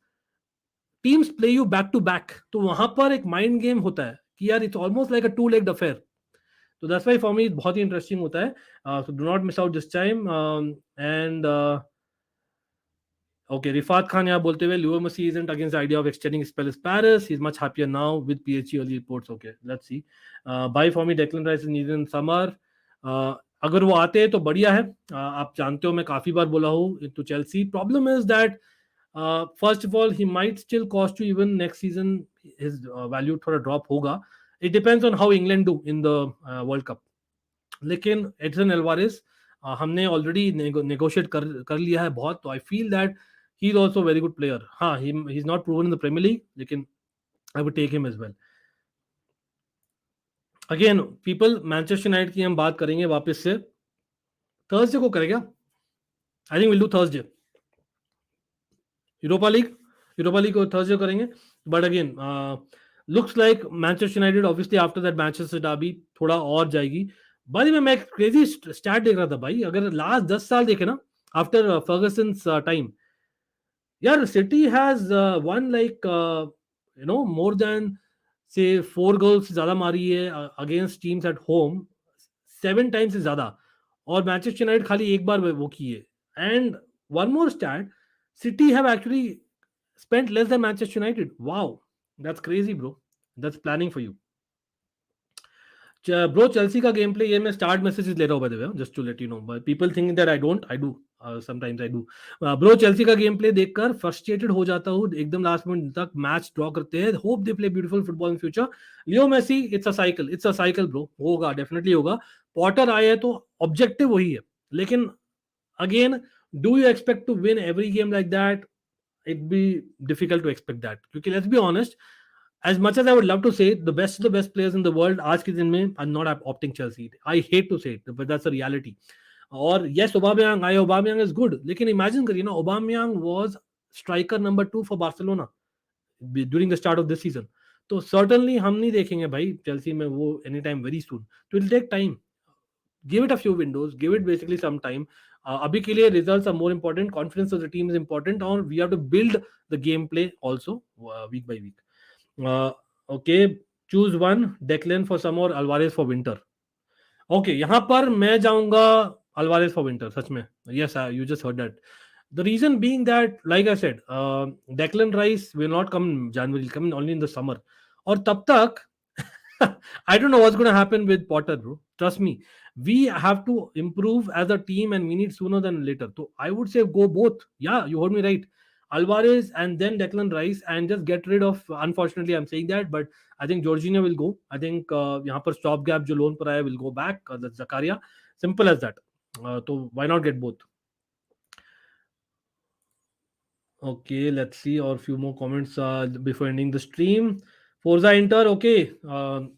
teams play you back to back तो वहां पर एक माइंड गेम होता है कि यार it's almost like a 2-legged affair तो दैट्स व्हाई फॉर मी बहुत ही इंटरेस्टिंग होता है so do not miss out this time and okay Rifat Khan यहाँ बोलते हुए Leo Messi isn't against the idea of extending his spell as Paris he's much happier now with PSG early reports okay let's see buy for me Declan Rice is needed in summer अगर वो आते हैं तो बढ़िया है आप जानते हो मैं काफी बार बोला हूँ to Chelsea problem is that first of all he might still cost you even next season his value थोड़ा drop होगा it depends on how England do in the World Cup लेकिन एडसन एल्वारेज हमने already negotiate कर लिया है बहुत तो I feel that he is also very good player हाँ he is not proven in the Premier League लेकिन I would take him as well again people Manchester United की हम बात करेंगे वापस से थर्सडे को करेगा I think will do Thursday Europa League को थर्सडे करेंगे but again looks like Manchester United obviously after that Manchester derby थोड़ा और जाएगी भाई मैं एक क्रेजी स्टैट देख रहा था भाई अगर लास्ट 10 साल देखे ना आफ्टर फर्गसन्स टाइम यार city has one like you know more than से 4 गोल्स ज्यादा मारी है against teams at home 7 times से ज्यादा और मैनचेस्टर यूनाइटेड खाली एक बार वो की है and one more stat City have actually spent less than Manchester United wow that's crazy bro that's planning for you bro Chelsea का गेम प्ले ये मैं स्टार्ट मैसेजेस ले रहा हूँ by the way just to let you know but people think that I don't I do sometimes I do bro. Chelsea का game play देखकर frustrated हो जाता हूँ एकदम लास्ट मिनट तक. मैच ड्रॉ करते हैं. Hope they play beautiful football in future. Leo Messi, it's a cycle bro. होगा, डेफिनेटली होगा. पॉटर आए हैं तो ऑब्जेक्टिव वही है. लेकिन again, do you expect to win every game like that? It'd be difficult to expect that. क्योंकि let's be honest, as much as I would love to say the best players in the world आज के दिन में are not opting Chelsea. I hate to say it, but that's a reality. और yes, Aubameyang is good. लेकिन imagine करिए ना, Aubameyang was striker number 2 for Barcelona during the start of this season. तो certainly हम नहीं देखेंगे भाई Chelsea में वो anytime very soon. It will take time. Give it a few windows, give it basically some time. अभी के लिए results are more important, confidence of the team is important, और we have to build the gameplay also week by week. Okay, choose one, Declan for summer, Alvarez for winter. Okay, यहाँ पर मैं जाऊंगा Alvarez for winter. सच में, yes, you just heard that. The reason being that, like I said, Declan Rice will not come in January, he'll come only in the summer. और तब तक I don't know what's going to happen with Potter, bro. Trust me. We have to improve as a team and we need sooner than later. So I would say go both. Yeah, you heard me right. Alvarez and then Declan Rice, and just get rid of, unfortunately I'm saying that, but I think Jorginho will go. I think यहाँ पर stopgap जो loan पर आया will go back. That's Zakaria. Simple as that. So why not get both? Okay, let's see, or a few more comments before ending the stream. Forza Inter, okay.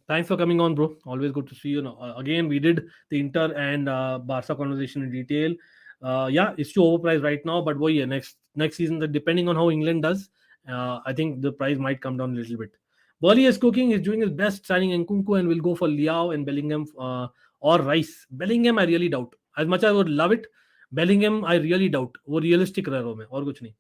Thanks for coming on, bro. Always good to see you. Again, we did the Inter and Barca conversation in detail. Yeah, it's too overpriced right now, but yeah, next season, depending on how England does, I think the price might come down a little bit. Burley is cooking. He's doing his best, signing Nkunku, and will go for Liao and Bellingham or Rice. Bellingham, I really doubt. As much as I would love it, Bellingham, I really doubt. वो realistic रह रहा हूँ मैं, और कुछ नहीं.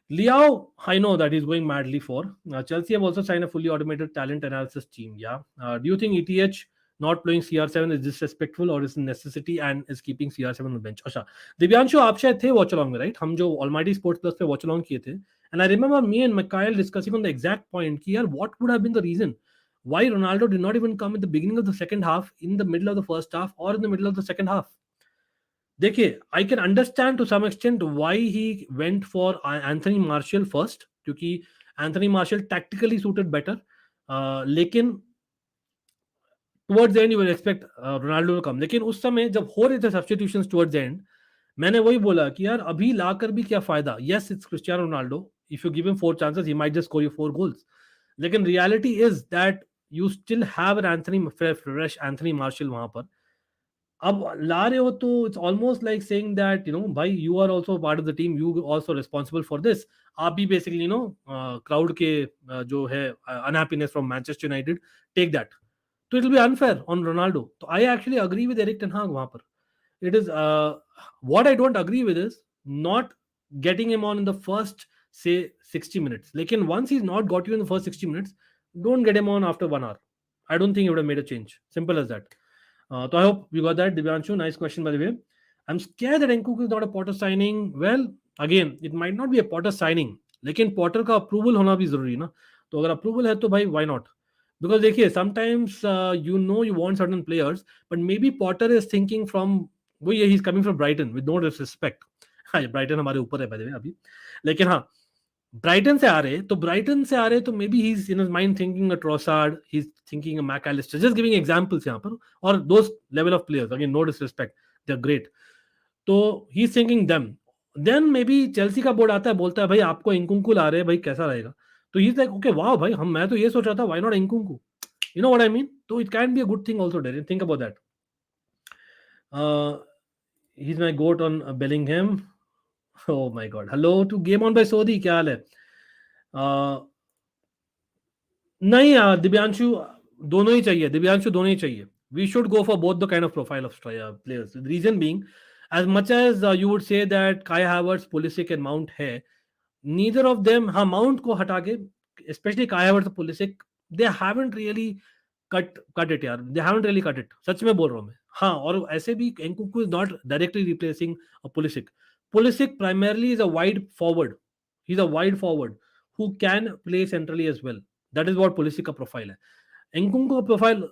Liao, I know that he's going madly for. Chelsea have also signed a fully automated talent analysis team. Yeah. Do you think ETH not playing CR7 is disrespectful or is a necessity and is keeping CR7 on the bench? अच्छा, दिव्यांशु आप शायद थे watch along में, right? हम जो Almighty Sports Plus पे watch along किए थे. And I remember me and Mikhail discussing on the exact point कि यार, what would have been the reason why Ronaldo did not even come at the beginning of the second half, in the middle of the first half, or in the middle of the second half? देखिए, I can understand to some extent why he went for Anthony Martial first, क्योंकि Anthony Martial tactically suited better. लेकिन towards the end you will expect Ronaldo to come. लेकिन उस समय जब हो रहे थे सब्स्टिट्यूशंस टुवर्ड्स द एंड, मैंने वही बोला कि यार अभी लाकर भी क्या फायदा. Yes, it's Cristiano Ronaldo. If you give him 4 chances, he might just score you 4 goals. लेकिन reality is that you still have an Anthony fresh Anthony Martial वहां पर. अब ला रहे हो तो it's almost like saying that भाई, you are also part of the team, you also responsible for this. आप भी बेसिकली क्राउड के जो है unhappiness from Manchester United, take that. तो it will be unfair on Ronaldo. तो I actually agree with Erik ten Hag वहां पर. It is what I don't agree with is not getting him on in the first say 60 minutes. लेकिन once he's not got you in the first 60 minutes, don't get him on after 1 hour. I don't think he would have made a change. Simple as that. So I hope you got that, Divyanshu. Nice question, by the way. I'm scared that Nkunku is not a Potter signing. Well, again, it might not be a Potter signing, लेकिन Potter का approval होना भी जरूरी है ना. तो अगर approval है तो भाई why not? Because देखिए, sometimes you want certain players, but maybe Potter is thinking from he's coming from Brighton, with no disrespect. हाँ, Brighton हमारे ऊपर है by the way अभी. लेकिन हाँ, ब्राइटन से आ रहे तो maybe he is in his mind thinking a Trossard, he is thinking a Mac Allister, just giving examples यहाँ पर. और those level of players, again no disrespect, they are great. तो he is thinking them. Then maybe Chelsea का board आता है, बोलता है भाई आपको इंकुंकू ला रहे हैं, भाई कैसा रहेगा. तो he is like okay, wow भाई, मैं तो ये सोच रहा था, why not Nkunku, you know what I mean. तो it can be a good thing also. Darren, think about that. He is my goat on Bellingham. Oh my God. Hello to Game On by Sodi. क्या हाल है? नहीं यार दिव्यांशु, दोनों ही चाहिए. We should go for both the kind of profile of players. The reason being, as much as you would say that Kai Havertz, Pulisic and Mount है, neither of them, हाँ Mount को हटा के, especially Kai Havertz और Pulisic, they haven't really cut it यार. They haven't really cut it. सच में बोल रहा हूँ मैं. हाँ, और ऐसे भी Nkunku is not directly replacing a Pulisic. Pulisic primarily is a wide forward. He's a wide forward who can play centrally as well. That is what Pulisic का प्रोफाइल है. Nkunku का प्रोफाइल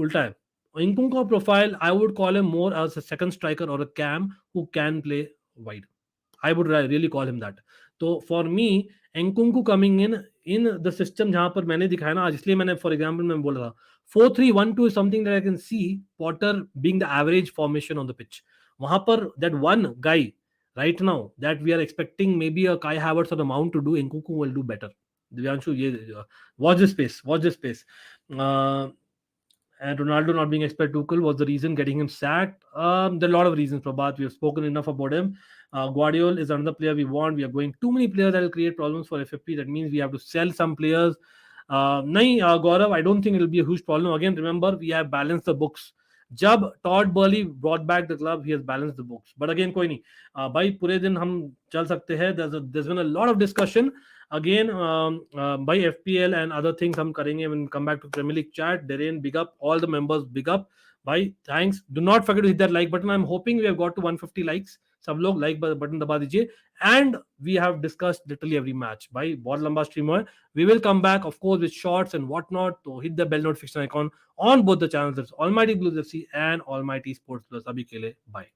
उल्टा है. Nkunku profile, I would call him more as a second striker or a cam who can play wide. I would really call him that. So for me, Nkunku coming in the system जहाँ पर मैंने दिखाया ना आज, इसलिए मैंने for example मैं बोल रहा 4-3-1-2 is something that I can see Potter being the average formation on the pitch. वहाँ पर that one guy right now that we are expecting maybe a Kai Havertz or the Mount to do, Nkunku will do better. Divyanshu, watch this space, watch this space. And Ronaldo not being expert Tuchel was the reason getting him sacked. There are a lot of reasons, Prabhat. We have spoken enough about him. Guardiola is another player we want. We are going too many players that will create problems for FFP. That means we have to sell some players. Gaurav, I don't think it will be a huge problem. Again, remember, we have balanced the books. जब Todd Burley brought back the club, he has balanced the books. But again, कोई नहीं. भाई पूरे दिन हम चल सकते हैं. There's been a lot of discussion. Again, by FPL and other things हम करेंगे when we come back to Premier League chat. Darren, big up. All the members, big up. भाई, thanks. Do not forget to hit that like button. I'm hoping we have got to 150 likes. सब लोग like button दबा दीजिए. And we have discussed literally every match. भाई, बहुत लंबा stream है. We will come back, of course, with shorts and whatnot. So hit the bell notification icon on both the channels. That's Almighty Blues FC and Almighty Sports Plus. अभी के लिए, bye.